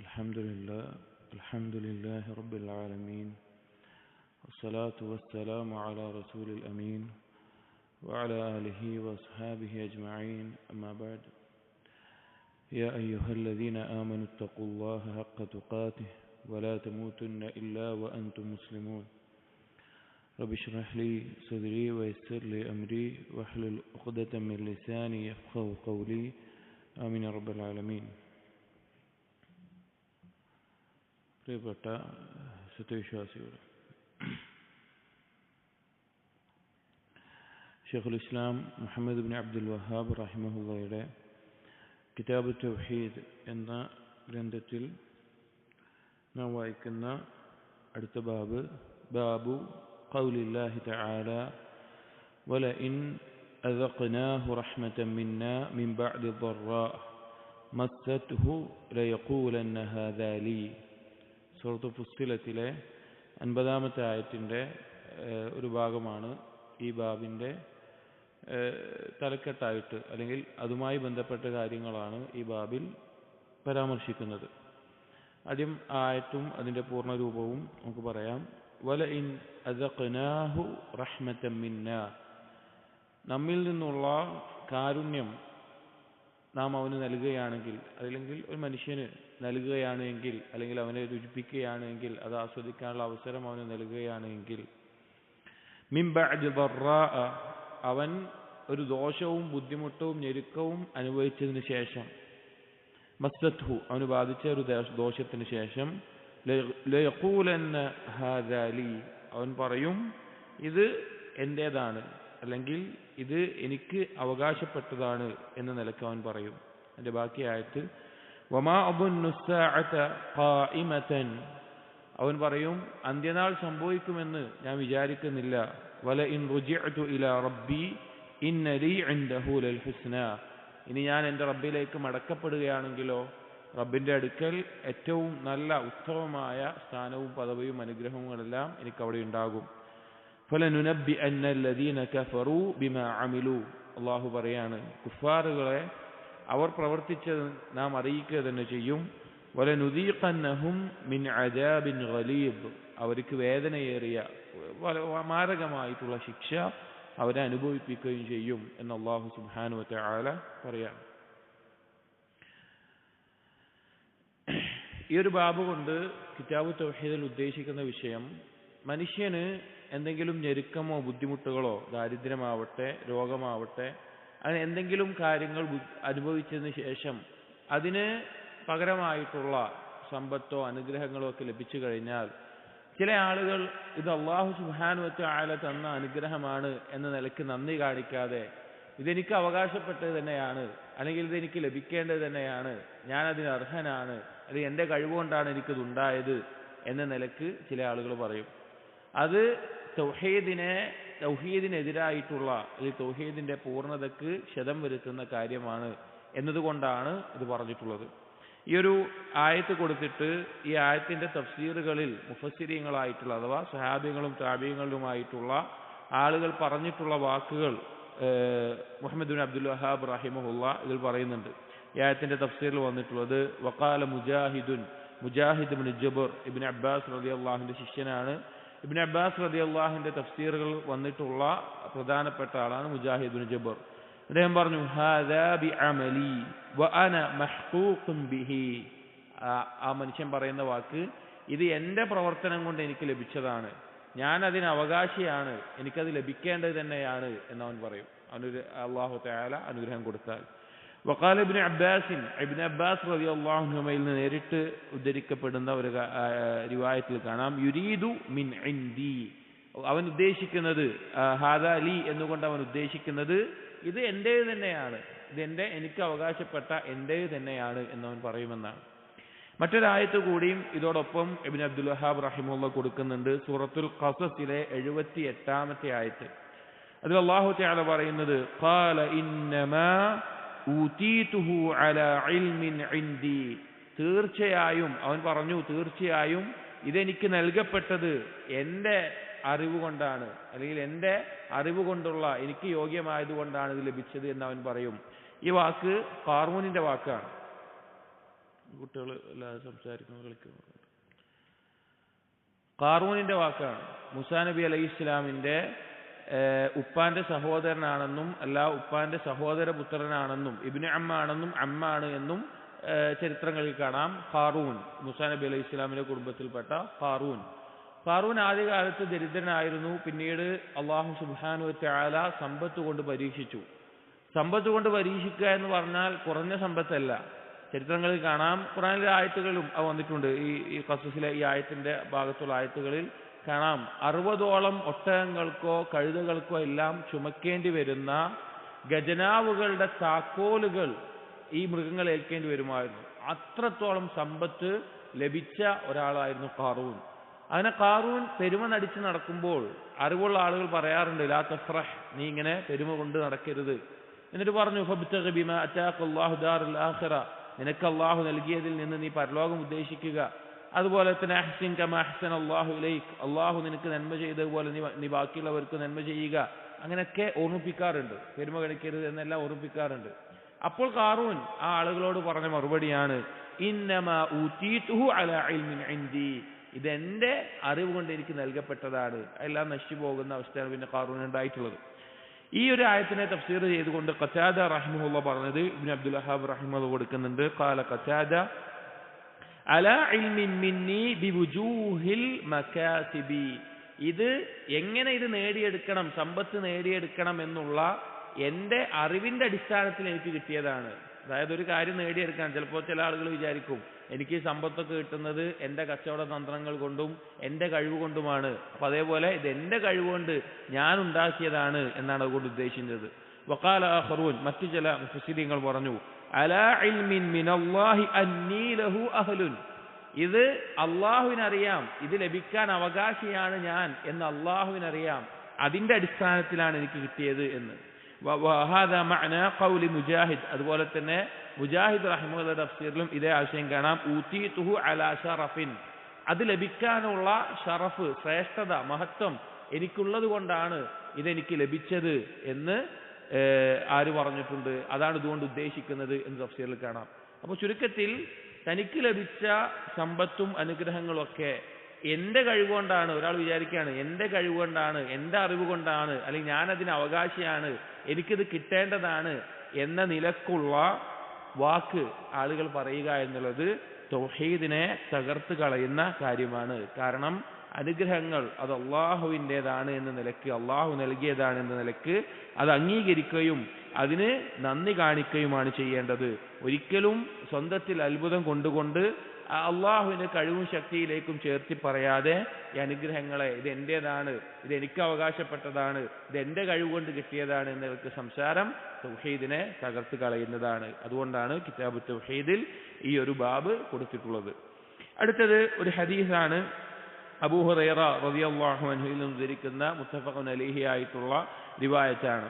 الحمد لله رب العالمين والصلاة والسلام على رسول الأمين وعلى آله وأصحابه أجمعين أما بعد يا أيها الذين آمنوا اتقوا الله حق تقاته ولا تموتن إلا وأنتم مسلمون رب اشرح لي صدري ويسر لي أمري واحلل عقدة من لساني يفقهوا قولي آمين يا رب العالمين. പ്രിയപ്പെട്ട സത്യവിശ്വാസികളെ, ഷെയ്ഖുൽ ഇസ്ലാം മുഹമ്മദ് ബിൻ അബ്ദുൽ വഹാബ് റഹിമഹുള്ളയുടെ കിതാബ് തൗഹീദ് എന്ന ഗ്രന്ഥത്തിൽ നാം വായിക്കുന്ന അടുത്ത ബാബു ഖൗലില്ലാഹി തആല വലഇൻ അദഖ്നാഹു റഹ്മതൻ മിന്നാ മിൻ ബഅദി ضراء മസ്സത്ഹു ലയഖൂലന്ന ഹാദാ ലീ. സൂറത്ത് ഫുസ്സിലത്തിലെ 50-ാമത്തെ ആയത്തിൻ്റെ ഒരു ഭാഗമാണ് ഈ ബാബിൻ്റെ തലക്കെട്ടായിട്ട്, അല്ലെങ്കിൽ അതുമായി ബന്ധപ്പെട്ട കാര്യങ്ങളാണ് ഈ ബാബിൽ പരാമർശിക്കുന്നത്. ആദ്യം ആയത്തും അതിൻ്റെ പൂർണ്ണരൂപവും നമുക്ക് പറയാം. വലഇൻ അദഖ്നാഹു റഹ്മതൻ മിന്നാ, നമ്മിൽ നിന്നുള്ള കാരുണ്യം നാം അവന് നൽകുകയാണെങ്കിൽ, അല്ലെങ്കിൽ ഒരു മനുഷ്യന് നൽകുകയാണെങ്കിൽ, അല്ലെങ്കിൽ അവനെ രുചിപ്പിക്കുകയാണെങ്കിൽ, അത് ആസ്വദിക്കാനുള്ള അവസരം അവന് നൽകുകയാണെങ്കിൽ, മിൻ ബഅദി ضراء, അവൻ ഒരു ദോഷവും ബുദ്ധിമുട്ടും ഞെരുക്കവും അനുഭവിച്ചതിന് ശേഷം, മസ്സത്ഹു, അവന് ബാധിച്ച ഒരു ദോഷത്തിന് ശേഷം, ലയഖൂലന്ന ഹാദാ ലീ, അവൻ പറയും ഇത് എൻ്റേതാണ്, അല്ലെങ്കിൽ ഇത് എനിക്ക് അവകാശപ്പെട്ടതാണ് എന്ന നിലക്ക് അവൻ പറയും. അതിൻ്റെ ബാക്കി ആയത്ത് വമാ അദുന്നു സ്സാഅത ഖായിമതൻ, അവൻ പറയും അന്ത്യനാൾ സംഭവിക്കുമെന്ന് ഞാൻ വിചാരിക്കുന്നില്ല. വലഇൻ റുജിഅതു ഇലാ റബ്ബി ഇന്ന ലീ ഇൻദഹു ലൽ ഹുസ്ന, ഇനി ഞാൻ എൻ്റെ റബ്ബിലേക്ക് മടക്കപ്പെടുകയാണെങ്കിലോ റബ്ബിൻ്റെ അടുക്കൽ ഏറ്റവും നല്ല ഉത്തമമായ സ്ഥാനവും പദവിയും അനുഗ്രഹങ്ങളെല്ലാം എനിക്കവിടെ ഉണ്ടാകും. ഫലനുനബ്ബിഅന്ന അല്ലദീന കഫറൂ ബിമാ അമിലൂ, അല്ലാഹു പറയാണ് കുഫാറുകളെ അവർ പ്രവർത്തിച്ചത് നാം അറിയിക്കുക തന്നെ ചെയ്യും. വലനുദീഖന്നഹും മിൻ അദാബിൻ ഗലീബ്, അവർക്ക് വേദനയേറിയ മാരകമായിട്ടുള്ള ശിക്ഷ അവരെ അനുഭവിപ്പിക്കുകയും ചെയ്യും എന്ന് അല്ലാഹു സുബ്ഹാനഹു വ തആല പറയാണ്. ഈ ഒരു ബാബ് കൊണ്ട് കിതാബ് തൗഹീദിൽ ഉദ്ദേശിക്കുന്ന വിഷയം, മനുഷ്യന് എന്തെങ്കിലും ഞെരുക്കമോ ബുദ്ധിമുട്ടുകളോ, ദാരിദ്ര്യമാവട്ടെ രോഗമാവട്ടെ, അങ്ങനെ എന്തെങ്കിലും കാര്യങ്ങൾ അനുഭവിച്ചതിന് ശേഷം അതിന് പകരമായിട്ടുള്ള സമ്പത്തോ അനുഗ്രഹങ്ങളോ ഒക്കെ ലഭിച്ചു കഴിഞ്ഞാൽ ചില ആളുകൾ ഇത് അല്ലാഹു സുബ്ഹാനഹു വ തആല തന്ന അനുഗ്രഹമാണ് എന്ന നിലയ്ക്ക് നന്ദി കാണിക്കാതെ ഇതെനിക്ക് അവകാശപ്പെട്ടത് തന്നെയാണ്, അല്ലെങ്കിൽ ഇതെനിക്ക് ലഭിക്കേണ്ടത് തന്നെയാണ്, ഞാനതിന് അർഹനാണ്, അല്ലെങ്കിൽ എൻ്റെ കഴിവുകൊണ്ടാണ് എനിക്കിതുണ്ടായത് എന്ന നിലക്ക് ചില ആളുകൾ പറയും. അത് തൗഹീദിനെതിരായിട്ടുള്ള, അല്ലെങ്കിൽ തൗഹീദിന്റെ പൂർണ്ണതയ്ക്ക് ക്ഷതം വരുത്തുന്ന കാര്യമാണ് എന്നതുകൊണ്ടാണ് ഇത് പറഞ്ഞിട്ടുള്ളത്. ഈ ഒരു ആയത്ത് കൊടുത്തിട്ട് ഈ ആയത്തിന്റെ തഫ്സീറുകളിൽ മുഫസ്സിരീങ്ങളായിട്ടുള്ള, അഥവാ സ്വഹാബികളും താബിഈങ്ങളുമായിട്ടുള്ള ആളുകൾ പറഞ്ഞിട്ടുള്ള വാക്കുകൾ മുഹമ്മദ് ബിൻ അബ്ദുൽ വഹാബ് റഹിമഹുള്ള ഇതിൽ പറയുന്നുണ്ട്. ഈ ആയത്തിന്റെ തഫ്സീറിൽ വന്നിട്ടുള്ളത് വഖാല മുജാഹിദ് ഇബ്നു ജബർ, ഇബ്നു അബ്ബാസ് റളിയല്ലാഹുവിന്റെ ശിഷ്യനാണ്. ഇബ്നു അബ്ബാസ് റളിയല്ലാഹുവിന്റെ തഫ്സീറുകൾ വന്നിട്ടുള്ള പ്രധാനപ്പെട്ട ആളാണ് മുജാഹിദ് ഇബ്നു ജബർ. അദ്ദേഹം പറഞ്ഞു ഹാദാ ബിഅമലി വഅന മഹ്ഖൂഖുൻ ബിഹി, ആ മനുഷ്യൻ പറയുന്ന വാക്ക് ഇത് എൻ്റെ പ്രവർത്തനം കൊണ്ട് എനിക്ക് ലഭിച്ചതാണ്, ഞാൻ അതിന് അവകാശിയാണ്, എനിക്കത് ലഭിക്കേണ്ടത് തന്നെയാണ് എന്നവൻ പറയും, അവനൊരു അല്ലാഹു തആല അനുഗ്രഹം കൊടുത്താൽ. വഖാല ഇബ്നു അബ്ബാസ് റളിയല്ലാഹു അൻഹുമയിൽ നിന്ന് നേരിട്ട് ഉദ്ധരിക്കപ്പെടുന്ന ഒരു റിവായത്തിൽ കാണാം യുരീദു മിൻ ഇൻദി, അവൻ ഉദ്ദേശിക്കുന്നത് ഹാദാ ലീ എന്നുകൊണ്ട് അവൻ ഉദ്ദേശിക്കുന്നത് ഇത് എൻ്റേത് തന്നെയാണ്, എനിക്ക് അവകാശപ്പെട്ട എൻ്റേത് തന്നെയാണ് എന്നവൻ പറയുമെന്നാണ്. മറ്റൊരായത്ത് കൂടിയും ഇതോടൊപ്പം ഇബ്നു അബ്ദുൽ വഹാബ് റഹിമഹുള്ള കൊടുക്കുന്നുണ്ട്. സൂറത്തുൽ ഖസസിലെ 78-ാമത്തെ ആയത്ത്, അതിൽ അല്ലാഹു തആല പറയുന്നത് ഖാല ഇന്നമാ ഊതീതുഹു അലാ ഇൽമിൻ ഇൻദി, തീർച്ചയായും അവൻ പറഞ്ഞു തീർച്ചയായും ഇതെനിക്ക് നൽകപ്പെട്ടത് എൻ്റെ അറിവ് കൊണ്ടാണ്, അല്ലെങ്കിൽ എൻ്റെ അറിവ് കൊണ്ടുള്ള എനിക്ക് യോഗ്യമായതുകൊണ്ടാണ് ഇത് ലഭിച്ചത് എന്ന് അവൻ പറയും. ഈ വാക്ക് ഖാറൂനിന്റെ വാക്കാണ്. കുട്ടികൾ എല്ലാവരും സംസാരിക്കുന്നു, കളിക്കുന്നു. ഖാറൂനിന്റെ വാക്കാണ്. മൂസാ നബി അലൈഹി ഇസ്ലാമിന്റെ ഉപ്പാന്റെ സഹോദരനാണെന്നും അല്ല ഉപ്പാന്റെ സഹോദര പുത്രനാണെന്നും ഇബ്നു അമ്മാണെന്നും അമ്മാണ് എന്നും ചരിത്രങ്ങളിൽ കാണാം. ഖാറൂൻ, മൂസാ നബി അലൈഹി ഇസ്ലാമിന്റെ കുടുംബത്തിൽപ്പെട്ട ഖാറൂൻ ആദ്യകാലത്ത് ദരിദ്രനായിരുന്നു. പിന്നീട് അള്ളാഹു സുബ്ഹാനഹു വ തആല സമ്പത്ത് കൊണ്ട് പരീക്ഷിച്ചു. സമ്പത്ത് കൊണ്ട് പരീക്ഷിക്കുക എന്ന് പറഞ്ഞാൽ കുറഞ്ഞ സമ്പത്തല്ല. ചരിത്രങ്ങളിൽ കാണാം, ഖുർആനിലെ ആയത്തുകളിലും അത് വന്നിട്ടുണ്ട്. ഈ ഖസസിലെ ഈ ആയത്തിന്റെ ഭാഗത്തുള്ള ആയത്തുകളിൽ കാണാം 60ഓളം ഒട്ടകങ്ങൾക്കോ കഴുതകൾക്കോ എല്ലാം ചുമക്കേണ്ടി വരുന്ന ഖജനാവുകളുടെ താക്കോലുകൾ ഈ മൃഗങ്ങൾ ഏൽക്കേണ്ടി വരുമായിരുന്നു. അത്രത്തോളം സമ്പത്ത് ലഭിച്ച ഒരാളായിരുന്നു ഖാറൂൻ. അങ്ങനെ ഖാറൂൻ പെരുമ നടിച്ച് നടക്കുമ്പോൾ അറിവുള്ള ആളുകൾ പറയാറുണ്ട്, ലാ തഫ്രഹ്, നീ ഇങ്ങനെ പെരുമ കൊണ്ട് നടക്കരുത്. എന്നിട്ട് പറഞ്ഞു, ഫബ്തഗി ബിമാ അതാഖല്ലാഹു ദാറുൽ ആഖിറ, നിനക്ക് അള്ളാഹു നൽകിയതിൽ നിന്ന് നീ പരലോകം ഉദ്ദേശിക്കുക. അതുപോലെ തന്നെ അഹ്സിൻ കമാ അഹ്സന അല്ലാഹു ഇലൈക്, അള്ളാഹു നിനക്ക് നന്മ ചെയ്തതുപോലെ നീ ബാക്കിയുള്ളവർക്ക് നന്മ ചെയ്യുക. അങ്ങനെയൊക്കെ ഓർമ്മിപ്പിക്കാറുണ്ട്. പെരുമ കളിക്കരുത് എന്നെല്ലാം ഓർമ്മിപ്പിക്കാറുണ്ട്. അപ്പോൾ ഖാറൂൻ ആ ആളുകളോട് പറഞ്ഞ മറുപടിയാണ്, ഇന്നമാ ഊതീതുഹു അലാ ഇൽമിൻ ഇൻദി, ഇതെന്റെ അറിവ് കൊണ്ട് എനിക്ക് നൽകപ്പെട്ടതാണ്. എല്ലാം നശിച്ചു പോകുന്ന അവസ്ഥയാണ് പിന്നെ ഖാറൂൻ ഉണ്ടായിട്ടുള്ളത്. ഈ ഒരു ആയത്തിനെ തഫ്സീർ ചെയ്തുകൊണ്ട് ഖതാദ റഹിമഹുല്ലാ പറഞ്ഞത് ഇബ്നു അബ്ദുൽ വഹാബ് റഹിമഹുല്ലാ കൊടുക്കുന്നുണ്ട്. ഖാല ഖതാദ അലാ ഇൽമിൻ മിന്നി ബിവുജൂഹിൽ മകാസിബി, ഇത് എങ്ങനെ ഇത് നേടിയെടുക്കണം, സമ്പത്ത് നേടിയെടുക്കണം എന്നുള്ള എന്റെ അറിവിന്റെ അടിസ്ഥാനത്തിൽ എനിക്ക് കിട്ടിയതാണ്. അതായത് ഒരു കാര്യം നേടിയെടുക്കാൻ ചിലപ്പോൾ ചില ആളുകൾ വിചാരിക്കും, എനിക്ക് സമ്പത്തൊക്കെ കിട്ടുന്നത് എൻ്റെ കച്ചവട തന്ത്രങ്ങൾ കൊണ്ടും എൻ്റെ കഴിവ് കൊണ്ടുമാണ്. അപ്പൊ അതേപോലെ ഇത് എൻ്റെ കഴിവുകൊണ്ട് ഞാൻ ഉണ്ടാക്കിയതാണ് എന്നാണ് അതുകൊണ്ട് ഉദ്ദേശിച്ചത്. വഖാല ആഖറൂൻ, മറ്റു ചില മുഫസ്സിരീങ്ങൾ പറഞ്ഞു, അലാ ഇൽമിൻ മിനല്ലാഹി അന്നീ ലഹു അഹ്ലുൻ, ഇത് അള്ളാഹുവിനറിയാം, ഇത് ലഭിക്കാൻ അവകാശിയാണ് ഞാൻ എന്ന് അള്ളാഹുവിനറിയാം, അതിന്റെ അടിസ്ഥാനത്തിലാണ് എനിക്ക് കിട്ടിയത് എന്ന്. വഹാദാ മഅനാ ഖൗലി മുജാഹിദ്, അതുപോലെ തന്നെ മുജാഹിദ് റഹിമഹുല്ലാഹി തഫ്സീറിലും ഇതേ ആശയം കാണാം. ഊതീതുഹു അലാ ശറഫിൻ, അത് ലഭിക്കാനുള്ള ഷറഫ്, ശ്രേഷ്ഠത, മഹത്വം എനിക്കുള്ളത് കൊണ്ടാണ് ഇതെനിക്ക് ലഭിച്ചത് എന്ന് ആര് പറഞ്ഞിട്ടുണ്ട്, അതാണ് ഇതുകൊണ്ട് ഉദ്ദേശിക്കുന്നത് എന്ന് തഫ്സീറിൽ കാണാം. അപ്പോൾ ചുരുക്കത്തിൽ തനിക്ക് ലഭിച്ച സമ്പത്തും അനുഗ്രഹങ്ങളും ഒക്കെ എന്റെ കഴിവുകൊണ്ടാണ്. ഒരാൾ വിചാരിക്കുകയാണ് എന്റെ കഴിവുകൊണ്ടാണ്, എന്റെ അറിവ് കൊണ്ടാണ്, അല്ലെങ്കിൽ ഞാനതിന് അവകാശിയാണ്, എനിക്കിത് കിട്ടേണ്ടതാണ് എന്ന നിലക്കുള്ള വാക്ക് ആളുകൾ പറയുക എന്നുള്ളത് തൗഹീദിനെ തകർത്ത് കളയുന്ന കാര്യമാണ്. കാരണം അനുഗ്രഹങ്ങൾ അത് അള്ളാഹുവിൻ്റെതാണ് എന്ന നിലക്ക്, അള്ളാഹു നൽകിയതാണ് എന്ന നിലക്ക് അത് അംഗീകരിക്കുകയും അതിന് നന്ദി കാണിക്കുകയുമാണ് ചെയ്യേണ്ടത്. ഒരിക്കലും സ്വന്തത്തിൽ അത്ഭുതം കൊണ്ടുകൊണ്ട് അള്ളാഹുവിന്റെ കഴിവും ശക്തിയിലേക്കും ചേർത്തി പറയാതെ ഈ അനുഗ്രഹങ്ങളെ ഇത് എന്റേതാണ്, ഇത് എനിക്ക് അവകാശപ്പെട്ടതാണ്, ഇത് എന്റെ കഴിവുകൊണ്ട് കിട്ടിയതാണ് എന്നവർക്ക് സംസാരം തൗഹീദിനെ തകർത്ത് കളയുന്നതാണ്. അതുകൊണ്ടാണ് കിതാബ് തൗഹീദിൽ ഈ ഒരു ബാബ് കൊടുത്തിട്ടുള്ളത്. അടുത്തത് ഒരു ഹദീസാണ്. അബൂ ഹുറൈറ റളിയല്ലാഹു അൻഹുവിൽ നിന്ന് ഉദ്ധരിക്കുന്ന മുത്തഫഖുൻ അലൈഹി ആയിട്ടുള്ള റിവായത്താണ്.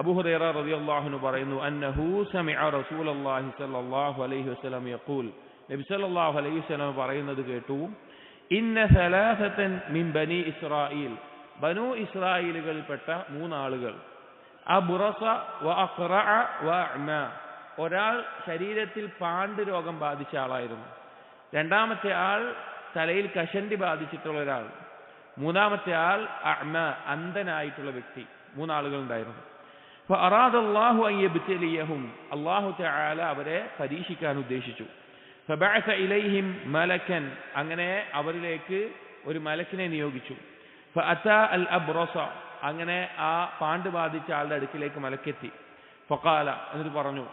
അബൂ ഹുറൈറ റളിയല്ലാഹു അൻഹു പറയുന്നു, അന്നഹു സമിഅ റസൂലല്ലാഹി സ്വല്ലല്ലാഹു അലൈഹി വസല്ലം യഖൂൽ, നബി സല്ലല്ലാഹു അലൈഹി വസല്ലം പറയുന്നത് കേട്ടു, ഇന്ന സലാസതൻ മിൻ ബനി ഇസ്രായീൽ, ബനു ഇസ്രായേലുകളിൽപ്പെട്ട 3 ആളുകൾ, അബ്റസ വ അഖ്റഅ വ അഅ്മ, ഒരാൾ ശരീരത്തിൽ പാണ്ട് രോഗം ബാധിച്ച ആളായിരുന്നു, രണ്ടാമത്തെ ആൾ തലയിൽ കഷണ്ടി ബാധിച്ചിട്ടുള്ള ഒരാൾ, മൂന്നാമത്തെ ആൾ അഅ്മ, അന്ധനായിട്ടുള്ള വ്യക്തി. 3 ആളുകൾ ഉണ്ടായിരുന്നു. ഫഅറാദല്ലാഹു അൻ യബ്തലിയഹും, അല്ലാഹു തആല അവരെ പരീക്ഷിക്കാൻ ഉദ്ദേശിച്ചു. ഫബഅസ ഇലൈഹിം മലക്കൻ, അങ്ങനെ അവരിലേക്ക് ഒരു മലക്കിനെ നിയോഗിച്ചു. ഫഅതാ അൽ അബ്റസ, അങ്ങനെ ആ പാണ്ട് ബാധിച്ച ആളുടെ അടുക്കിലേക്ക് മലക്കെത്തി. ഫഖാല, എന്നിട്ട് പറഞ്ഞു,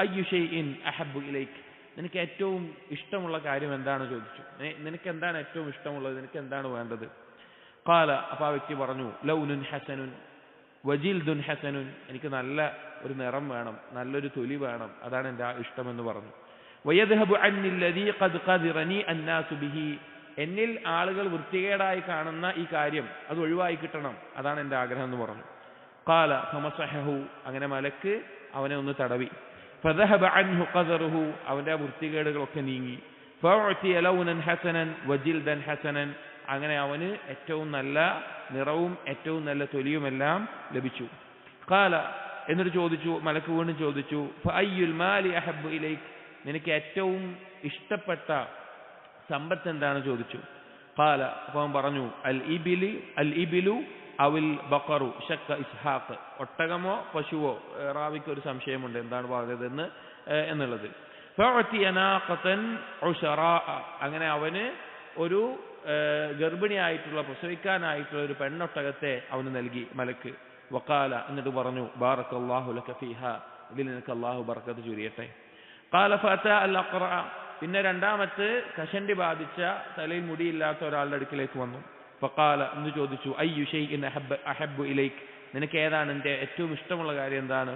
അയ്യു ഷൈഇൻ അഹബ്ബു ഇലൈക്, നിനക്ക് ഏറ്റവും ഇഷ്ടമുള്ള കാര്യം എന്താണ് ചോദിച്ചു. നിനക്ക് എന്താണ് ഏറ്റവും ഇഷ്ടമുള്ളത്, നിനക്ക് എന്താണ് വേണ്ടത്? ഖാല, അപ്പോൾ ആ വ്യക്തി പറഞ്ഞു, ലൗനുൻ ഹസനുൻ വജിൽദുൻ ഹസനുൻ, എനിക്ക് നല്ല ഒരു നിറം വേണം, നല്ലൊരു തൊലി വേണം, അതാണ് എൻ്റെ ഇഷ്ടമെന്ന് പറഞ്ഞു. വയദ്ഹബു അന്നി അല്ലദീ ഖദ് ഖദിറനി അന്നാസു ബിഹി, എന്നിൽ ആളുകൾ വൃത്തികേടായി കാണുന്ന ഈ കാര്യം അത് ഒഴിവായി കിട്ടണം, അതാണ് എൻ്റെ ആഗ്രഹം എന്ന് പറഞ്ഞു. ഖാല ഫമസഹഹു, അങ്ങനെ മലക്ക് അവനെ ഒന്ന് തടവി. ഫദഹബ അൻഹു ഖദറുഹു, അവൻ്റെ ആ വൃത്തികേടുകളൊക്കെ നീങ്ങി. ഫഉതിയ ലൗനൻ ഹസനൻ വജിൽദൻ ഹസനൻ, അങ്ങനെ അവന് ഏറ്റവും നല്ല നിറവും ഏറ്റവും നല്ല തൊലിയുമെല്ലാം ലഭിച്ചു. ഖാല, എന്നിട്ട് ചോദിച്ചു, മലക്ക് വീണ്ടും ചോദിച്ചു, ഫഅയ്യുൽ മാലി അഹബ്ബു ഇലൈക്, നിനക്ക് ഏറ്റവും ഇഷ്ടപ്പെട്ട സമ്പത്ത് എന്താണ് ചോദിച്ചു. ഖാല, അപ്പോൾ അവൻ പറഞ്ഞു, അൽ ഇബിലു അവൽ ബഖറു ശക്ക ഇസ്ഹാഖ്, ഒട്ടകമോ പശുവോ. റാവിക്ക് ഒരു സംശയമുണ്ട് എന്താണ് പറഞ്ഞതെന്ന് എന്നുള്ളത്. ഫഅതിയ നാഖതൻ ഉശറാ, അങ്ങനെ അവന് ഒരു ഗർഭിണിയായിട്ടുള്ള പ്രസവിക്കാനായിട്ടുള്ള ഒരു പെണ്ണൊട്ടകത്തെ അവന് നൽകി മലക്ക്. വഖാല, എന്നിട്ട് പറഞ്ഞു, ബാറക്കല്ലാഹു ലക ഫീഹാ, ഇതിൽ നിനക്ക് അല്ലാഹു ബർക്കത്ത് ചൊരിയട്ടെ. ഖാല ഫഅതാ അൽ അഖറ, പിന്നെ രണ്ടാമത്തെ കഷണ്ടി ബാധിച്ച തലയിൽ മുടിയില്ലാത്ത ഒരാളുടെ അടുക്കിലേക്ക് വന്നു. ഫഖാല, എന്ന് ചോദിച്ചു, അയ്യു ഷൈഇൻ അഹബ്ബു ഇലൈക്, നിനക്ക് ഏതാണ് എൻ്റെ ഏറ്റവും ഇഷ്ടമുള്ള കാര്യം എന്താണ്?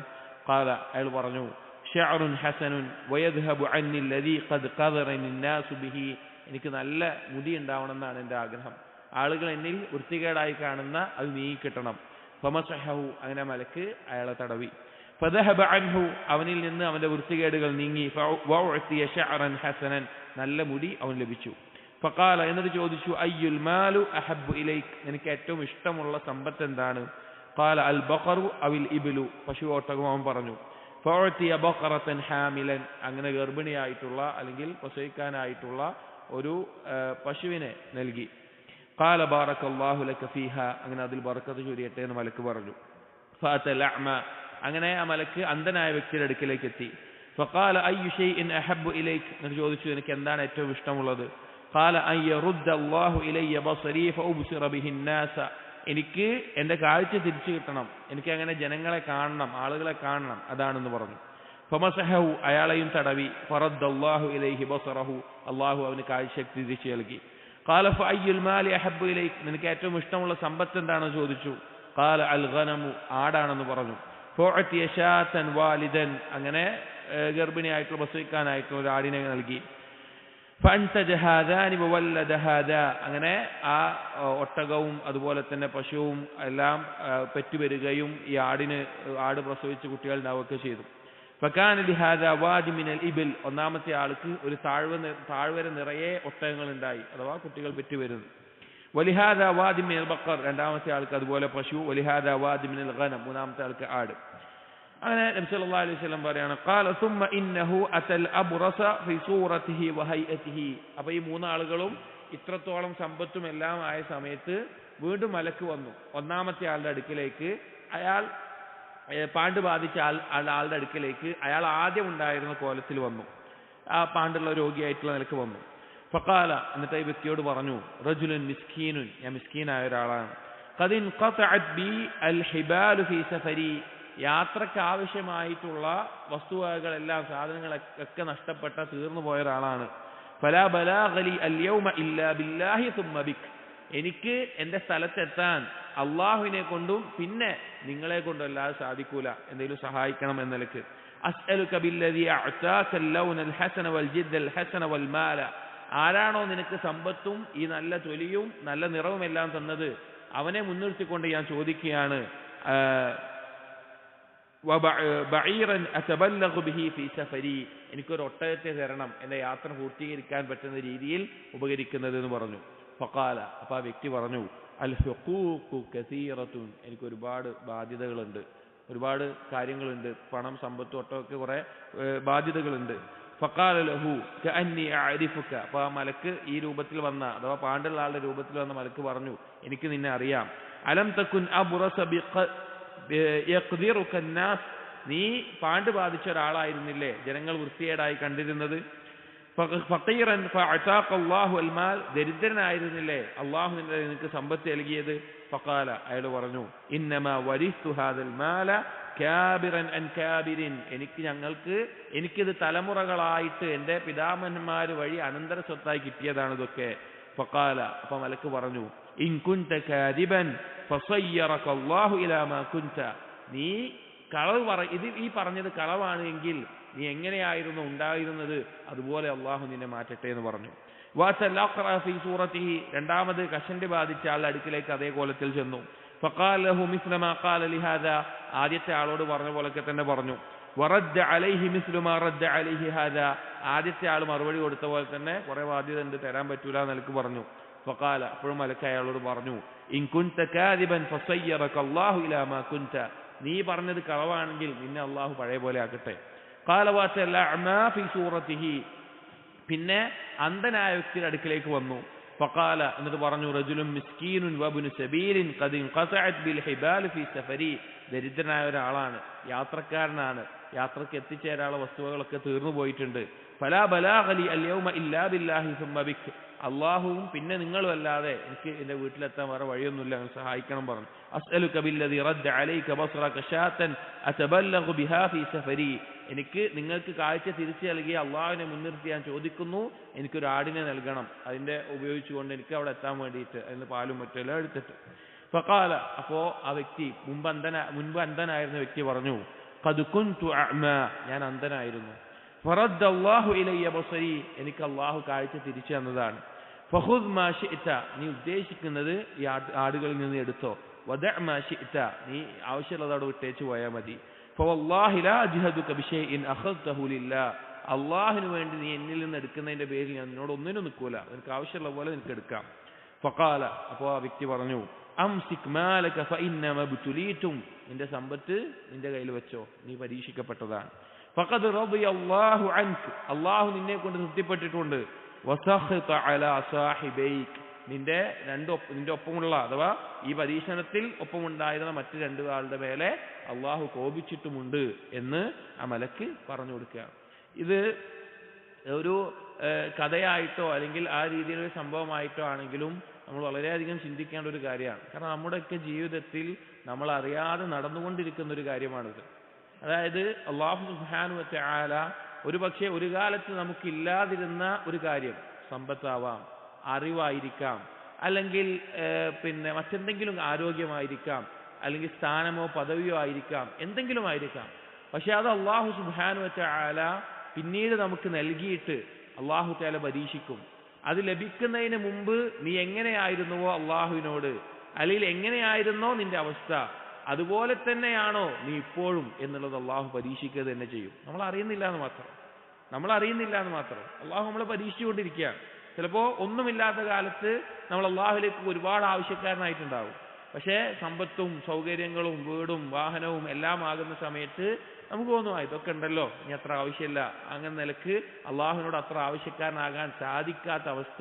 ഖാല, അയാൾ പറഞ്ഞു, ശഅറുൻ ഹസനുൻ വയദ്ഹബു അന്നി അല്ലദീ ഖദ് ഖദറനി الناس ബിഹി, എനിക്ക് നല്ല മുടി ഉണ്ടാവണമെന്നാണ് എൻ്റെ ആഗ്രഹം, ആളുകൾ എന്നിൽ വൃത്തികേടായി കാണുന്ന അത് നീക്കിക്കിട്ടണം. ഫമസഹഹു, അങ്ങനെ മലക്ക് അയാളെ തടവി. ഫദഹബ അൻഹു, അവനിൽ നിന്ന് അവന്റെ വൃത്തികേടുകൾ നീങ്ങി. വഉഅതിയ ശഅറൻ ഹസനൻ, നല്ല മുടി അവൻ ലഭിച്ചു. ഫഖാല, എന്നിട്ട് ചോദിച്ചു, അയ്യുൽ മാലു അഹബ്ബു ഇലൈക്, നിനക്ക് ഏറ്റവും ഇഷ്ടമുള്ള സമ്പത്ത് എന്താണ്? ഖാല അൽ ബഖറു അവിൽ ഇബ്ലു, പശു ഒട്ടകം അവൻ പറഞ്ഞു. ഫഉഅതിയ ബഖറതൻ ഹാമിലൻ, അങ്ങനെ ഗർഭിണിയായിട്ടുള്ള അല്ലെങ്കിൽ പ്രസവിക്കാനായിട്ടുള്ള ഒരു പശുവിനെ നൽകി. ഖാല ബാറക്കല്ലാഹു ലക ഫീഹാ, അങ്ങനെ അതിൽ ബർക്കത്ത് ചൊരിയട്ടെ എന്ന് മലക്ക് പറഞ്ഞു. ഫഅതൽ അഅമ, അങ്ങനെ ആ മലക്ക് അന്ധനായ വ്യക്തിയുടെ അടുക്കിലേക്ക് എത്തി. ഫഖാല അയ്യു ഷൈഇൻ അഹബ്ബു ഇലൈക്, എന്ന് ചോദിച്ചു, എനിക്ക് എന്താണ് ഏറ്റവും ഇഷ്ടമുള്ളത്? ഖാല അൻ യറുദ്ദ അല്ലാഹു ഇലയ്യ ബസരി ഫഉബ്സിറ ബിഹി الناس, എനിക്ക് എൻ്റെ കാഴ്ച തിരിച്ചു കിട്ടണം, എനിക്ക് അങ്ങനെ ജനങ്ങളെ കാണണം, ആളുകളെ കാണണം, അതാണെന്ന് പറഞ്ഞു. ഫമസഹഹു, അയാളെയും തടവി. ഫറദ്ദല്ലാഹു ഇലൈഹി ബസറഹു, അല്ലാഹു അവന് കാഴ്ചശക്തി തിരിച്ചു നൽകി. ഖാല ഫഅയ്യുൽ മാലി അഹബ്ബു ഇലൈക്, നിനക്ക് ഏറ്റവും ഇഷ്ടമുള്ള സമ്പത്ത് എന്താണെന്ന് ചോദിച്ചു. ഖാല അൽ ഗനമു, ആടാണെന്ന് പറഞ്ഞു. ഫഅതിയ ശാതൻ വാലിദൻ, അങ്ങനെ ഗർഭിണിയായിട്ടുള്ള പ്രസവിക്കാനായിട്ടുള്ള ഒരു ആടിനെ നൽകി. ഫഅൻതജ ഹാദാനി വവല്ലദ ഹാദാ, അങ്ങനെ ആ ഒട്ടകവും അതുപോലെ തന്നെ പശുവും എല്ലാം പെറ്റുവരികയും ഈ ആട് പ്രസവിച്ച് കുട്ടികൾ ഉണ്ടാവുകയൊക്കെ ചെയ്തു. ഫകാന ലിഹാദാ വാദി മിനൽ ഇബിൽ, ഒന്നാമത്തെ ആൾക്ക് ഒരു താഴ്വര നിറയെ ഒട്ടകങ്ങൾ ഉണ്ടായി, അഥവാ കുട്ടികൾ പെറ്റുവരുന്നു. വലിഹാദാ വാദി മിനൽ ബഖർ, രണ്ടാമത്തെ ആൾക്ക് അതുപോലെ പശു. വലിഹാദാ വാദി മിനൽ ഗനം, മൂന്നാമത്തെ ആൾക്ക് ആട്. അങ്ങനെ നബി സല്ലല്ലാഹു അലൈഹി വസല്ലം പറയാണ്, ഖാല സുമ്മ ഇന്നഹു അതൽ അബ്റസ ഫി സൂറതിഹി വഹൈഅതിഹി, അപ്പോൾ ഈ മൂന്നാളുകളും ഇത്രത്തോളം സമ്പത്തും എല്ലാം ആയ സമയത്ത് വീണ്ടും മലക്ക് വന്നു ഒന്നാമത്തെ ആളുടെ അടുക്കിലേക്ക്. അയാൾ പാണ്ട് ബാധിച്ച ആളുടെ അടുക്കിലേക്ക് അയാൾ ആദ്യം ഉണ്ടായിരുന്ന കോലത്തിൽ വന്നു, ആ പാണ്ടുള്ള രോഗിയായിട്ടുള്ള നിലക്ക് വന്നു. ഫഖാല, എന്നിട്ട് ഈ വ്യക്തിയോട് പറഞ്ഞു, റജുലുൻ മിസ്കീനുൻ, ഞാൻ മിസ്കീനായ ഒരാളാണ്. ഖദ് ഇൻഖതഅത് ബി അൽ ഹിബാലു ഫീ സഫരി, യാത്രക്ക് ആവശ്യമായിട്ടുള്ള വസ്തുവകകളെല്ലാം സാധനങ്ങളൊക്കെ നഷ്ടപ്പെട്ട തീർന്നു പോയ ഒരാളാണ്. ഫലാ ബലാഗ ലി അൽ യൗമ ഇല്ലാ ബില്ലാഹി സുമ്മ ബിക്, എനിക്ക് എൻ്റെ സ്ഥലത്തെത്താൻ അള്ളാഹുവിനെ കൊണ്ടും പിന്നെ നിങ്ങളെ കൊണ്ടും അല്ലാതെ സാധിക്കൂല, എന്തെങ്കിലും സഹായിക്കണം എന്ന നിലക്ക്. അസ്അലുക ബില്ലദി അഅതാക അൽ-ലൗന അൽ-ഹസന വൽ-ജിദ്ദ അൽ-ഹസന വൽ-മാല, ആരാണോ നിനക്ക് സമ്പത്തും ഈ നല്ല തൊലിയും നല്ല നിറവും എല്ലാം തന്നത് അവനെ മുൻനിർത്തിക്കൊണ്ട് ഞാൻ ചോദിക്കുകയാണ്, ബഈറൻ അതബല്ലഗു ബിഹി ഫീ സഫരി, എനിക്കൊരു ഒട്ടകത്തെ തരണം എൻ്റെ യാത്ര പൂർത്തീകരിക്കാൻ പറ്റുന്ന രീതിയിൽ ഉപകരിക്കുന്നത് എന്ന് പറഞ്ഞു. ഫഖാല, അപ്പോൾ ആ വ്യക്തി പറഞ്ഞു, അൽ ഹുഖൂഖു കസീറത്തുൻ, എനിക്ക് ഒരുപാട് ബാധ്യതകളുണ്ട്, ഒരുപാട് കാര്യങ്ങളുണ്ട്, പണം സമ്പത്ത് ഒട്ടൊക്കെ കുറെ ബാധ്യതകളുണ്ട്. ഫഖാല ലഹു കഅന്നി അഅരിഫുക, അപ്പോൾ ആ മലക്ക് ഈ രൂപത്തിൽ വന്ന അഥവാ പാണ്ടുള്ള ആളുടെ രൂപത്തിൽ വന്ന മലക്ക് പറഞ്ഞു, എനിക്ക് നിന്നെ അറിയാം. അലം തകുൻ അബ്റസ യഖ്ദിറുക الناس, നീ പാണ്ട് ബാധിച്ച ഒരാളായിരുന്നില്ലേ ജനങ്ങൾ വൃത്തികേടായി കണ്ടിരുന്നത്? ഫഖീറൻ ഫഅതാക അല്ലാഹു അൽമാൽ, ദരിദ്രനായിരുന്നില്ലേ അല്ലാഹു നിനക്ക് സമ്പത്ത് നൽകിയത്? ഫഖാല, അയാൾ പറഞ്ഞു, ഇന്നമാ വരിസ്തു ഹാദൽ മാല കാബിറൻ അൻ കാബിരിൻ, എനിക്കിത് തലമുറകളായിട്ട് എൻ്റെ പിതാമഹന്മാർ വഴി അനന്തര സ്വത്തായി കിട്ടിയതാണ് ഇതൊക്കെ. ഫഖാല, അപ്പോൾ മലക്ക് പറഞ്ഞു, ഇൻ കുൻത കാദിബൻ ഫസയ്യറക അല്ലാഹു ഇലാ മാ കുൻത, നീ കളവ് ഈ പറഞ്ഞത് കളവാണ് എങ്കിൽ നീ എങ്ങനെയായിരുന്നു ഉണ്ടായിരുന്നത് അതുപോലെ അള്ളാഹു നിന്നെ മാറ്റട്ടെ എന്ന് പറഞ്ഞു. രണ്ടാമത് കഷണ്ടി ബാധിച്ച ആളുടെ അടുക്കിലേക്ക് അതേ കോലത്തിൽ ചെന്നു. ഫഖാല ലഹു മിസ്ല മാ ഖാല ലിഹാദാ, ആദ്യത്തെ ആളോട് പറഞ്ഞ പോലൊക്കെ തന്നെ പറഞ്ഞു. വറദ്ദ അലൈഹി മിസ്ലു മാ റദ്ദ അലൈഹി ഹാദാ, ആദ്യത്തെ ആൾ മറുപടി കൊടുത്ത പോലെ തന്നെ കുറെ ബാധ്യത ഉണ്ട്, തരാൻ പറ്റൂല എന്നൊക്കെ പറഞ്ഞു. ഫഖാല, അപ്പോഴും മലക്ക് അയാളോട് പറഞ്ഞു, ഇൻ കുൻത കാദിബൻ ഫസയ്യറക അല്ലാഹു ഇലാ മാ കുൻത, നീ പറഞ്ഞത് കളവാണെങ്കിൽ നിന്നെ അള്ളാഹു പഴയ പോലെ ആക്കട്ടെ. ഖാല വതലഅമാ ഫീ സൂറത്തിഹി, പിന്നെ അന്ധനായ വ്യക്തിയുടെ അടുക്കിലേക്ക് വന്നു. ഫഖാല, എന്നിട്ട് പറഞ്ഞു, റജുലുൻ മിസ്കീനുൻ വബ്നു സബീലിൻ ഖദ് ഇൻഖതഅത് ബിൽ ഹിബാൽ ഫീ സഫരി, ദരിദ്രനായ ഒരാളാണ്, യാത്രക്കാരനാണ്, യാത്രക്ക് എത്തിച്ചേരാനുള്ള വസ്തുവകളൊക്കെ തീർന്നു പോയിട്ടുണ്ട്. ഫലാ ബലാഗ ലി അൽയൗമ ഇല്ലാ ബില്ലാഹി സുമ്മ ബിക്, അള്ളാഹുവും പിന്നെ നിങ്ങളും അല്ലാതെ എനിക്ക് എൻ്റെ വീട്ടിലെത്താൻ വേറെ വഴിയൊന്നുമില്ല, നിങ്ങൾ സഹായിക്കണം പറഞ്ഞു. അസ്അലുക ബില്ലദി റദ്ദ അലൈക ബസ്റക ഷാതൻ അതബല്ലഗു ബിഹാ ഫീ സഫരി, എനിക്ക് നിങ്ങൾക്ക് കാഴ്ച തിരിച്ചു നൽകിയ അള്ളാഹുവിനെ മുൻനിർത്തി ഞാൻ ചോദിക്കുന്നു, എനിക്കൊരു ആടിനെ നൽകണം, അതിൻ്റെ ഉപയോഗിച്ചുകൊണ്ട് എനിക്ക് അവിടെ എത്താൻ വേണ്ടിയിട്ട്, അതിന് പാലും മറ്റെല്ലാം എടുത്തിട്ട്. ഫഖാല, അപ്പോൾ ആ വ്യക്തി മുൻപ് അന്ധനായിരുന്ന വ്യക്തി പറഞ്ഞു, ഖദ് കുൻതു അഅ്മാ, ഞാൻ അന്ധനായിരുന്നു. ഫറദ്ദ അല്ലാഹു ഇലയ്യ ബസരി, എനിക്ക് അള്ളാഹു കാഴ്ച തിരിച്ചു തന്നതാണ്. ഫഖുദ് മാ ശിഅത, നീ ഉദ്ദേശിക്കുന്നത് ഈ ആടുകളിൽ നിന്ന് എടുത്തോ. വദഅ മാ ശിഅത, നീ ആവശ്യമുള്ളത് അവിടെ വിട്ടേച്ചു പോയാൽ മതി. ഫവല്ലാഹി ലാ അജ്ഹദുക ബിശൈഇൻ അഖദ്തഹു ലില്ലാഹ്, അള്ളാഹിന് വേണ്ടി നീ എന്നിൽ നിന്ന് എടുക്കുന്നതിന്റെ പേരിൽ ഞാൻ നിന്നോട് ഒന്നിനും നിൽക്കൂല, നിനക്ക് ആവശ്യമുള്ള പോലെ നിനക്ക് എടുക്കാം. ഫഖാല, അപ്പോൾ ആ വ്യക്തി പറഞ്ഞു, അംസിക് മാലക ഫഇന്നമ ബുതുലീതും, നിന്റെ സമ്പത്ത് നിന്റെ കയ്യിൽ വെച്ചോ, നീ പരീക്ഷിക്കപ്പെട്ടതാണ്. ഫഖദ് റളിയല്ലാഹു അൻക, അള്ളാഹു നിന്നെ കൊണ്ട് തൃപ്തിപ്പെട്ടിട്ടുണ്ട്. വസഖത അലാ സാഹിബൈക, നിന്റെ ഒപ്പമുള്ള അഥവാ ഈ പരീക്ഷണത്തിൽ ഒപ്പമുണ്ടായിരുന്ന മറ്റ് രണ്ടു ആളുടെ മേലെ അള്ളാഹു കോപിച്ചിട്ടുമുണ്ട് എന്ന് ആ മലക്ക് പറഞ്ഞു കൊടുക്കുകയാണ്. ഇത് ഒരു കഥയായിട്ടോ അല്ലെങ്കിൽ ആ രീതിയിലൊരു സംഭവമായിട്ടോ ആണെങ്കിലും നമ്മൾ വളരെയധികം ചിന്തിക്കേണ്ട ഒരു കാര്യമാണ്. കാരണം നമ്മുടെയൊക്കെ ജീവിതത്തിൽ നമ്മൾ അറിയാതെ നടന്നുകൊണ്ടിരിക്കുന്ന ഒരു കാര്യമാണിത്. അതായത് അല്ലാഹു സുബ്ഹാനഹു വ തആല ഒരു പക്ഷേ ഒരു കാലത്ത് നമുക്കില്ലാതിരുന്ന ഒരു കാര്യം, സമ്പത്താവാം, അറിവായിരിക്കാം, അല്ലെങ്കിൽ പിന്നെ മറ്റെന്തെങ്കിലും ആരോഗ്യമായിരിക്കാം, അല്ലെങ്കിൽ സ്ഥാനമോ പദവിയോ ആയിരിക്കാം, എന്തെങ്കിലും ആയിരിക്കാം. പക്ഷെ അത് അല്ലാഹു സുബ്ഹാനഹു വ തആല പിന്നീട് നമുക്ക് നൽകിയിട്ട് അല്ലാഹു തആല പരീക്ഷിക്കും. അത് ലഭിക്കുന്നതിന് മുമ്പ് നീ എങ്ങനെയായിരുന്നുവോ അള്ളാഹുവിനോട്, അല്ലെങ്കിൽ എങ്ങനെയായിരുന്നോ നിന്റെ അവസ്ഥ, അതുപോലെ തന്നെയാണോ നീ ഇപ്പോഴും എന്നുള്ളത് അള്ളാഹു പരീക്ഷിക്കുക തന്നെ ചെയ്യും. നമ്മൾ അറിയുന്നില്ല എന്ന് മാത്രം. അള്ളാഹു നമ്മളെ പരീക്ഷിച്ചുകൊണ്ടിരിക്കുകയാണ്. ചിലപ്പോൾ ഒന്നുമില്ലാത്ത കാലത്ത് നമ്മൾ അള്ളാഹുലേക്ക് ഒരുപാട് ആവശ്യക്കാരനായിട്ടുണ്ടാവും. പക്ഷേ സമ്പത്തും സൗകര്യങ്ങളും വീടും വാഹനവും എല്ലാം ആകുന്ന സമയത്ത് നമുക്ക് തോന്നും, ഇതൊക്കെ ഉണ്ടല്ലോ, ഇനി അത്ര ആവശ്യമില്ല. അങ്ങനെ നിലക്ക് അള്ളാഹുവിനോട് അത്ര ആവശ്യക്കാരനാകാൻ സാധിക്കാത്ത അവസ്ഥ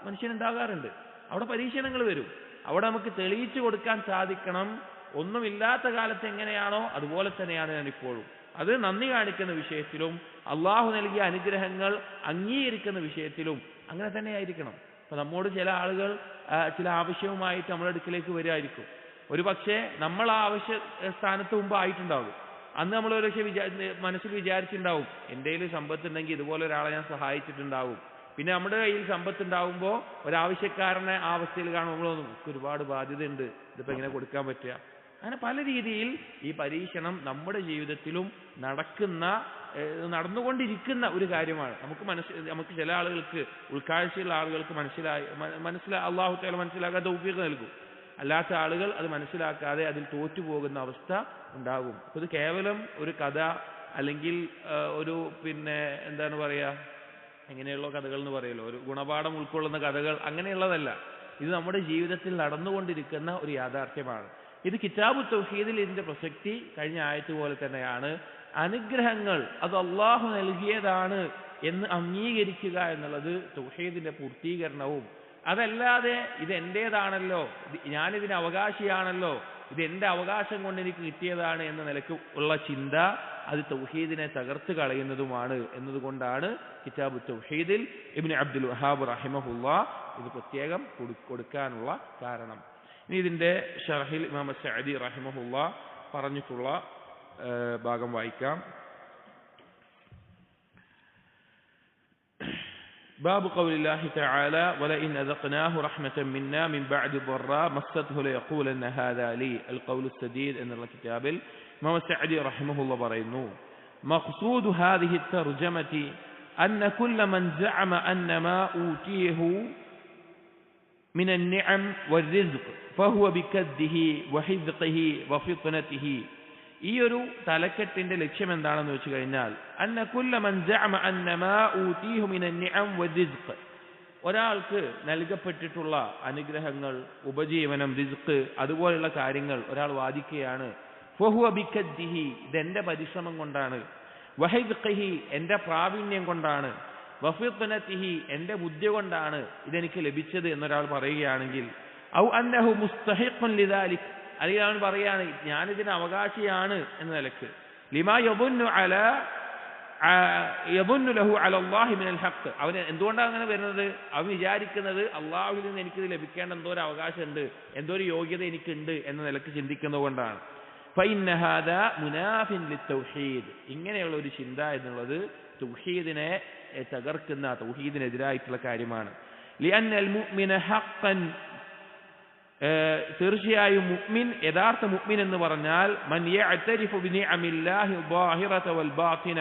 മനുഷ്യനുണ്ടാകാറുണ്ട്. അവിടെ പരീക്ഷണങ്ങൾ വരും. അവിടെ നമുക്ക് തെളിയിച്ചു കൊടുക്കാൻ സാധിക്കണം, ഒന്നുമില്ലാത്ത കാലത്ത് എങ്ങനെയാണോ അതുപോലെ തന്നെയാണ് ഞാൻ ഇപ്പോഴും. അത് നന്ദി കാണിക്കുന്ന വിഷയത്തിലും അള്ളാഹു നൽകിയ അനുഗ്രഹങ്ങൾ അംഗീകരിക്കുന്ന വിഷയത്തിലും അങ്ങനെ തന്നെ ആയിരിക്കണം. അപ്പൊ നമ്മോട് ചില ആളുകൾ ചില ആവശ്യവുമായിട്ട് നമ്മുടെ അടുക്കിലേക്ക് വരുമായിരിക്കും. ഒരു പക്ഷേ നമ്മൾ ആ ആവശ്യ സ്ഥാനത്ത് മുമ്പ് ആയിട്ടുണ്ടാകും. അന്ന് നമ്മൾ ഒരു പക്ഷേ മനസ്സിൽ വിചാരിച്ചിട്ടുണ്ടാവും, എൻ്റെ കയ്യിൽ സമ്പത്തുണ്ടെങ്കിൽ ഇതുപോലെ ഒരാളെ ഞാൻ സഹായിച്ചിട്ടുണ്ടാവും. പിന്നെ നമ്മുടെ കയ്യിൽ സമ്പത്ത് ഉണ്ടാവുമ്പോൾ ഒരാവശ്യക്കാരനെ ആ അവസ്ഥയിൽ കാണുമ്പോൾ നമുക്ക് ഒരുപാട് ബാധ്യതയുണ്ട്, ഇതിപ്പോൾ എങ്ങനെ കൊടുക്കാൻ പറ്റുക. അങ്ങനെ പല രീതിയിൽ ഈ പരീക്ഷണം നമ്മുടെ ജീവിതത്തിലും നടന്നുകൊണ്ടിരിക്കുന്ന ഒരു കാര്യമാണ്. നമുക്ക് ചില ആളുകൾക്ക്, ഉൾക്കാഴ്ചയുള്ള ആളുകൾക്ക് അല്ലാഹു തആല മനസ്സിലാക്കാൻ തൗഫീഖ് നൽകും. അല്ലാത്ത ആളുകൾ അത് മനസ്സിലാക്കാതെ അതിൽ തോറ്റുപോകുന്ന അവസ്ഥ ഉണ്ടാകും. ഇത് കേവലം ഒരു കഥ അല്ലെങ്കിൽ ഒരു എന്താണ് പറയുക, എങ്ങനെയുള്ള കഥകൾ എന്ന് പറയുമല്ലോ, ഒരു ഗുണപാഠം ഉൾക്കൊള്ളുന്ന കഥകൾ, അങ്ങനെയുള്ളതല്ല. ഇത് നമ്മുടെ ജീവിതത്തിൽ നടന്നുകൊണ്ടിരിക്കുന്ന ഒരു യാഥാർത്ഥ്യമാണ്. ഇത് കിതാബു തൗഹീദിൽ ഇതിന്റെ പ്രസക്തി കഴിഞ്ഞ ആയത്ത് പോലെ തന്നെയാണ്. അനുഗ്രഹങ്ങൾ അത് അള്ളാഹു നൽകിയതാണ് എന്ന് അംഗീകരിക്കുക എന്നുള്ളത് തൗഹീദിന്റെ പൂർത്തീകരണവും, അതല്ലാതെ ഇത് എന്റേതാണല്ലോ, ഞാനിതിന് അവകാശിയാണല്ലോ, ഇത് എന്റെ അവകാശം കൊണ്ട് എനിക്ക് കിട്ടിയതാണ് എന്ന നിലയ്ക്ക് ഉള്ള ചിന്ത അത് തൗഹീദിനെ തകർത്ത് കളയുന്നതുമാണ് എന്നതുകൊണ്ടാണ് കിതാബു തൗഹീദിൽ ഇബ്നു അബ്ദുൽ വഹാബ് റഹിമഹുല്ലാഹ് ഇത് പ്രത്യേകം കൊടുക്കാനുള്ള കാരണം. ഇനി ഇതിന്റെ ഷർഹിൽ ഇമാം സഅദി റഹിമഹുല്ലാഹ് പറഞ്ഞിട്ടുള്ള ഭാഗം വായിക്കാം. باب قول الله تعالى ولئن أذقناه رحمة منا من بعد ضراء مسته ليقولن هذا لي القول السديد أن الكتاب إمام السعدي رحمه الله പറയുന്നു مقصود هذه الترجمة أن كل من زعم أن ما أوتيه من النعم والرزق فهو بكده وحذقه وفطنته. ഈ ഒരു തലക്കെട്ടിന്റെ ലക്ഷ്യം എന്താണെന്ന് വെച്ച് കഴിഞ്ഞാൽ അന്ന കുല്ല മൻ സഅമ അന്ന മാ ഊതീഹു മിനൻ നിഅം വറിസ്ഖ്, ഒരാൾക്ക് നൽകപ്പെട്ടിട്ടുള്ള അനുഗ്രഹങ്ങൾ, ഉപജീവനം, റിസ്ഖ്, അതുപോലുള്ള കാര്യങ്ങൾ ഒരാൾ വാദിക്കുകയാണ്. ഫഹുവ ബികദ്ദിഹി, ഇതെന്റെ പരിശ്രമം കൊണ്ടാണ്, വഹിദ്ഖിഹി, എന്റെ പ്രാവീണ്യം കൊണ്ടാണ്, വഫിത്നതിഹി, എന്റെ ബുദ്ധി കൊണ്ടാണ് ഇതെനിക്ക് ലഭിച്ചത് എന്നൊരാൾ പറയുകയാണെങ്കിൽ, ഔ അന്നഹു മുസ്തഹിഖുൻ ലിദാലിക്, അല്ലെങ്കിൽ അവൻ പറയാണ് ഞാനിതിന് അവകാശിയാണ് എന്ന നിലക്ക്, ലിമാ യദുന്നു ലഹു അലല്ലാഹി മിനൽ ഹഖ്, അവൻ എന്തുകൊണ്ടാണ് അങ്ങനെ വരുന്നത്? അവൻ വിചാരിക്കുന്നത് അള്ളാഹുവിൽ നിന്ന് എനിക്കിത് ലഭിക്കേണ്ട എന്തോ ഒരു അവകാശമുണ്ട്, എന്തോ ഒരു യോഗ്യത എനിക്കുണ്ട് എന്ന നിലക്ക് ചിന്തിക്കുന്നത് കൊണ്ടാണ്. ഫഇന്ന ഹാദാ മുനാഫിൻ ലിത്തൗഹീദ്, ഇങ്ങനെയുള്ള ഒരു ചിന്ത എന്നുള്ളത് തൗഹീദിനെ തകർക്കുന്ന, തൗഹീദിനെതിരായിട്ടുള്ള കാര്യമാണ്. ലിഅന്നൽ മുഅ്മിന ഹഖ്ഖൻ, തീർച്ചയായും മുഅ്മിൻ, യഥാർത്ഥ മുഅ്മിൻ എന്ന് പറഞ്ഞാൽ മൻ യഅ്തരിഫു ബിനിഅമില്ലാഹി ളാഹിറത വൽ ബാത്തിന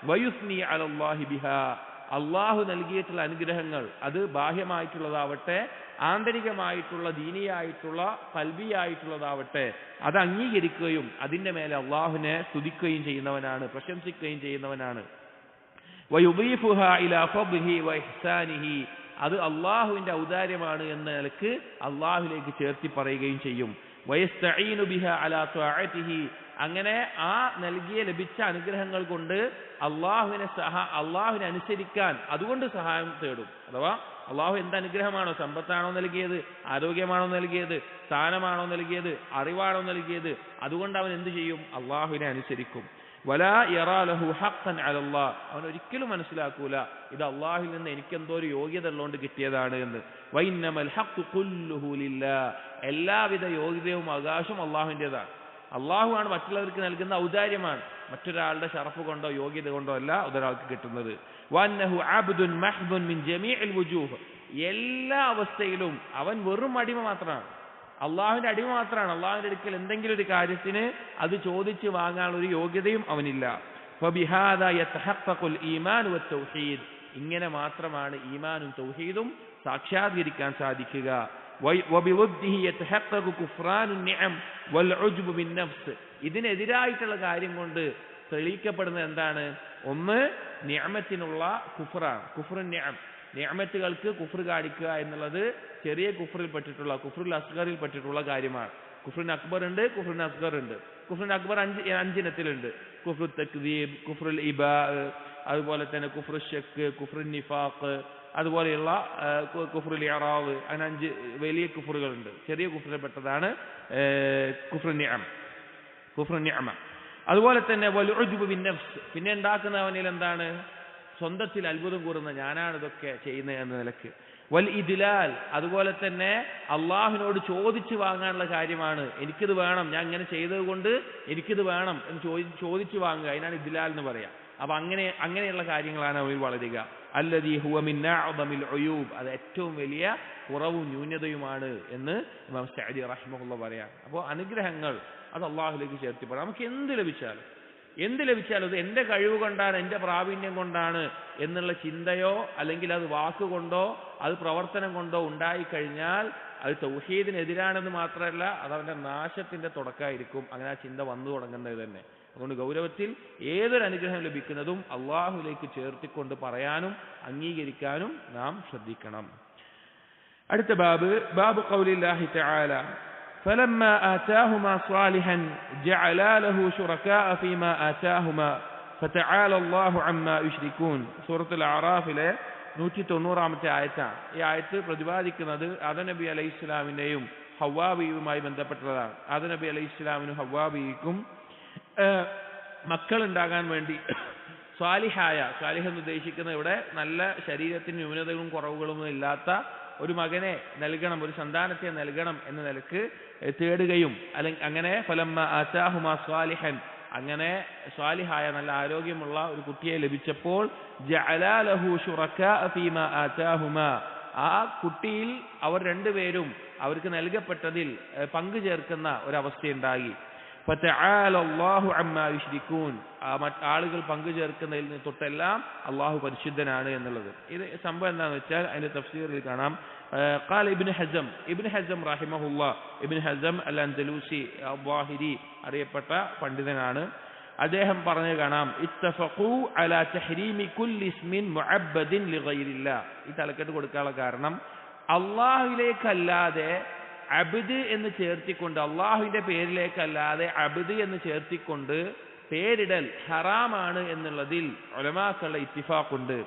വയുസ്നി അലല്ലാഹി ബിഹാ, അള്ളാഹു നൽകിയിട്ടുള്ള അനുഗ്രഹങ്ങൾ അത് ബാഹ്യമായിട്ടുള്ളതാവട്ടെ ആന്തരികമായിട്ടുള്ള ദീനിയായിട്ടുള്ള ഖൽബിയായിട്ടുള്ളതാവട്ടെ അത് അംഗീകരിക്കുകയും അതിൻ്റെ മേലെ അള്ളാഹുവിനെ സ്തുതിക്കുകയും ചെയ്യുന്നവനാണ്, പ്രശംസിക്കുകയും ചെയ്യുന്നവനാണ്. വയുദീഫുഹാ ഇലാ ഫദ്ലിഹി വഇഹ്സാനിഹി, അത് അള്ളാഹുവിന്റെ ഔദാര്യമാണ് എന്ന നിലക്ക് അള്ളാഹുലേക്ക് ചേർത്തി പറയുകയും ചെയ്യും. വയസ്തഈനു ബിഹാ അലാ ത്വാഅതിഹി, അങ്ങനെ ആ ലഭിച്ച അനുഗ്രഹങ്ങൾ കൊണ്ട് അള്ളാഹുവിനെ അനുസരിക്കാൻ അതുകൊണ്ട് സഹായം തേടും. അഥവാ അള്ളാഹു എന്ത് അനുഗ്രഹമാണോ, സമ്പത്താണോ നൽകിയത്, ആരോഗ്യമാണോ നൽകിയത്, സ്ഥാനമാണോ നൽകിയത്, അറിവാണോ നൽകിയത്, അതുകൊണ്ട് അവൻ എന്ത് ചെയ്യും? അള്ളാഹുവിനെ അനുസരിക്കും. വലാ യറാ ലഹു ഹഖ്ഖൻ അലല്ലാഹ്, അവൻ ഒരിക്കലും മനസ്സിലാക്കൂല ഇത് അള്ളാഹുവിൽ നിന്ന് എനിക്കെന്തോ ഒരു യോഗ്യത ഉള്ളതുകൊണ്ട് കിട്ടിയതാണ് എന്ന്. വഇന്നമൽ ഹഖ്ഖു കുല്ലുഹു ലില്ലാഹ്, എല്ലാവിധ യോഗ്യതയും അവകാശം അള്ളാഹുവിൻ്റെതാണ്. അള്ളാഹുവാണ് മറ്റുള്ളവർക്ക് നൽകുന്ന ഔദാര്യമാണ്, മറ്റൊരാളുടെ ഷറഫ് കൊണ്ടോ യോഗ്യത കൊണ്ടോ അല്ല ഒരാൾക്ക് കിട്ടുന്നത്. വഅന്നഹു അബ്ദുൻ മഹ്ദുൻ മിൻ ജമീഇൽ വുജൂഹ്, എല്ലാ അവസ്ഥയിലും അവൻ വെറും അടിമ മാത്രമാണ്, അള്ളാഹുവിന്റെ അടിമ മാത്രമാണ്. അള്ളാഹുവിന്റെ അടുക്കൽ എന്തെങ്കിലും ഒരു കാര്യത്തിന് അത് ചോദിച്ച് വാങ്ങാനുള്ള ഒരു യോഗ്യതയും അവനില്ല. ഫബിഹാദാ യതഹഖഖുൽ ഈമാൻ വത്തൗഹീദ്, ഇങ്ങനെ മാത്രമാണ് ഈമാനും തൗഹീദും സാക്ഷാത്കരിക്കാൻ സാധിക്കുക. വബിവദ്ദിഹി യതഹഖഖു കുഫ്റാനുൻ നിഅം വൽ ഉജ്ബു ബിൻ നഫ്സ്, ഇതിനെതിരായിട്ടുള്ള കാര്യം കൊണ്ട് തെളിയിക്കപ്പെടുന്നത് എന്താണ്? ഒന്ന് നിഅമത്തിനുള്ള കുഫ്റാണ്, കുഫ്റുൻ നിഅം, നിഅമത്തുകൾക്ക് കുഫ്ർ കാണിക്കുക എന്നുള്ളത് ചെറിയ കുഫ്റിൽ പെട്ടിട്ടുള്ള, കുഫ്റുൽ അസ്ഗറിൽ പെട്ടിട്ടുള്ള കാര്യമാണ്. കുഫ്റുൻ അക്ബർ ഉണ്ട്, കുഫ്റുൻ അസ്ഗർ ഉണ്ട്. കുഫ്റുൻ അക്ബർ അഞ്ചിനത്തിലുണ്ട്. കുഫ്റു തക്ദീബ്, കുഫ്റുൽ ഇബാ, അതുപോലെ തന്നെ കുഫ്റു ശക്ക്, കുഫ്റുൻ നിഫാഖ്, അതുപോലെയുള്ള കുഫ്റുൽ ഇറാവ്, അങ്ങനെ 5 വലിയ കുഫ്റുകളുണ്ട്. ചെറിയ കുഫ്റിൽ പെട്ടതാണ് കുഫ്റുൻ നിഅം, കുഫ്റുൻ നിഅമ. അതുപോലെ തന്നെ വൽ ഉജ്ബു ബിൻ നഫ്സ്, പിന്നെ ഉണ്ടാക്കുന്നവനിൽ എന്താണ്? സ്വന്തത്തിൽ അത്ഭുതം കൂറുന്ന ഞാനാണ് ഇതൊക്കെ ചെയ്യുന്നത് എന്ന നിലക്ക്. വൽ ഇദ്ലാൽ, അതുപോലെ തന്നെ അള്ളാഹുവിനോട് ചോദിച്ചു വാങ്ങാനുള്ള കാര്യമാണ്, എനിക്കിത് വേണം, ഞാൻ ഇങ്ങനെ ചെയ്തത് കൊണ്ട് എനിക്കിത് വേണം എന്ന് ചോദിച്ചു വാങ്ങുക, അതിനാണ് ഇദ്ലാൽ എന്ന് പറയാം. അപ്പൊ അങ്ങനെയുള്ള കാര്യങ്ങളാണ് അവയിൽ വളരുക. അല്ലദീ ഹുവ മിൻ അഅ്ദമിൽ ഉയൂബ്, അത് ഏറ്റവും വലിയ കുറവും ന്യൂനതയുമാണ് എന്ന് ഇമാം സഅദി റഹിമഹുല്ലാഹ് പറയാം. അപ്പോൾ അനുഗ്രഹങ്ങൾ അത് അള്ളാഹുലേക്ക് ചേർത്തിപ്പെടാം. നമുക്ക് എന്ത് ലഭിച്ചാലും അത് എൻ്റെ കഴിവ് കൊണ്ടാണ്, എൻ്റെ പ്രാവീണ്യം കൊണ്ടാണ് എന്നുള്ള ചിന്തയോ അല്ലെങ്കിൽ അത് വാക്കുകൊണ്ടോ അത് പ്രവർത്തനം കൊണ്ടോ ഉണ്ടായിക്കഴിഞ്ഞാൽ അത് തൗഹീദിനെതിരാണെന്ന് മാത്രമല്ല അത് അവൻ്റെ നാശത്തിന്റെ തുടക്കമായിരിക്കും. അങ്ങനെ ആ ചിന്ത വന്നു തുടങ്ങുന്നത് തന്നെ. അതുകൊണ്ട് ഗൗരവത്തിൽ ഏതൊരു അനുഗ്രഹം ലഭിക്കുന്നതും അള്ളാഹുലേക്ക് ചേർത്തിക്കൊണ്ട് പറയാനും അംഗീകരിക്കാനും നാം ശ്രദ്ധിക്കണം. അടുത്ത ബാബ് ഖൗലില്ലാഹി തആല فلما آتاهما صالحا جعلا له شركاء فيما آتاهما فتعالى الله عما يشركون. സൂറത്തുൽ അറാഫിലെ 190-ാമത്തെ ആയത്താണ്. ഈ ആയത്ത് പ്രതിപാദിക്കുന്നത് ആദം നബി അലൈഹിസ്സലാമിന്റെയും ഹവ്വാ ബീവിയുമായി ബന്ധപ്പെട്ടതാണ്. ആദം നബി അലൈഹിസ്സലാമിനും ഹവ്വാ ബീവിക്കും മക്കളുണ്ടാകാൻ വേണ്ടി സ്വാലിഹ് എന്ന് ഉദ്ദേശിക്കുന്ന ഇവിടെ നല്ല ശരീരത്തിന് ന്യൂനതകളും കുറവുകളും ഇല്ലാത്ത ഒരു മകനെ നൽകണം, ഒരു സന്താനത്തെ നൽകണം എന്ന നിലക്ക് തേടുകയും അങ്ങനെ ഫലമ്മ ആതാഹുമാ സ്വാലിഹൻ, അങ്ങനെ സ്വാലിഹായ നല്ല ആരോഗ്യമുള്ള ഒരു കുട്ടിയെ ലഭിച്ചപ്പോൾ ജഅലാ ലഹു ശുറകാ ഫീമാ ആതാഹുമാ, ആ കുട്ടിയിൽ അവർ രണ്ടുപേരും അവർക്ക് നൽകപ്പെട്ടതിൽ പങ്കു ചേർക്കുന്ന ഒരവസ്ഥയുണ്ടായി. ഫതആല അല്ലാഹു അമ്മാ യുശ്രികൂൻ, ആളുകൾ പങ്കു ചേർക്കുന്നതിൽ നിന്ന് തൊട്ടെല്ലാം അള്ളാഹു പരിശുദ്ധനാണ് എന്നുള്ളത്. ഇത് സംഭവം എന്താണെന്ന് വെച്ചാൽ അതിന്റെ തഫ്സീറിൽ കാണാം. ഖാല ഇബ്നു ഹസം റഹിമഹുല്ലാ, ഇബ്നു ഹസം അൽ അൻദലൂസി അൽ-ളാഹിരി അറിയപ്പെട്ട പണ്ഡിതനാണ്. അദ്ദേഹം പറഞ്ഞു കാണാം, ഇത്തഫഖൂ അലാ തഹ്രീമി കുല്ലി ഇസ്മിൻ മുഅബ്ബദിൻ ലിഗൈരില്ലാ. ഈ തലക്കെട്ട് കൊടുക്കാനുള്ള കാരണം അള്ളാഹുവിലേക്കല്ലാതെ അബ്ദ് എന്ന് ചേർത്തിക്കൊണ്ട് അള്ളാഹുവിന്റെ പേരിലേക്കല്ലാതെ അബ്ദ് എന്ന് ചേർത്തിക്കൊണ്ട് പേരിടൽ ഹറാമാണ് എന്നുള്ളതിൽ ഉലമാക്കളുടെ ഇത്തിഫാഖുണ്ട്.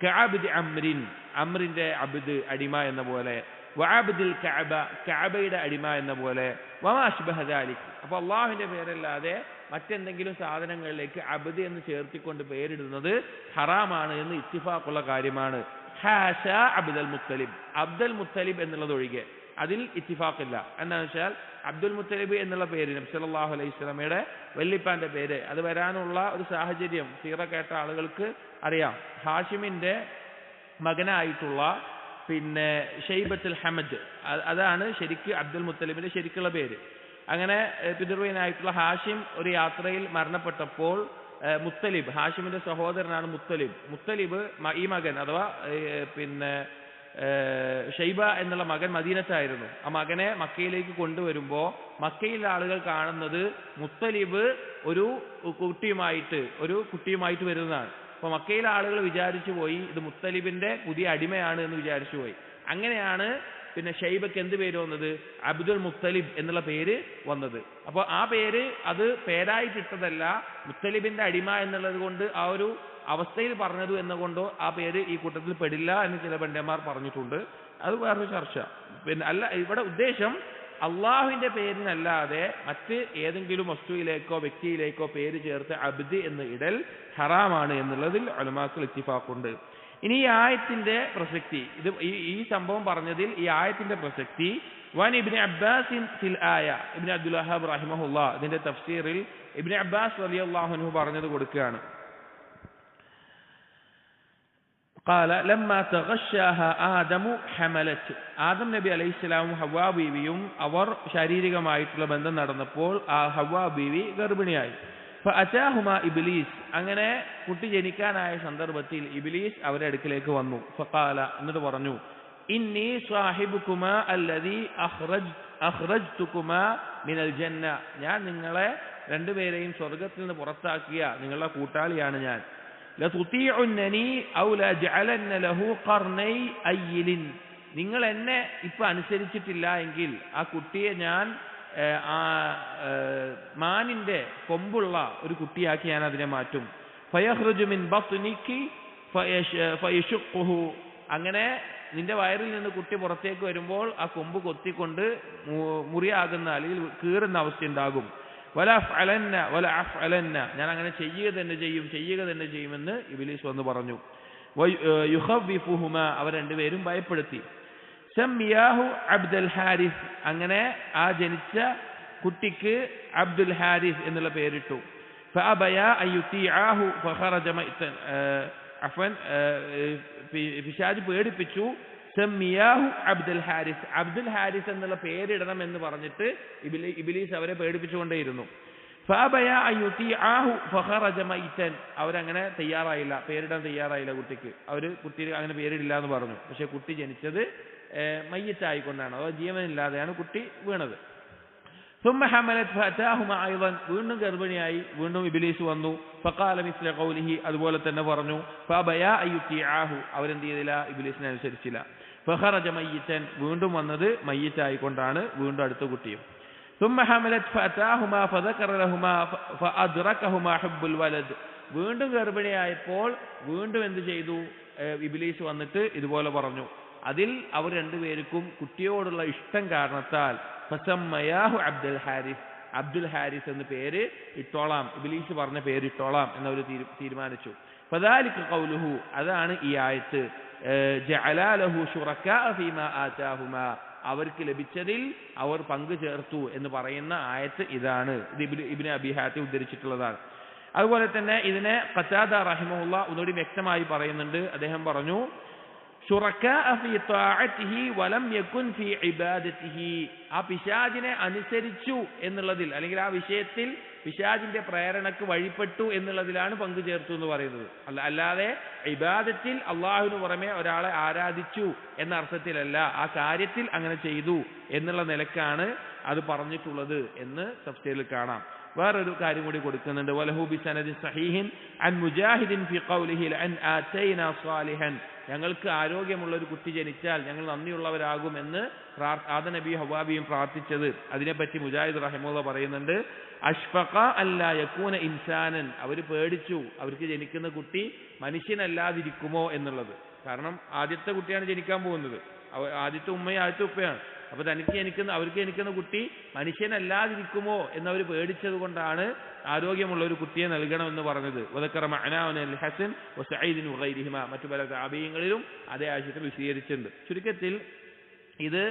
കഅബ്ദ് അംറിൻ, അംറിന്റെ അബ്ദ് അടിമ എന്ന പോലെ, വഅബ്ദുൽ കഅബ, കഅബയുടെ അടിമ എന്ന പോലെ, വമാ അശ്ബഹ ദാലിക്. അപ്പോൾ അള്ളാഹുവിന്റെ പേരല്ലാതെ മറ്റെന്തെങ്കിലും സാധനങ്ങളിലേക്ക് അബ്ദ് എന്ന് ചേർത്തിക്കൊണ്ട് പേരിടുന്നത് ഹറാമാണ് എന്ന് ഇത്തിഫാഖുള്ള കാര്യമാണ്. ഹാഷ അബ്ദുൽ മുത്തലിബ്, അബ്ദുൽ മുത്തലിബ് എന്നുള്ളത് ഒഴികെ അതിൽ ഇത്തിഫാഖില്ല. എന്താണെന്ന് വെച്ചാൽ അബ്ദുൽ മുത്തലിബ് എന്നുള്ള പേര് നബി സല്ലല്ലാഹു അലൈഹി വസല്ലമയുടെ വല്ലിപ്പാന്റെ പേര് അത് വരാനുള്ള ഒരു സാഹചര്യം സീറ കേട്ട ആളുകൾക്ക് അറിയാം. ഹാഷിമിന്റെ മകനായിട്ടുള്ള പിന്നെ ഷൈബത്തുൽ ഹമദ്, അതാണ് ശരിക്ക് അബ്ദുൽ മുത്തലിബിന്റെ ശരിക്കുള്ള പേര്. അങ്ങനെ പിതൃവ്യനായിട്ടുള്ള ഹാഷിം ഒരു യാത്രയിൽ മരണപ്പെട്ടപ്പോൾ മുത്തലിബ്, ഹാഷിമിന്റെ സഹോദരനാണ് മുത്തലിബ്. മുത്തലിബ് ഈ മകൻ അഥവാ പിന്നെ ഷൈബ എന്നുള്ള മകൻ മദീനത്തായിരുന്നു. ആ മകനെ മക്കയിലേക്ക് കൊണ്ടുവരുമ്പോൾ മക്കയിലെ ആളുകൾ കാണുന്നത് മുത്തലിബ് ഒരു കുട്ടിയുമായിട്ട് വരുന്നതാണ്. അപ്പൊ മക്കയിലെ ആളുകൾ വിചാരിച്ചു പോയി ഇത് മുത്തലിബിന്റെ പുതിയ അടിമയാണ് എന്ന് വിചാരിച്ചു പോയി. അങ്ങനെയാണ് പിന്നെ ഷൈബക്ക് എന്ത് പേര് വന്നത്? അബ്ദുൽ മുത്തലിബ് എന്നുള്ള പേര് വന്നത്. അപ്പോൾ ആ പേര് അത് പേരായിട്ടിട്ടതല്ല, മുത്തലിബിന്റെ അടിമ എന്നുള്ളത് കൊണ്ട് ആ ഒരു അവസ്ഥയിൽ പറഞ്ഞത് എന്നുകൊണ്ടോ ആ പേര് ഈ കൂട്ടത്തിൽ പെടില്ല എന്ന് ചില പണ്ഡിതന്മാർ പറഞ്ഞിട്ടുണ്ട്. അത് വേറൊരു ചർച്ച. പിന്നെ അല്ല, ഇവിടെ ഉദ്ദേശം അള്ളാഹുവിന്റെ പേരിനല്ലാതെ മറ്റ് ഏതെങ്കിലും വസ്തുവിലേക്കോ വ്യക്തിയിലേക്കോ പേര് ചേർത്ത് അബ്ദ് എന്ന് ഇടൽ ഹറാമാണ് എന്നുള്ളതിൽ ഉലമാക്കൾ ഇത്തിഫാഖുണ്ട്. ഇനി ഈ ആയത്തിന്റെ പ്രസക്തി, ഇത് ഈ സംഭവം പറഞ്ഞതിൽ ഈ ആയത്തിന്റെ പ്രസക്തി വൻ ഇബ്നു അബ്ബാസ് ഫിൽ ആയ, ഇബ്നു അബ്ദുൽ വഹാബ് റഹിമഹുല്ലാ ഇതിന്റെ തഫ്സീറിൽ ഇബ്നു അബ്ബാസ് റളിയല്ലാഹു അൻഹു പറഞ്ഞത് കൊടുക്കുകയാണ്. قال لما تغشاها آدم حملت, ആദം നബി അലൈഹിസ്സലാമും ഹവ്വാ ബീവിയും അവർ ശാരീരികമായിട്ടുള്ള ബന്ധം നടന്നപ്പോൾ ആ ഹവ്വാ ബീവി ഗർഭിണിയായി. ഫഅതാഹുമാ ഇബ്ലീസ്, അങ്ങനെ കുട്ടി ജനിക്കാനായ സന്ദർഭത്തിൽ ഇബ്ലീസ് അവരുടെ അടുക്കിലേക്ക് വന്നു. ഫഖാല, എന്നിട്ട് പറഞ്ഞു, ഇന്നി സാഹിബുകുമാ അല്ലദീ അഖ്റജ്തുകുമാ മിനൽ ജന്ന, ഞാൻ നിങ്ങളെ രണ്ടുപേരെയും സ്വർഗ്ഗത്തിൽ നിന്ന് പുറത്താക്കിയ നിങ്ങളുടെ കൂട്ടാളിയാണ് ഞാൻ. ലതുതീഉന്നനി ഔ ലജഅലന്ന ലഹു ഖർനൈ അയ്യിലിൻ, നിങ്ങൾ എന്നെ ഇപ്പൊ അനുസരിച്ചിട്ടില്ല എങ്കിൽ ആ കുട്ടിയെ ഞാൻ മാനിന്റെ കൊമ്പുള്ള ഒരു കുട്ടിയാക്കി ഞാൻ അതിനെ മാറ്റും. ഫയഖ്റുജു മിൻ ബത്നികി ഫയശഖുഹു, അങ്ങനെ നിന്റെ വയറിൽ നിന്ന് കുട്ടി പുറത്തേക്ക് വരുമ്പോൾ ആ കൊമ്പ് കൊത്തിക്കൊണ്ട് മുറിയാകുന്ന അല്ലെങ്കിൽ കീറുന്ന അവസ്ഥ ഉണ്ടാകും. വല അഫ്അലന്ന, ഞാൻ അങ്ങനെ ചെയ്യുക തന്നെ ചെയ്യുമെന്ന് ഇബ്ലീസ് വന്ന് പറഞ്ഞു. യുഖവ്വിഫുഹുമാ, അവർ രണ്ടുപേരും ഭയപ്പെടുത്തി. സമ്മിയാഹു അബ്ദുൽ ഹാരിസ്, അങ്ങനെ ആ ജനിച്ച കുട്ടിക്ക് അബ്ദുൽ ഹാരിസ് എന്നുള്ള പേരിട്ടു. ഫഅബയാ അയ്യുതീഅഹു ഫഖറജ മൈതൻ, പിശാച് പേടിപ്പിച്ചു. സമ്മിയാഹു അബ്ദുൽ ഹാരിസ്, അബ്ദുൽ ഹാരിസ് എന്നുള്ള പേരിടണം എന്ന് പറഞ്ഞിട്ട് ഇബ്ലീസ് അവരെ പേടിപ്പിച്ചുകൊണ്ടേയിരുന്നു. ഫഅബയാ അയ്യുതീഅഹു ഫഖറജ മൈതൻ, അവരങ്ങനെ പേരിടാൻ തയ്യാറായില്ല കുട്ടിക്ക്. കുട്ടിക്ക് അങ്ങനെ പേരിടില്ല എന്ന് പറഞ്ഞു. പക്ഷെ കുട്ടി ജനിച്ചത് മയ്യിത്തായിക്കൊണ്ടാണ്, അഥവാ ജീവനില്ലാതെയാണ് കുട്ടി വീണത്. ثم حملت فأتاهما أيضا, വീണ്ടും ഗർഭിണിയായി, വീണ്ടും ഇബ്ലീസ് വന്നു. فقال مثل قوله, അതുപോലെ തന്നെ പറഞ്ഞു. فأبيا أن يطيعاه, അവരെന്ത് ചെയ്തില്ല? ഇബ്ലീസിനെ അനുസരിച്ചില്ല. فخرج ميتا, വീണ്ടും വന്നത് മയ്യിത്തായിക്കൊണ്ടാണ്, വീണ്ടും അടുത്ത കുട്ടിയും. ثم حملت فأتاهما فذكر لهما فأدركهما حب الولد, വീണ്ടും ഗർഭിണിയായപ്പോൾ വീണ്ടും എന്ത് ചെയ്തു? ഇബ്ലീസ് വന്നിട്ട് ഇതുപോലെ പറഞ്ഞു. അതിൽ അവർ രണ്ടുപേർക്കും കുട്ടിയോടുള്ള ഇഷ്ടം കാരണത്താൽ ഫസമ്മയാഹു അബ്ദുൽ ഹാരിസ്, അബ്ദുൽ ഹാരിസ് എന്ന പേര് ഇട്ടോളാം, ഇബ്ലീസ് പറഞ്ഞ പേര് ഇട്ടോളാം എന്നവർ തീരുമാനിച്ചു. ഫദാലിക ഖൗലുഹു, അതാണ് ഈ ആയത്ത്. ജഅലാ ലഹു ശുറകാ ഫീമാ ആതാഹുമാ, അവർക്ക് ലഭിച്ചതിൽ അവർ പങ്കു ചേർത്തു എന്ന് പറയുന്ന ആയത്ത് ഇതാണ്. ഇത് ഇബ്നു അബീ ഹാത്തിം ഉദ്ധരിച്ചിട്ടുള്ളതാണ്. അതുപോലെ തന്നെ ഇതിനെ ഖതാദ റഹിമഹുല്ലാ ഒന്നുകൂടി വ്യക്തമായി പറയുന്നുണ്ട്. അദ്ദേഹം പറഞ്ഞു, ശുറകാഅ ഫീ ത്വാഅതിഹി വലം യകുൻ ഫീ ഇബാദതിഹി, ആ പിശാചിനെ അനുസരിച്ചു എന്നുള്ളതിൽ അല്ലെങ്കിൽ ആ വിഷയത്തിൽ പിശാചിന്റെ പ്രേരണക്ക് വഴിപ്പെട്ടു എന്നുള്ളതിലാണ് പങ്കു ചേർത്തു എന്ന് പറയുന്നത്. അല്ലാതെ ഇബാദത്തിൽ അള്ളാഹുവിന് പുറമെ ഒരാളെ ആരാധിച്ചു എന്ന അർത്ഥത്തിലല്ല, ആ കാര്യത്തിൽ അങ്ങനെ ചെയ്തു എന്നുള്ള നിലക്കാണ് അത് പറഞ്ഞിട്ടുള്ളത് എന്ന് തഫ്സീറിൽ കാണാം. വേറൊരു കാര്യം കൂടി കൊടുക്കുന്നുണ്ട്. വലഹു ബിസനദി സഹീഹിൻ അൻ മുജാഹിദിൻ ഫി ഖൗലിഹി ലഅൻ ആതൈനാ സാലിഹൻ, ഞങ്ങൾക്ക് ആരോഗ്യമുള്ള ഒരു കുട്ടി ജനിച്ചാൽ ഞങ്ങൾ നന്ദിയുള്ളവരാകുമെന്ന് ആദം നബി ഹവ്വാബിയും പ്രാർത്ഥിച്ചത്. അതിനെപ്പറ്റി മുജാഹിദ് റഹിമഹുല്ലാഹ് പറയുന്നുണ്ട്, അഷ്ഫഖ അല്ലാ യകൂന ഇൻസാനൻ, അവർ പേടിച്ചു അവർക്ക് ജനിക്കുന്ന കുട്ടി മനുഷ്യനല്ലാതിരിക്കുമോ എന്നുള്ളത്. കാരണം ആദ്യത്തെ കുട്ടിയാണ് ജനിക്കാൻ പോകുന്നത്, ആദ്യത്തെ ഉമ്മയും ആദ്യത്തെ ഉപ്പയാണ്. അപ്പൊ അവർക്ക് ജനിക്കുന്ന കുട്ടി മനുഷ്യനല്ലാതിരിക്കുമോ എന്നവർ പേടിച്ചത് കൊണ്ടാണ് ആരോഗ്യമുള്ള ഒരു കുട്ടിയെ നൽകണമെന്ന് പറഞ്ഞത്. ഹസൻ മറ്റു പല താബീയങ്ങളിലും അതേ ആശയത്തിൽ വിശദീകരിച്ചിട്ടുണ്ട്. ചുരുക്കത്തിൽ ഇത്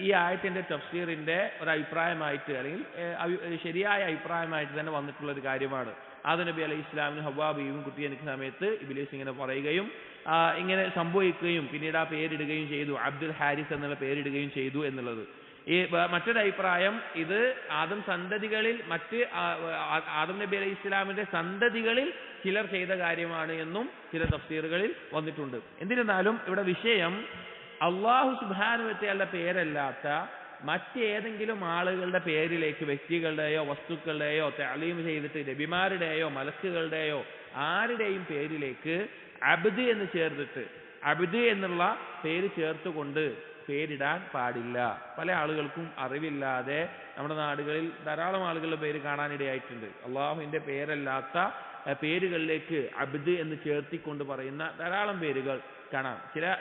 ഈ ആയത്തിന്റെ തഫ്സീറിന്റെ ഒരു അഭിപ്രായമായിട്ട് അല്ലെങ്കിൽ ശരിയായ അഭിപ്രായമായിട്ട് തന്നെ വന്നിട്ടുള്ള ഒരു കാര്യമാണ്. ആദം നബി അലൈഹി ഇസ്ലാമിന് ഹവ്വാ ബീവിയും കുട്ടി ജനിക്കുന്ന സമയത്ത് ഇബ്ലീസ് ഇങ്ങനെ പറയുകയും ഇങ്ങനെ സംഭവിക്കുകയും പിന്നീട് ആ പേരിടുകയും ചെയ്തു, അബ്ദുൽ ഹാരിസ് എന്നുള്ള പേരിടുകയും ചെയ്തു എന്നുള്ളത്. ഈ മറ്റൊരു അഭിപ്രായം, ഇത് ആദം സന്തതികളിൽ ആദം നബി അലൈഹി ഇസ്ലാമിന്റെ സന്തതികളിൽ ചിലർ ചെയ്ത കാര്യമാണ് എന്നും ചില തഫ്സീറുകളിൽ വന്നിട്ടുണ്ട്. എന്നിരുന്നാലും ഇവിടെ വിഷയം അല്ലാഹു സുബ്ഹാനഹു വ തആലയുടെ പേരല്ലാത്ത മറ്റേതെങ്കിലും ആളുകളുടെ പേരിലേക്ക്, വ്യക്തികളുടെയോ വസ്തുക്കളുടെയോ തഅലീം ചെയ്തിട്ട് നബിമാരുടെയോ മലക്കുകളുടെയോ ആരുടെയും പേരിലേക്ക് അബ്ദ് എന്ന് ചേർത്തിട്ട് അബ്ദ് എന്നുള്ള പേര് ചേർത്തുകൊണ്ട് പേരിടാൻ പാടില്ല. പല ആളുകൾക്കും അറിവില്ലാതെ നമ്മുടെ നാടുകളിൽ ധാരാളം ആളുകളുടെ പേര് കാണാനിടയായിട്ടുണ്ട്. അള്ളാഹുവിന്റെ പേരല്ലാത്ത പേരുകളിലേക്ക് അബ്ദ് എന്ന് ചേർത്തിക്കൊണ്ട് പറയുന്ന ധാരാളം പേരുകൾ കാണാം.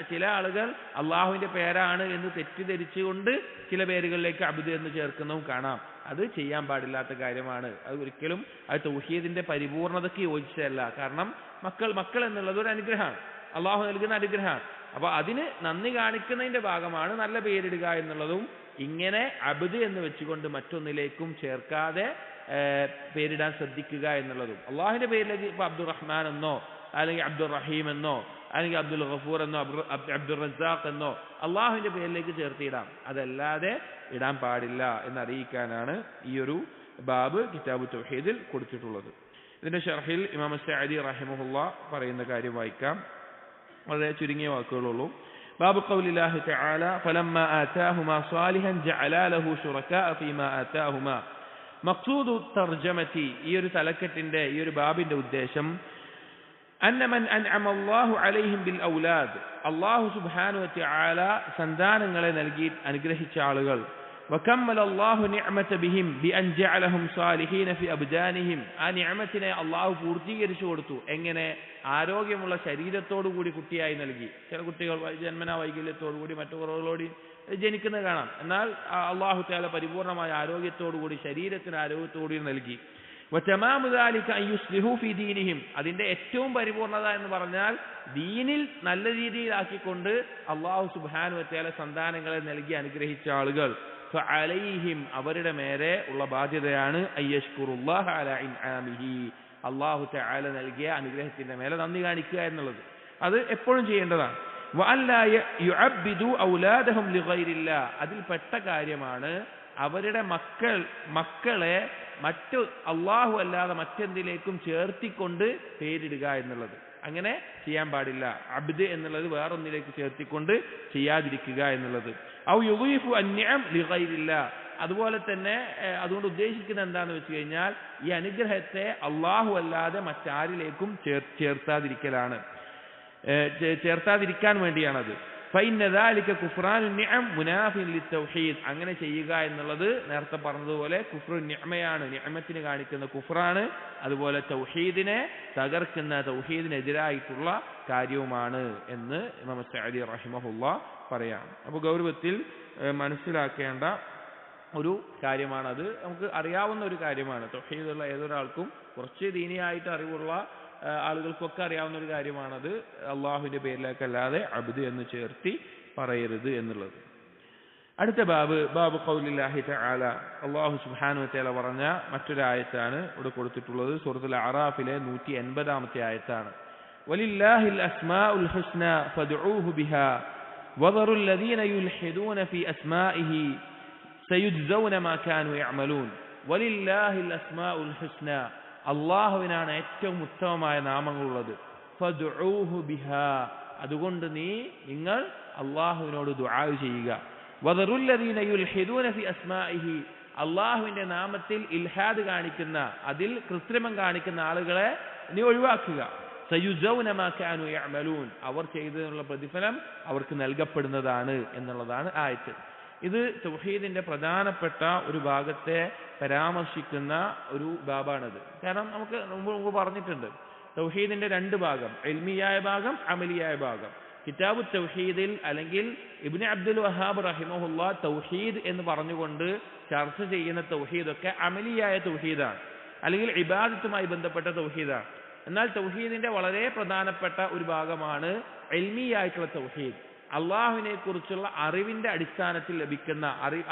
ചില ആളുകൾ അള്ളാഹുവിന്റെ പേരാണ് എന്ന് തെറ്റിദ്ധരിച്ചുകൊണ്ട് ചില പേരുകളിലേക്ക് അബ്ദ് എന്ന് ചേർക്കുന്നതും കാണാം. അത് ചെയ്യാൻ പാടില്ലാത്ത കാര്യമാണ്. അത് ഒരിക്കലും അത് തൗഹീദിന്റെ പരിപൂർണതയ്ക്ക് യോജിച്ചതല്ല. കാരണം മക്കൾ എന്നുള്ളത് ഒരു അനുഗ്രഹമാണ്, അള്ളാഹു നൽകുന്ന അനുഗ്രഹമാണ്. അപ്പൊ അതിന് നന്ദി കാണിക്കുന്നതിന്റെ ഭാഗമാണ് നല്ല പേരിടുക എന്നുള്ളതും. ഇങ്ങനെ അബ്ദ് എന്ന് വെച്ചുകൊണ്ട് മറ്റൊന്നിലേക്കും ചേർക്കാതെ പേരിടാൻ ശ്രദ്ധിക്കുക എന്നുള്ളതും. അള്ളാഹുവിന്റെ പേരിലേക്ക് ഇപ്പൊ അബ്ദുൾ റഹ്മാൻ എന്നോ അല്ലെങ്കിൽ അബ്ദുൾ റഹീം എന്നോ അല്ലെങ്കിൽ അബ്ദുൽ ഗഫൂർ എന്നോ അബ്ദുൾ റസാഖ് എന്നോ അള്ളാഹുവിന്റെ പേരിലേക്ക് ചേർത്തിടാം, അതല്ലാതെ ഇടാൻ പാടില്ല എന്നറിയിക്കാനാണ് ഈ ഒരു ബാബ് കിതാബു തൗഹീദിൽ കൊടുത്തിട്ടുള്ളത്. ഇതിന്റെ ഷർഹിൽ ഇമാം സഅദി റഹിമഹുല്ലാഹ് പറയുന്ന കാര്യം വായിക്കാം, വളരെ ചുരുങ്ങിയ വാക്കുകളുള്ളൂ. ബാബു ഖൗലില്ലാഹി തആല ഫലമ്മാ ആതാഹുമാ സാലിഹൻ ജഅലാ ലഹു ശുറകാഅ ഫീമാ ആതാഹുമാ. മഖ്സൂദു തർജമതി, ഈ ഒരു തലക്കെട്ടിന്റെ ഈ ഒരു ബാബിന്റെ ഉദ്ദേശം അന്ന മൻ അൻഅമ അല്ലാഹു അലൈഹിം ബിൽ ഔലാദ്, അല്ലാഹു സുബ്ഹാനഹു വ തആല സന്താനങ്ങളെ നൽകി അനുഗ്രഹിച്ച ആളുകൾ, വകമ്മല അല്ലാഹു നിഅമത ബിഹിം ബിഅൻ ജഅലഹും സാലിഹീന ഫി അബ്ദാനിഹിം, ആ നിഅമത്തിനെ അല്ലാഹു പൂർത്തീകരിച്ചു കൊടുത്തു. എങ്ങനെ? ആരോഗ്യമുള്ള ശരീരത്തോടു കൂടി കുട്ടിയായി നൽകി. ചില കുട്ടികൾ ജന്മനാ വൈകല്യത്തോടു കൂടി മറ്റു കുറവുകളോടി ജനിക്കുന്നത് കാണാം. എന്നാൽ അല്ലാഹു തആല പരിപൂർണമായ ആരോഗ്യത്തോടു കൂടി ശരീരത്തിന് ആരോഗ്യത്തോടു നൽകി. വതമാമു ദാലിക അൻ യുസ്ലിഹു ഫി ദീനിഹിം, അതിന്റെ ഏറ്റവും പരിപൂർണത എന്ന് പറഞ്ഞാൽ ദീനിൽ നല്ല രീതിയിലാക്കിക്കൊണ്ട് അല്ലാഹു സുബ്ഹാനഹു വ തആല സന്താനങ്ങളെ നൽകി അനുഗ്രഹിച്ച ആളുകൾ ഫഅലൈഹിം, അവരുടെ മേലെ ഉള്ള ബാധ്യതയാണ് അയ്യഷ്കുറുല്ലാഹ അലാ ഇൻആമിഹി, അല്ലാഹു തആല നൽകിയ അനുഗ്രഹത്തിന്റെ മേലെ നന്ദി കാണിക്കുക എന്നുള്ളത്. അത് എപ്പോഴും ചെയ്യേണ്ടതാണ്. വഅല്ലാ യുഅബ്ബിദു ഔലാദഹും ലിഗൈരില്ലാഹ്, അതിൽപ്പെട്ട കാര്യമാണ് അവരുടെ മക്കളെ മറ്റു അള്ളാഹു അല്ലാതെ മറ്റെന്തിലേക്കും ചേർത്തിക്കൊണ്ട് പേരിടുക എന്നുള്ളത്. അങ്ങനെ ചെയ്യാൻ പാടില്ല. അബ്ദ് എന്നുള്ളത് വേറൊന്നിലേക്ക് ചേർത്തിക്കൊണ്ട് ചെയ്യാതിരിക്കുക എന്നുള്ളത്. ഔ യുദീഫു അൻനിഅം ലിഗൈരില്ലാഹ്, അതുപോലെ തന്നെ അതുകൊണ്ട് ഉദ്ദേശിക്കുന്നത് എന്താണെന്ന് വെച്ച് കഴിഞ്ഞാൽ ഈ അനുഗ്രഹത്തെ അള്ളാഹു അല്ലാതെ മറ്റാരിലേക്കും ചേർത്താതിരിക്കാൻ വേണ്ടിയാണത്. ഫഇന്ന ദാലിക കുഫ്റാനു നിഅം മുനാഫിൻ ലിത്തൗഹീദ്, അങ്ങനെ ചെയ്യുക എന്നുള്ളത് നേരത്തെ പറഞ്ഞതുപോലെ കുഫ്റു നിഅമയാണ്, നിഅമത്തിന് കാണിക്കുന്ന കുഫ്റാണ്. അതുപോലെ തൗഹീദിനെ തകർക്കുന്ന തൗഹീദിനെതിരായിട്ടുള്ള കാര്യവുമാണ് എന്ന് ഇമാം സഅദി റഹിമഹുല്ലാഹ് പറയാം. അപ്പോൾ ഗൗരവത്തിൽ മനസ്സിലാക്കേണ്ട ഒരു കാര്യമാണത്. നമുക്ക് അറിയാവുന്ന ഒരു കാര്യമാണ്. തൗഹീദുള്ള ഏതൊരാൾക്കും കുറച്ച് ദീനിയായിട്ട് അറിവുള്ള ആളുകൾക്കൊക്കെ അറിയാവുന്ന ഒരു കാര്യമാണത്. അള്ളാഹുവിന്റെ പേരിലേക്കല്ലാതെ അബ്ദ് എന്ന് ചേർത്തി പറയരുത് എന്നുള്ളത്. അടുത്ത ബാബു ഖൗലില്ലാഹി തആല, അല്ലാഹു സുബ്ഹാനഹു വ തആല പറഞ്ഞ മറ്റൊരു ആയത്താണ് ഇവിടെ കൊടുത്തിട്ടുള്ളത്. സൂറത്തുൽ അറാഫിലെ 180ാമത്തെ ആയത്താണ്. വലില്ലാഹിൽ അസ്മാഉൽ ഹുസ്ന ഫദ്ഉഹു ബിഹാ വദറുൽ ലദീന യുൽഹിദൂന ഫീ അസ്മാഇഹി സയുജ്സൗന മാ കാനൂ യഅമലൂൻ. വലില്ലാഹിൽ അസ്മാഉൽ ഹുസ്ന, അള്ളാഹുവിനാണ് ഏറ്റവും ഉത്തമമായ നാമങ്ങളുള്ളത്. ഫദ്ഉഹു ബിഹാ, അതുകൊണ്ട് നിങ്ങൾ അള്ളാഹുവിനോട് ദുആ ചെയ്യുക. വദറുൽ ലദീന യുൽഹിദൂന ഫി അസ്മാഇഹി, അള്ളാഹുവിന്റെ നാമത്തിൽ ഇൽഹാദ് കാണിക്കുന്ന, അതിൽ കൃത്രിമം കാണിക്കുന്ന ആളുകളെ നീ ഒഴിവാക്കുക. സയുസൗന മാ കാനൂ യഅമലൂൻ, അവർ ചെയ്തതിനുള്ള പ്രതിഫലം അവർക്ക് നൽകപ്പെടുന്നതാണ് എന്നുള്ളതാണ് ആയത്ത്. ഇത് തൗഹീദിന്റെ പ്രധാനപ്പെട്ട ഒരു ഭാഗത്തെ പരാമർശിക്കുന്ന ഒരു ബാബാണിത്. കാരണം നമുക്ക് മുമ്പ് പറഞ്ഞിട്ടുണ്ട്, തൗഹീദിന്റെ രണ്ട് ഭാഗം, ഇൽമിയായ ഭാഗം, അമലിയായ ഭാഗം. കിതാബു തൗഹീദിൽ അല്ലെങ്കിൽ ഇബ്നു അബ്ദുൽ വഹാബ് റഹിമഹുല്ലാ തൗഹീദ് എന്ന് പറഞ്ഞുകൊണ്ട് ചർച്ച ചെയ്യുന്ന തൗഹീദൊക്കെ അമലിയായ തൗഹീദാണ്, അല്ലെങ്കിൽ ഇബാദത്തുമായി ബന്ധപ്പെട്ട തൗഹീദാണ്. എന്നാൽ തൗഹീദിന്റെ വളരെ പ്രധാനപ്പെട്ട ഒരു ഭാഗമാണ് ഇൽമിയായിട്ടുള്ള തൗഹീദ്, അള്ളാഹുവിനെ കുറിച്ചുള്ള അറിവിന്റെ അടിസ്ഥാനത്തിൽ ലഭിക്കുന്ന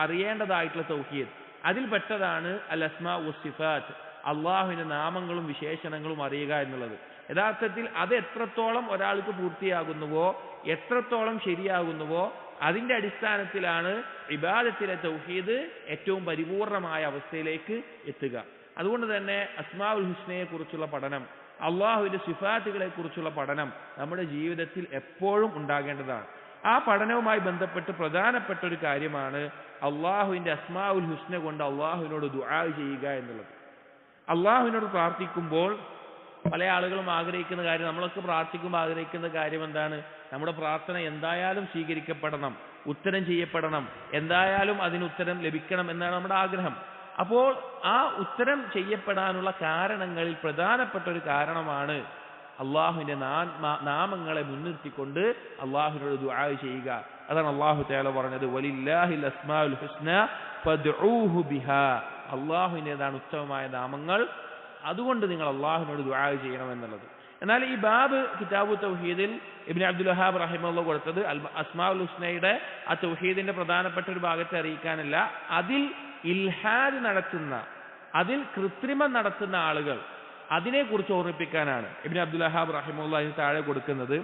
അറിയേണ്ടതായിട്ടുള്ള തൗഹീദ്. അതിൽപ്പെട്ടതാണ് അൽ അസ്മാ വസ്സിഫാത്ത്, അള്ളാഹുവിന്റെ നാമങ്ങളും വിശേഷണങ്ങളും അറിയുക എന്നുള്ളത്. യഥാർത്ഥത്തിൽ അത് എത്രത്തോളം ഒരാൾക്ക് പൂർത്തിയാകുന്നുവോ, എത്രത്തോളം ശരിയാകുന്നുവോ, അതിന്റെ അടിസ്ഥാനത്തിലാണ് ഇബാദത്തിലെ തൗഹീദ് ഏറ്റവും പരിപൂർണമായ അവസ്ഥയിലേക്ക് എത്തുക. അതുകൊണ്ട് തന്നെ അസ്മാഉൽ ഹുസ്നയെ കുറിച്ചുള്ള പഠനം, അള്ളാഹുവിന്റെ സിഫാത്തുകളെ കുറിച്ചുള്ള പഠനം നമ്മുടെ ജീവിതത്തിൽ എപ്പോഴും ഉണ്ടാകേണ്ടതാണ്. ആ പഠനവുമായി ബന്ധപ്പെട്ട് പ്രധാനപ്പെട്ട ഒരു കാര്യമാണ് അള്ളാഹുവിന്റെ അസ്മാഉൽ ഹുസ്ന കൊണ്ട് അള്ളാഹുവിനോട് ദുആ ചെയ്യുക എന്നുള്ളത്. അള്ളാഹുവിനോട് പ്രാർത്ഥിക്കുമ്പോൾ പല ആളുകളും ആഗ്രഹിക്കുന്ന കാര്യം, നമ്മളൊക്കെ പ്രാർത്ഥിക്കുമ്പോൾ ആഗ്രഹിക്കുന്ന കാര്യം എന്താണ്? നമ്മുടെ പ്രാർത്ഥന എന്തായാലും സ്വീകരിക്കപ്പെടണം, ഉത്തരം ചെയ്യപ്പെടണം, എന്തായാലും അതിന് ഉത്തരം ലഭിക്കണം എന്നാണ് നമ്മുടെ ആഗ്രഹം. അപ്പോൾ ആ ഉത്തരം ചെയ്യപ്പെടാനുള്ള കാരണങ്ങളിൽ പ്രധാനപ്പെട്ട ഒരു കാരണമാണ് അള്ളാഹുവിന്റെ നാമങ്ങളെ മുൻനിർത്തിക്കൊണ്ട് അള്ളാഹുവിനോട് ദുആ ചെയ്യുക. അതാണ് അള്ളാഹു തആല പറഞ്ഞത്, വലില്ലാഹിൽ അസ്മാഉൽ ഹുസ്ന ഫദ്ഉഹു ബിഹാ, അള്ളാഹുവിൻ്റെതാണ് ഉത്തമമായ നാമങ്ങൾ, അതുകൊണ്ട് നിങ്ങൾ അള്ളാഹുവിനോട് ദുആ ചെയ്യണം എന്നുള്ളത്. എന്നാൽ ഈ ബാബ് കിതാബു തൗഹീദിൽ ഇബ്നു അബ്ദുൽ വഹാബ് റഹിമഹുല്ലാഹ് കൊടുത്തത് അസ്മാഉൽ ഹുസ്നയുടെ ആ തൗഹീദിന്റെ പ്രധാനപ്പെട്ട ഒരു ഭാഗത്തെ അറിയിക്കാനല്ല, അതിൽ ഇൽഹാദ് നടത്തുന്ന, അതിൽ കൃത്രിമം നടത്തുന്ന ആളുകൾ, അതിനെക്കുറിച്ച് ഓർമ്മിപ്പിക്കാനാണ് ഇബ്നു അബ്ദുൽ വഹാബ് റഹിമഹുല്ലാഹ് ഇതിന് താഴെ കൊടുക്കുന്നത്.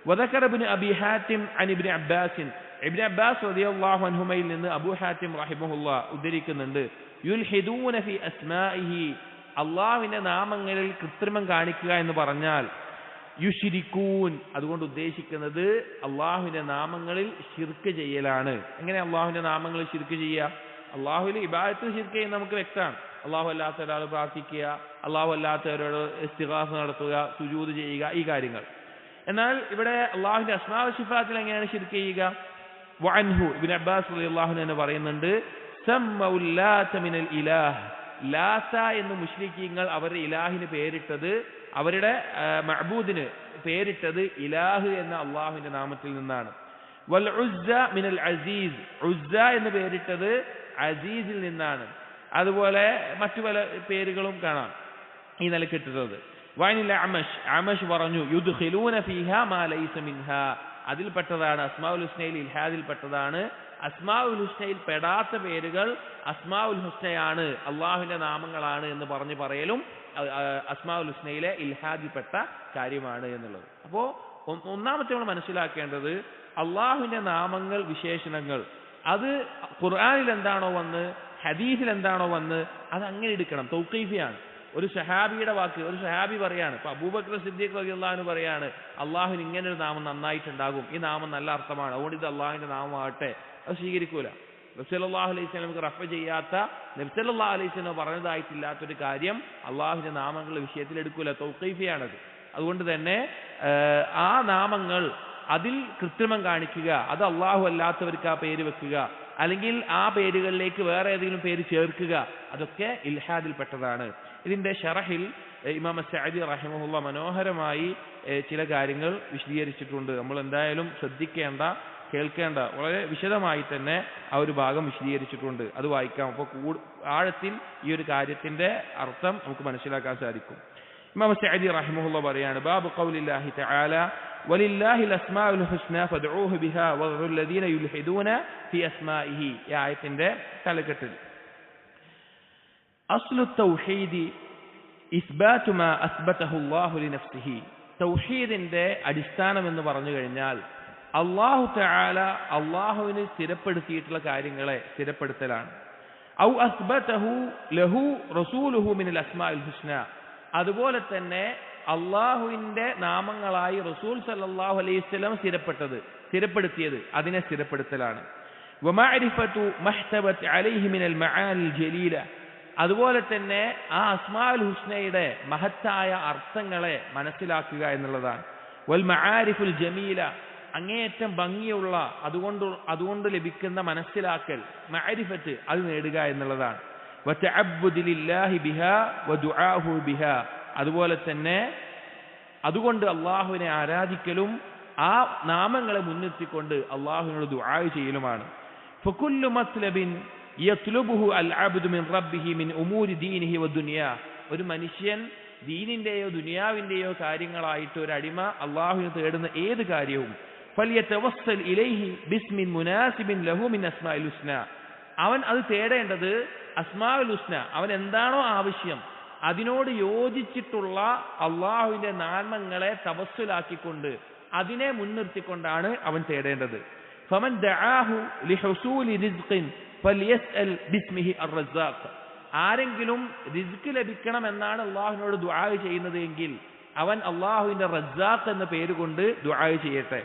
വദക്കറ ഇബ്നു അബി ഹാത്തിം അൻ ഇബ്നു അബ്ബാസ്, ഇബ്നു അബ്ബാസ് റളിയല്ലാഹു അൻഹുമയിൽ നിന്ന് അബൂ ഹാത്തിം റഹിമഹുല്ലാഹ് ഉദ്ധരിക്കുന്നുണ്ട്, യുൽഹിദൂന ഫി അസ്മാഇഹി, അള്ളാഹുവിന്റെ നാമങ്ങളിൽ കൃത്രിമം കാണിക്കുക എന്ന് പറഞ്ഞാൽ യുശ്രികൂൻ, അതുകൊണ്ട് ഉദ്ദേശിക്കുന്നത് അള്ളാഹുവിന്റെ നാമങ്ങളിൽ ശിർക്ക് ചെയ്യലാണ്. എങ്ങനെ അള്ളാഹുവിന്റെ നാമങ്ങളിൽ ശിർക്ക് ചെയ്യുക? അള്ളാഹുവിൽ ഇബാദത്തിൽ ശിർക്ക് ചെയ്യുന്ന നമുക്ക് വ്യക്തമാണ്. അള്ളാഹു അല്ലാത്ത ഒരാൾ പ്രാർത്ഥിക്കുക, അള്ളാഹു അല്ലാത്തവരോട് ഇസ്തിഗാസ നടത്തുക, സുജൂദ് ചെയ്യുക, ഈ കാര്യങ്ങൾ. എന്നാൽ ഇവിടെ അള്ളാഹുവിന്റെ അസ്മാഉ സിഫാത്തിൽ എങ്ങനെയാണ് ശിർക്ക് ചെയ്യുക? വഅൻഹു, ഇബ്നു അബ്ബാസ് റളിയല്ലാഹു അൻഹു തന്നെ പറയുന്നുണ്ട്, സമ്മഉൽ ലാത മിനൽ ഇലാഹ്, ലാത്ത എന്ന് മുശ്രിക്കീങ്ങൾ അവരുടെ ഇലാഹിന് പേരിട്ടത്, അവരുടെ മഅബൂദിന് പേരിട്ടത് ഇലാഹ് എന്ന അള്ളാഹുവിന്റെ നാമത്തിൽ നിന്നാണ്. വൽ ഉസ്സ മിനൽ അസീസ്, ഉസ്സ എന്ന് പേരിട്ടത് അസീസിൽ നിന്നാണ്. അതുപോലെ മറ്റു പല പേരുകളും കാണാം ഈ നിലയ്ക്ക് ഇട്ടിട്ടുള്ളത്. വഅനിൽ അഅമശ്, അഅമശ് പറഞ്ഞു, യുദ്ഖിലൂന ഫീഹാ മാ ലൈസ മിൻഹാ, അതിൽപ്പെട്ടതാണ് അസ്മാഉൽ ഹുസ്നയിൽ ഇൽഹാദിൽപ്പെട്ടതാണ്. അസ്മാഉൽ ഹുസ്നയിൽ പെടാത്ത പേരുകൾ അസ്മാഉൽ ഹുസ്നയാണ്, അള്ളാഹുവിന്റെ നാമങ്ങളാണ് എന്ന് പറയലും അസ്മാഉൽ ഹുസ്നയിലെ ഇൽഹാദിൽപ്പെട്ട കാര്യമാണ് എന്നുള്ളത്. അപ്പോൾ ഒന്നാമത്തെ നമ്മൾ മനസ്സിലാക്കേണ്ടത്, അള്ളാഹുവിന്റെ നാമങ്ങൾ, വിശേഷണങ്ങൾ, അത് ഖുർആനിൽ എന്താണോ വന്ന്, ഹദീസിൽ എന്താണോ വന്ന്, അത് അങ്ങനെ എടുക്കണം. തൗഖീഫിയാണ്. ഒരു സഹാബിയുടെ വാക്ക്, ഒരു സഹാബി പറയാണ്, ഇപ്പൊ അബൂബക്കർ സിദ്ദീഖ് റളിയല്ലാഹു അൻഹു പറയാണ്, അള്ളാഹുവിന് ഇങ്ങനെ ഒരു നാമം നന്നായിട്ടുണ്ടാകും, ഈ നാമം നല്ല അർത്ഥമാണ്, അതുകൊണ്ട് ഇത് അള്ളാഹുവിന്റെ നാമമാകട്ടെ, അത് സ്വീകരിക്കൂല. നബി സല്ലല്ലാഹു അലൈഹി വസല്ലമക്ക് റഫ ചെയ്യാത്ത, നബി സല്ലല്ലാഹു അലൈഹി വസല്ലം പറഞ്ഞതായിട്ടില്ലാത്തൊരു കാര്യം അള്ളാഹുവിന്റെ നാമങ്ങളുടെ വിഷയത്തിൽ എടുക്കൂല. തൗഖീഫിയാണത്. അതുകൊണ്ട് തന്നെ ആ നാമങ്ങൾ, അതിൽ കൃത്രിമം കാണിക്കുക, അത് അള്ളാഹു അല്ലാത്തവർക്ക് ആ പേര് വെക്കുക, അല്ലെങ്കിൽ ആ പേരുകളിലേക്ക് വേറെ ഏതെങ്കിലും പേര് ചേർക്കുക, അതൊക്കെ ഇൽഹാദിൽപ്പെട്ടതാണ്. ഇതിന്റെ ഷറഹിൽ ഇമാം സഅദി റഹിമഹുല്ലാഹ് മനോഹരമായി ചില കാര്യങ്ങൾ വിശദീകരിച്ചിട്ടുണ്ട്. നമ്മൾ എന്തായാലും ശ്രദ്ധിക്കേണ്ട, കേൾക്കേണ്ട, വളരെ വിശദമായി തന്നെ ആ ഒരു ഭാഗം വിശദീകരിച്ചിട്ടുണ്ട്. അത് വായിക്കാം. അപ്പോൾ ആഴത്തിൽ ഈ ഒരു കാര്യത്തിന്റെ അർത്ഥം നമുക്ക് മനസ്സിലാക്കാൻ സാധിക്കും. ഇമാം സഅദി റഹിമഹുല്ലാഹ് പറയാണ്, ബാബു ഖൗലില്ലാഹി തആല വലില്ലാഹിൽ അസ്മാഉൽ ഹുസ്ന ഫദ്ഉഹു ബിഹാ വൽദീന യുൽഹിദൂന ഫി അസ്മാഇഹി, ഈ ആയത്തിന്റെ തലക്കെട്ടിൽ അസ്ലു തൗഹീദി ഇസ്ബാതു മാ അസ്ബതഹു അല്ലാഹു ലിനഫ്സിഹി, തൗഹീദിന്റെ അടിസ്ഥാനം എന്ന് പറഞ്ഞു കഴിഞ്ഞാൽ അല്ലാഹു തആല അല്ലാഹുവിന് സ്ഥിരപ്പെടുത്തിയിട്ടുള്ള കാര്യങ്ങളെ സ്ഥിരപ്പെടുത്തലാണ്. ഔ അസ്ബതഹു ലഹു റസൂലുഹു മിനൽ അസ്മാഇൽ ഹുസ്ന, അതുപോലെ തന്നെ അള്ളാഹുവിന്റെ നാമങ്ങളായി റസൂൽ സല്ലല്ലാഹു അലൈഹി വസല്ലം സ്ഥിരപ്പെടുത്തിയത്, അതിനെ സ്ഥിരപ്പെടുത്തലാണ്. വമഅരിഫതു മഹ്തവത് അലൈഹി മിനൽ മആനിൽ ജലീല, അതുപോലെ തന്നെ ആ അസ്മാഉൽ ഹുസ്നയുടെ മഹത്തായ അർത്ഥങ്ങളെ മനസ്സിലാക്കുക എന്നുള്ളതാണ്. വൽ മആരിഫുൽ ജമീല, അങ്ങേയറ്റം ഭംഗിയുള്ള അതുകൊണ്ട് ലഭിക്കുന്ന മനസ്സിലാക്കൽ, മഅരിഫത്ത്, അത് നേടുക എന്നുള്ളതാണ്. വതഅബ്ബുദു ലില്ലാഹി ബിഹാ വദുആഹു ബിഹാ, അതുപോലെ തന്നെ അതുകൊണ്ട് അള്ളാഹുവിനെ ആരാധിക്കലും ആ നാമങ്ങളെ മുൻനിർത്തിക്കൊണ്ട് അള്ളാഹുവിനോട് ദുആ ചെയ്യലുമാണ്. ഫകുല്ലു മത്ലബിൻ യത്ലുബുഹു അൽ അബ്ദു മിൻ റബ്ബിഹി മിൻ ഉമൂരി ദീനിഹി വദുനിയാ, ഒരു മനുഷ്യൻ ദീനിന്റെയോ ദുനിയാവിന്റെയോ കാര്യങ്ങളായിട്ട് ഒരു അടിമ അള്ളാഹുവിനെ തേടുന്ന ഏത് കാര്യവും ഫൽയതവസ്സൽ ഇലൈഹി ബിസ്മിൻ മുനാസിബിൻ ലഹു മിൻ അസ്മാഇൽ ഹുസ്ന, അവൻ അത് തേടേണ്ടത് അസ്മാഉൽ ഹുസ്ന, അവൻ എന്താണോ ആവശ്യം അതിനോട് യോജിച്ചിട്ടുള്ള അള്ളാഹുവിന്റെ നാമങ്ങളെ തവസ്സുലാക്കിക്കൊണ്ട് അതിനെ മുൻനിർത്തിക്കൊണ്ടാണ് അവൻ തേടേണ്ടത്. ഫമൻ ദആഹു ലിഹുസൂലി റിസ്ഖിൻ ഫൽയസ്അൽ ബിസ്മിഹി അർ-റസ്സാഖ്, ആരെങ്കിലും റിസ്ക് ലഭിക്കണമെന്നാണ് അള്ളാഹുവിനോട് ദുആ ചെയ്യുന്നത് എങ്കിൽ അവൻ അള്ളാഹുവിന്റെ റസ്സാഖ് എന്ന പേര് കൊണ്ട് ദുആ ചെയ്യട്ടെ.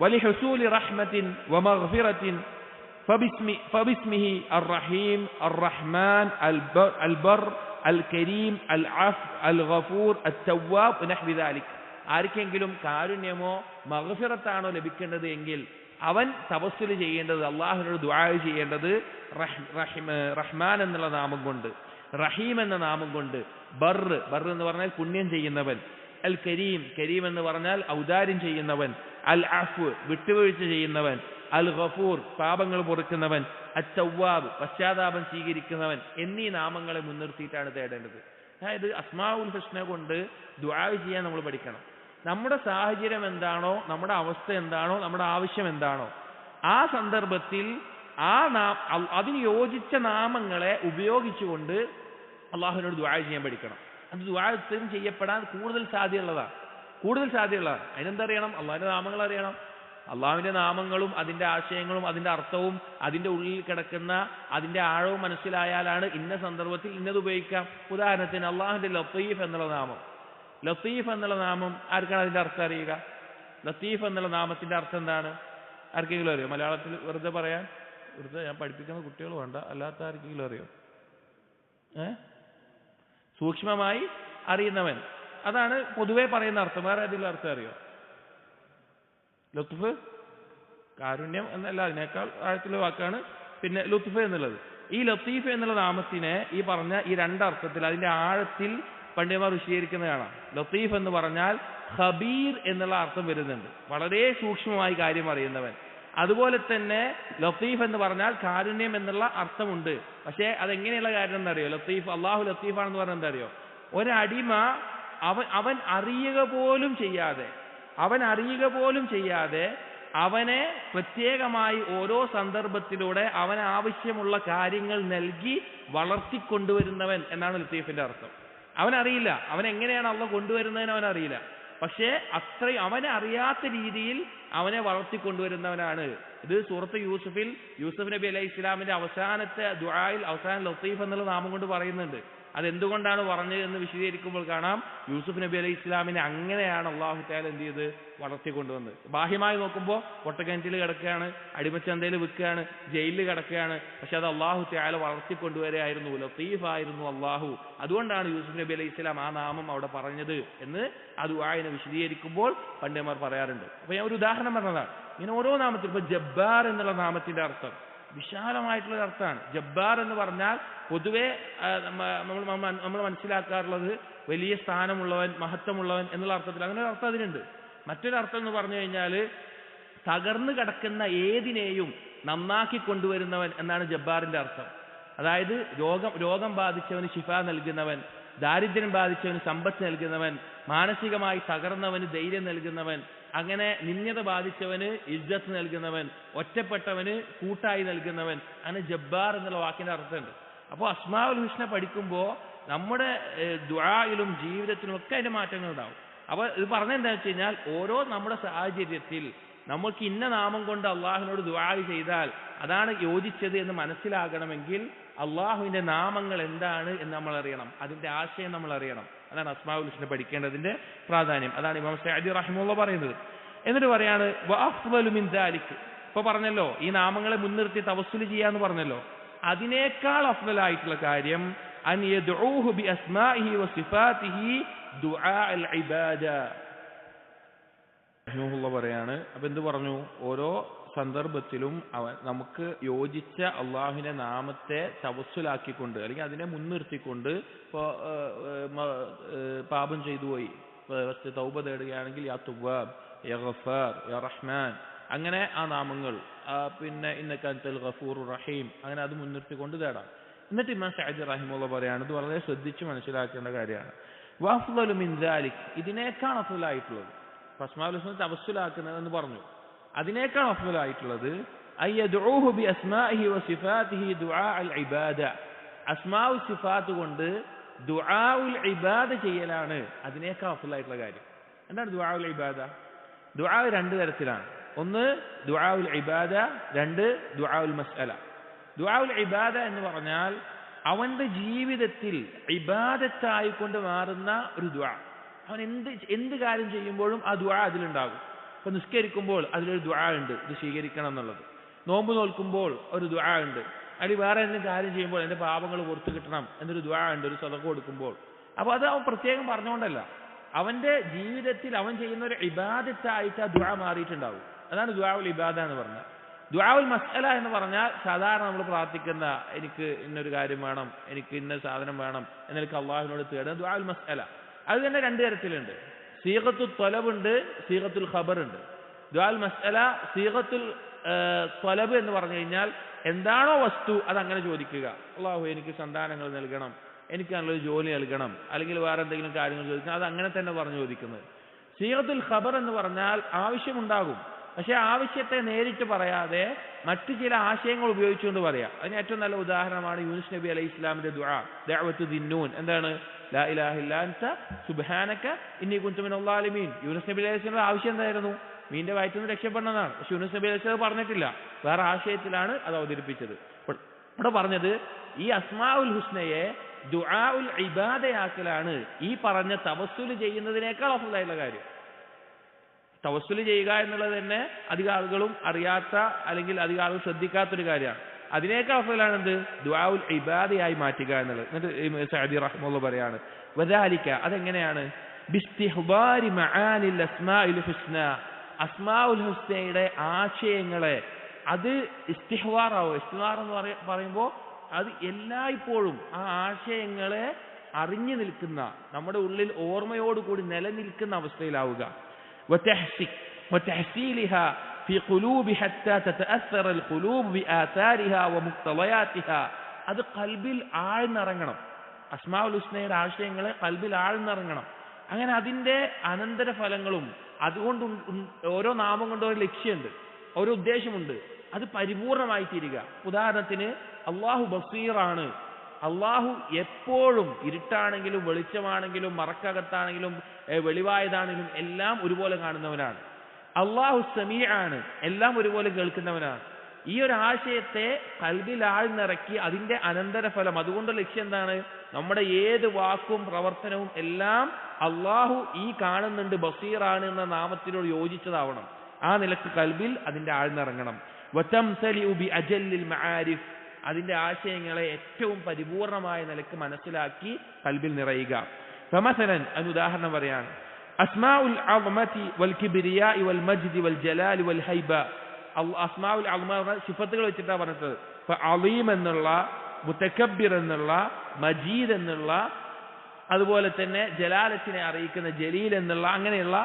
വലിഹുസൂലി റഹ്മത്തിൻ വമഗ്ഫിറത്തിൻ ഫബിസ്മിഹി അർ-റഹീം അർ-റഹ്മാൻ അൽ-ബർ അൽ-കരീം അൽ-അഫ് അൽ-ഗഫൂർ അത്ത്-തവ്വാബ് നഹ്വി ദാലിക്, ആർക്കെങ്കിലും കാരുണ്യമോ മഗ്ഫിറത്താണോ ലഭിക്കേണ്ടത് എങ്കിൽ അവൻ തവസ്സുൽ ചെയ്യേണ്ടത്, അള്ളാഹുവിനോട് ദുആ ചെയ്യേണ്ടത് റഹ്മാൻ എന്നുള്ള നാമം കൊണ്ട്, റഹീം എന്ന നാമം കൊണ്ട്, ബർ എന്ന് പറഞ്ഞാൽ പുണ്യം ചെയ്യുന്നവൻ, അൽ കരീം എന്ന് പറഞ്ഞാൽ ഔദാര്യം ചെയ്യുന്നവൻ, അൽ അഫ് വിട്ടുവീഴ്ച ചെയ്യുന്നവൻ, അൽ ഗഫൂർ പാപങ്ങൾ പൊറുക്കുന്നവൻ, അത്തവ്വാബ് പശ്ചാത്താപം സ്വീകരിക്കുന്നവൻ എന്നീ നാമങ്ങളെ മുൻനിർത്തിയിട്ടാണ് തേടേണ്ടത്. അതായത് അസ്മാഉൽ ഹുസ്ന കൊണ്ട് ദുആ ചെയ്യാൻ നമ്മൾ പഠിക്കണം. നമ്മുടെ സാഹചര്യം എന്താണോ, നമ്മുടെ അവസ്ഥ എന്താണോ, നമ്മുടെ ആവശ്യം എന്താണോ, ആ സന്ദർഭത്തിൽ അതിന് യോജിച്ച നാമങ്ങളെ ഉപയോഗിച്ചുകൊണ്ട് അള്ളാഹുവിനോട് ദുആ ചെയ്യാൻ പഠിക്കണം. അത് ദുആ ചെയ്യപ്പെടാൻ കൂടുതൽ സാധ്യതയുള്ളതാണ്. അതിനെന്താ അറിയണം? അള്ളാഹുവിന്റെ നാമങ്ങൾ അറിയണം. അള്ളാഹുവിന്റെ നാമങ്ങളും അതിന്റെ ആശയങ്ങളും അതിന്റെ അർത്ഥവും അതിന്റെ ഉള്ളിൽ കിടക്കുന്ന അതിന്റെ ആഴവും മനസ്സിലായാലാണ് ഇന്ന സന്ദർഭത്തിൽ ഇന്നത് ഉപയോഗിക്കാം. ഉദാഹരണത്തിന് അള്ളാഹുവിന്റെ ലത്തീഫ് എന്നുള്ള നാമം ആർക്കാണ് അതിന്റെ അർത്ഥം അറിയുക? ലത്തീഫ് എന്നുള്ള നാമത്തിന്റെ അർത്ഥം എന്താണ്? ആർക്കെങ്കിലും അറിയോ? മലയാളത്തിൽ വെറുതെ പറയാൻ, വെറുതെ ഞാൻ പഠിപ്പിക്കുന്ന കുട്ടികൾ വേണ്ട, അല്ലാത്ത ആർക്കെങ്കിലും അറിയോ? സൂക്ഷ്മമായി അറിയുന്നവൻ, അതാണ് പൊതുവെ പറയുന്ന അർത്ഥം. വേറെ ഏതെങ്കിലും അർത്ഥം അറിയോ? ലുത്ഫ്, കാരുണ്യം എന്നല്ല, അതിനേക്കാൾ ആഴത്തിലുള്ള വാക്കാണ് പിന്നെ ലുത്ഫ് എന്നുള്ളത്. ഈ ലത്തീഫ് എന്നുള്ള നാമത്തിനെ ഈ പറഞ്ഞ ഈ രണ്ടർത്ഥത്തിൽ അതിന്റെ ആഴത്തിൽ പണ്ഡിതന്മാർ വിശദീകരിക്കുന്ന കാണാം. ലത്തീഫ് എന്ന് പറഞ്ഞാൽ ഖബീർ എന്നുള്ള അർത്ഥം വരുന്നുണ്ട്, വളരെ സൂക്ഷ്മമായി കാര്യം അറിയുന്നവൻ. അതുപോലെ തന്നെ ലത്തീഫ് എന്ന് പറഞ്ഞാൽ കാരുണ്യം എന്നുള്ള അർത്ഥമുണ്ട്. പക്ഷേ അതെങ്ങനെയുള്ള കാര്യം എന്നറിയോ? ലത്തീഫ്, അള്ളാഹു ലത്തീഫാണെന്ന് പറഞ്ഞാൽ എന്താ അറിയോ? ഒരടിമ അവൻ അറിയുക പോലും ചെയ്യാതെ അവനെ പ്രത്യേകമായി ഓരോ സന്ദർഭത്തിലൂടെ അവന് ആവശ്യമുള്ള കാര്യങ്ങൾ നൽകി വളർത്തിക്കൊണ്ടുവരുന്നവൻ എന്നാണ് ലത്തീഫിന്റെ അർത്ഥം. അവനറിയില്ല, അവനെങ്ങനെയാണ് അള്ളാഹ് കൊണ്ടുവരുന്നതിന് അവനറിയില്ല. പക്ഷേ അത്രയും അവനെ അറിയാത്ത രീതിയിൽ അവനെ വളർത്തിക്കൊണ്ടുവരുന്നവനാണ്. ഇത് സൂറത്ത് യൂസുഫ് നബി അലൈഹി ഇസ്ലാമിന്റെ അവസാനത്തെ ദുആയിൽ അവസാനം ലത്തീഫ് എന്നുള്ള നാമം കൊണ്ട് പറയുന്നുണ്ട്. അതെന്തുകൊണ്ടാണ് പറഞ്ഞത് എന്ന് വിശദീകരിക്കുമ്പോൾ കാണാം, യൂസുഫ് നബി അലൈഹി ഇസ്ലാമിനെ അങ്ങനെയാണ് അള്ളാഹു തആല എന്ത് ചെയ്ത് വളർത്തിക്കൊണ്ടുവന്നത്. ബാഹ്യമായി നോക്കുമ്പോൾ പൊട്ടക്കിണറ്റിൽ കിടക്കുകയാണ്, അടിമച്ചന്തയിൽ വിൽക്കുകയാണ്, ജയിലിൽ കിടക്കുകയാണ്. പക്ഷെ അത് അള്ളാഹു തആല വളർത്തിക്കൊണ്ടുവരികയായിരുന്നു, ലത്തീഫായിരുന്നു അള്ളാഹു. അതുകൊണ്ടാണ് യൂസുഫ് നബി അലൈഹി ഇസ്ലാം ആ നാമം അവിടെ പറഞ്ഞത് എന്ന് ആ ദുആഇനെ വിശദീകരിക്കുമ്പോൾ പണ്ഡിതന്മാർ പറയാറുണ്ട്. അപ്പൊ ഞാൻ ഒരു ഉദാഹരണം പറഞ്ഞതാണ്. ഇങ്ങനെ ഓരോ നാമത്തിൽ, ഇപ്പൊ ജബ്ബാർ എന്നുള്ള നാമത്തിന്റെ അർത്ഥം വിശാലമായിട്ടുള്ള അർത്ഥമാണ്. ജബ്ബാർ എന്ന് പറഞ്ഞാൽ പൊതുവെ നമ്മൾ മനസ്സിലാക്കാറുള്ളത് വലിയ സ്ഥാനമുള്ളവൻ, മഹത്വമുള്ളവൻ എന്നുള്ള അർത്ഥത്തിൽ. അങ്ങനെ ഒരു അർത്ഥം അതിനുണ്ട്. മറ്റൊരർത്ഥം എന്ന് പറഞ്ഞു കഴിഞ്ഞാൽ തകർന്നു കിടക്കുന്ന ഏതിനെയും നന്നാക്കി കൊണ്ടുവരുന്നവൻ എന്നാണ് ജബ്ബാറിന്റെ അർത്ഥം. അതായത് രോഗം ബാധിച്ചവന് ശിഫ നൽകുന്നവൻ, ദാരിദ്ര്യം ബാധിച്ചവന് സമ്പത്ത് നൽകുന്നവൻ, മാനസികമായി തകർന്നവന് ധൈര്യം നൽകുന്നവൻ, അങ്ങനെ നിന്യത ബാധിച്ചവന് ഇജ്ജത്ത് നൽകുന്നവൻ, ഒറ്റപ്പെട്ടവന് കൂട്ടായി നൽകുന്നവൻ, അങ്ങനെ ജബ്ബാർ എന്നുള്ള വാക്കിന്റെ അർത്ഥമുണ്ട്. അപ്പോൾ അസ്മാഉൽ ഹുസ്ന പഠിക്കുമ്പോൾ നമ്മുടെ ദുആയിലും ജീവിതത്തിലും ഒക്കെ അതിന്റെ മാറ്റങ്ങൾ ഉണ്ടാവും. അപ്പോൾ ഇത് പറഞ്ഞെന്താ വെച്ച് കഴിഞ്ഞാൽ, ഓരോ നമ്മുടെ സാഹചര്യത്തിൽ നമ്മൾക്ക് ഇന്ന നാമം കൊണ്ട് അള്ളാഹുവിനോട് ദുആ ചെയ്താൽ അതാണ് യോജിച്ചത് എന്ന് മനസ്സിലാകണമെങ്കിൽ അള്ളാഹുവിന്റെ നാമങ്ങൾ എന്താണ് എന്ന് നമ്മൾ അറിയണം, അതിന്റെ ആശയം നമ്മൾ അറിയണം. അതാണ് അസ്മാഉൽ ഹുസ്ന പഠിക്കേണ്ടതിന്റെ പ്രാധാന്യം. അതാണ് ഇമാം സഅദി റഹിമഹുല്ലാഹ് പറയുന്നത്. എന്നിട്ട് പറയാണ് വഅഫ്ളലു മിൻ ദാലിക്, ഇപ്പൊ പറഞ്ഞല്ലോ ഈ നാമങ്ങളെ മുൻനിർത്തി തവസ്സുൽ ചെയ്യാന്ന് പറഞ്ഞല്ലോ. അതിനേക്കാൾ അഫ്ളലായിട്ടുള്ള കാര്യം അൻ യദ്ഊഹു ബി അസ്മാഇഹി വസിഫാതിഹി ദുആ അൽ ഇബാദ. റഹിമഹുല്ലാഹ് പറയാണ്, അപ്പൊ എന്ത് പറഞ്ഞു? ഓരോ സന്ദർഭത്തിലും നമുക്ക് യോജിച്ച അള്ളാഹുവിന്റെ നാമത്തെ തവസ്സുലാക്കിക്കൊണ്ട് അല്ലെങ്കിൽ അതിനെ മുൻനിർത്തിക്കൊണ്ട് ഇപ്പോ പാപം ചെയ്തു പോയി തൗബ തേടുകയാണെങ്കിൽ യാ തുവ്വാബ്, യാ ഗഫാർ, യാ റഹ്മാൻ, അങ്ങനെ ആ നാമങ്ങൾ, പിന്നെ ഇന്നക അൻതൽ ഗഫൂറുർ റഹീം, അങ്ങനെ അത് മുൻനിർത്തിക്കൊണ്ട് തേടാം. എന്നിട്ട് ഇമാം സഅദി റഹിമഹുല്ലാഹ് പറയാണ്, ഇത് വളരെ ശ്രദ്ധിച്ച് മനസ്സിലാക്കേണ്ട കാര്യമാണ്. വഅഫ്ളലു മിൻ ദാലിക്, ഇതിനേക്കാൾ അഫ്ളലായിട്ടുള്ളത് അസ്മാഉൽ ഹുസ്ന തവസ്സുലാക്കുന്നതെന്ന് പറഞ്ഞു. അതിനേക്കാൾ അഫ്ളലായിട്ടുള്ളത് അയ്യദ്ഊഹു ബി അസ്മാഇഹി വസിഫാതിഹി ദുആ അൽ ഇബാദ, അസ്മാഉൽ സിഫാത്ത് കൊണ്ട് ദുആഉൽ ഇബാദ ചെയ്യലാണ് അതിനേക്കാൾ അഫ്ളലായിട്ടുള്ള കാര്യം. എന്താണ് ദുആഉൽ ഇബാദ? ദുആ രണ്ട് തരത്തിലാണ്. ഒന്ന് ദുആഉൽ ഇബാദ, രണ്ട് ദുആഉൽ മസ്അല. ദുആഉൽ ഇബാദ എന്ന് പറഞ്ഞാൽ അവന്റെ ജീവിതത്തിൽ ഇബാദത്തായിക്കൊണ്ട് മാറുന്ന ഒരു ദുആ. അവൻ എന്ത് കാര്യം ചെയ്യുമ്പോഴും ആ ദുആ അതിലുണ്ടാകും. ഇപ്പൊ നിസ്കരിക്കുമ്പോൾ അതിലൊരു ദുആ ഉണ്ട്, ഇത് സ്വീകരിക്കണം എന്നുള്ളത്. നോമ്പ് നോൽക്കുമ്പോൾ ഒരു ദുആ ഉണ്ട്. അല്ലെങ്കിൽ വേറെ എന്തെങ്കിലും കാര്യം ചെയ്യുമ്പോൾ എന്റെ പാപങ്ങൾ പുറത്തു കിട്ടണം എന്നൊരു ദുആ ഉണ്ട്, ഒരു സദഖ കൊടുക്കുമ്പോൾ. അപ്പൊ അത് അവൻ പ്രത്യേകം പറഞ്ഞുകൊണ്ടല്ല, അവന്റെ ജീവിതത്തിൽ അവൻ ചെയ്യുന്ന ഒരു ഇബാദത്തായിട്ട് ആ ദുആ മാറിയിട്ടുണ്ടാവും. അതാണ് ദുആഉൽ ഇബാദ എന്ന് പറഞ്ഞാൽ. ദുആഉൽ മസ്അല എന്ന് പറഞ്ഞാൽ സാധാരണ നമ്മൾ പ്രാർത്ഥിക്കുന്ന എനിക്ക് ഇന്നൊരു കാര്യം വേണം, എനിക്ക് ഇന്ന സാധനം വേണം എന്നൊക്കെ അള്ളാഹുവിനോട് തേടുന്ന ദുആഉൽ മസ്അല. അത് തന്നെ രണ്ട് തരത്തിലുണ്ട്. സീഗത്തുൽ ത്വലബ് ഉണ്ട്, സീഗത്തുൽ ഖബർ ഉണ്ട്. ദുആഉൽ മസ്അല സീഗത്തുൽ ത്വലബ് എന്ന് പറഞ്ഞു കഴിഞ്ഞാൽ എന്താണോ വസ്തു അതങ്ങനെ ചോദിക്കുക. അള്ളാഹു എനിക്ക് സന്താനങ്ങൾ നൽകണം, എനിക്ക് നല്ലൊരു ജോലി നൽകണം, അല്ലെങ്കിൽ വേറെ എന്തെങ്കിലും കാര്യങ്ങൾ ചോദിക്കണം, അത് അങ്ങനെ തന്നെ പറഞ്ഞു ചോദിക്കുന്നത്. സീഗത്തുൽ ഖബർ എന്ന് പറഞ്ഞാൽ ആവശ്യമുണ്ടാകും, പക്ഷെ ആവശ്യത്തെ നേരിട്ട് പറയാതെ മറ്റു ചില ആശയങ്ങൾ ഉപയോഗിച്ചുകൊണ്ട് പറയാം. അതിന് ഏറ്റവും നല്ല ഉദാഹരണമാണ് യൂനുസ് നബി അലൈഹി ഇസ്ലാമിന്റെ ദുആ, ദഅവത്തു ദിന്നൂൻ. എന്താണ്? ലാ ഇലാഹ ഇല്ലാ അൻത സുബ്ഹാനക ഇന്നി കുൻതു മിനൽ ളാലിമീൻ. യൂനുസ് നബി അലൈഹി ഇസ്ലാമിന്റെ ആവശ്യം എന്തായിരുന്നു? മീന്റെ വയറ്റിൽ നിന്ന് രക്ഷപ്പെടണമെന്നാണ്. പക്ഷെ യൂനുസ് നബി അലൈഹി ഇസ്ലാം പറഞ്ഞിട്ടില്ല, വേറെ ആശയത്തിലാണ് അത് അവതരിപ്പിച്ചത്. ഇവിടെ പറഞ്ഞത് ഈ അസ്മാഉൽ ഹുസ്നയെ ദുആഉൽ ഇബാദയാക്കലാണ് ഈ പറഞ്ഞ തവസ്സുൽ ചെയ്യുന്നതിനേക്കാൾ അഫ്ളലായുള്ള കാര്യം. തവസ്സുൽ ചെയ്യുക എന്നുള്ളത് തന്നെ അധികം ആളുകളും അറിയാത്ത അല്ലെങ്കിൽ അധികം ആളുകൾ ശ്രദ്ധിക്കാത്തൊരു കാര്യമാണ്. അതിനേക്കാൾ അഫ്ളലാണ് എന്ത്? ദുആഉൽ ഇബാദയായി മാറ്റുക എന്നുള്ളത്. എന്നിട്ട് സഅദി റഹിമഹുല്ലാഹ് പറയാണ്, വദാലിക, അതെങ്ങനെയാണ്? ബിസ്തിഹ്ബാരി മആനിൽ അസ്മാഉൽ ഹുസ്ന, അസ്മാഉൽ ഹുസ്നയുടെ ആശയങ്ങളെ അത് ഇസ്തിഹ്വാറാവും. ഇസ്തിഹ്വാർ എന്ന് പറയുമ്പോൾ അത് എല്ലായ്പ്പോഴും ആ ആശയങ്ങളെ അറിഞ്ഞു നിൽക്കുന്ന, നമ്മുടെ ഉള്ളിൽ ഓർമ്മയോടുകൂടി നിലനിൽക്കുന്ന അവസ്ഥയിലാവുക. وتحصيلها في قلوب حتى تتأثر القلوب بآثارها ومقتضياتها. അത് ഖൽബിൽ ആഴ്ന്നിറങ്ങണം. അസ്മാഉൽ ഹുസ്നയുടെ ആശയങ്ങളെ ഖൽബിൽ ആഴ്ന്നിറങ്ങണം. അങ്ങനെ അതിന്റെ അനന്തരഫലങ്ങളും അതുകൊണ്ട് ഓരോ നാമം കൊണ്ട് ഒരു ലക്ഷ്യമുണ്ട്, ഓരോ ഉദ്ദേശമുണ്ട്, അത് പരിപൂർണമായി തീരുക. ഉദാഹരണത്തിന് അള്ളാഹു ബസീറാണ്. അള്ളാഹു എപ്പോഴും ഇരുട്ടാണെങ്കിലും വെളിച്ചമാണെങ്കിലും മറക്കകത്താണെങ്കിലും വെളിവായതാണെങ്കിലും എല്ലാം ഒരുപോലെ കാണുന്നവനാണ്. അള്ളാഹു സമീഅാണ്, എല്ലാം ഒരുപോലെ കേൾക്കുന്നവനാണ്. ഈ ഒരു ആശയത്തെ ഖൽബിൽ ആഴ്ന്നിറക്കി അതിന്റെ അനന്തരഫലം, അതുകൊണ്ട് ലക്ഷ്യം എന്താണ്? നമ്മുടെ ഏത് വാക്കും പ്രവർത്തനവും എല്ലാം അള്ളാഹു ഈ കാണുന്നുണ്ട്, ബസീറാണ് എന്ന നാമത്തിനോട് യോജിച്ചതാവണം. ആ നിലക്ക് ഖൽബിൽ അതിന്റെ ആഴ്ന്നിറങ്ങണം. വതംതലിഉ ബിഅജല്ലിൽ മആരിഫ്, അതിന്റെ ആശയങ്ങളെ ഏറ്റവും പരിപൂർണമായ നിലക്ക് മനസ്സിലാക്കി ഖൽബിൽ നിറയുക. ഫമസലൻ, അതിന് ഉദാഹരണം പറയാണ്, അസ്മാഉൽ അസ്മതി വൽ കിബ്രിയാഇ വൽ മജ്ദി വൽ ജലാൽ വൽ ഹൈബ. അസ്മാഉൽ അസ്മ സിഫത്തുകൾ വെച്ചിട്ടാണ് പറഞ്ഞത്. അലീം എന്നുള്ള, മുതകബ്ബിർ എന്നുള്ള, മജീദ് എന്നുള്ള, അതുപോലെ തന്നെ ജലാലത്തിനെ അറിയിക്കുന്ന ജലീൽ എന്നുള്ള അങ്ങനെയുള്ള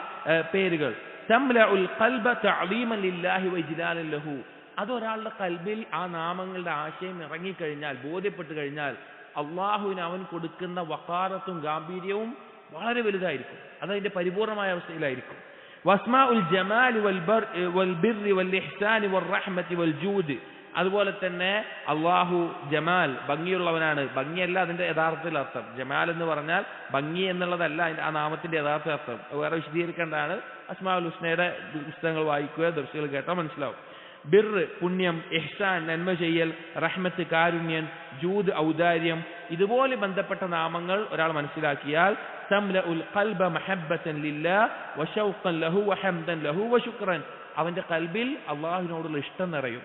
പേരുകൾ. തംലഉൽ ഖൽബ തഅലീമൻ ലില്ലാഹി വഇജ്ലാലൻ ലഹു. അതൊരാളുടെ ഖൽബിൽ ആ നാമങ്ങളുടെ ആശയം ഇറങ്ങിക്കഴിഞ്ഞാൽ, ബോധ്യപ്പെട്ടു കഴിഞ്ഞാൽ അള്ളാഹുവിന് അവൻ കൊടുക്കുന്ന വഖാറത്തും ഗാംഭീര്യവും വളരെ വലുതായിരിക്കും. അതതിന്റെ പരിപൂർണമായ അവസ്ഥയിലായിരിക്കും. വസ്മാഉൽ ജമാൽ വൽ ബിർരി വൽ ഇഹ്സാനി വൽ റഹ്മത്തി വൽ ജൂദ്. അതുപോലെ തന്നെ അള്ളാഹു ജമാൽ, ഭംഗിയുള്ളവനാണ്. ഭംഗിയല്ല അതിന്റെ യഥാർത്ഥത്തിൽ അർത്ഥം. ജമാൽ എന്ന് പറഞ്ഞാൽ ഭംഗി എന്നുള്ളതല്ല ആ നാമത്തിന്റെ യഥാർത്ഥ അർത്ഥം. വേറെ വിശദീകരിക്കേണ്ടതാണ്. അസ്മാഉൽ ഹുസ്നയുടെ പുസ്തകങ്ങൾ വായിക്കുക, ദർശകൾ കേട്ടാൽ മനസ്സിലാവും. ബിർ പുണ്യം, ഇഹ്സാൻ നന്മ ചെയ്യൽ, റഹ്മത്ത് കാരുണ്യം, ജൂദ് ഔദാര്യം, ഇതുപോലെ ബന്ധപ്പെട്ട നാമങ്ങൾ ഒരാൾ മനസ്സിലാക്കിയാൽ തംലഉൽ ഖൽബ മഹബ്ബതൻ ലില്ലാഹ് വശൗഖൻ ലഹു വഹംദൻ ലഹു വശുക്രൻ, അവന്റെ ഖൽബിൽ അള്ളാഹുവിനോടുള്ള ഇഷ്ടം നിറയും,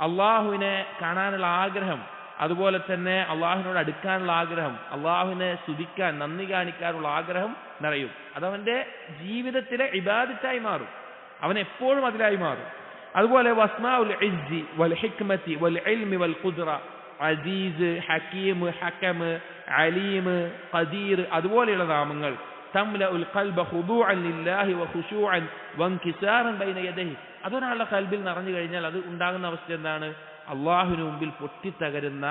അള്ളാഹുവിനെ കാണാനുള്ള ആഗ്രഹം, അതുപോലെ തന്നെ അള്ളാഹുവിനോട് അടുക്കാനുള്ള ആഗ്രഹം, അള്ളാഹുവിനെ സ്തുതിക്കാൻ നന്ദി കാണിക്കാനുള്ള ആഗ്രഹം നിറയും. അതവന്റെ ജീവിതത്തിലെ ഇബാദത്തായി മാറും, അവൻ എപ്പോഴും അതിലായി മാറും. അതുപോലെ വസ്മാഉൽ ഇസ്സി വൽ ഹിക്മതി വൽ ഇൽമി വൽ ഖുദ്റ, അസീസ്, ഹക്കീം, ഹകം, അലീം, ഖദീർ, അതുപോലെയുള്ള നാമങ്ങൾ തംലഉൽ ഖൽബ ഖുദൂഅൻ ലില്ലാഹി വഖുശൂഅൻ വൻകിസാറൻ ബൈന യദൈഹി, അതൊരാളുടെ ഖൽബിൽ നിറഞ്ഞു കഴിഞ്ഞാൽ അത് ഉണ്ടാകുന്ന അവസ്ഥ എന്താണ്? അള്ളാഹുവിന് മുമ്പിൽ പൊട്ടിത്തകരുന്ന,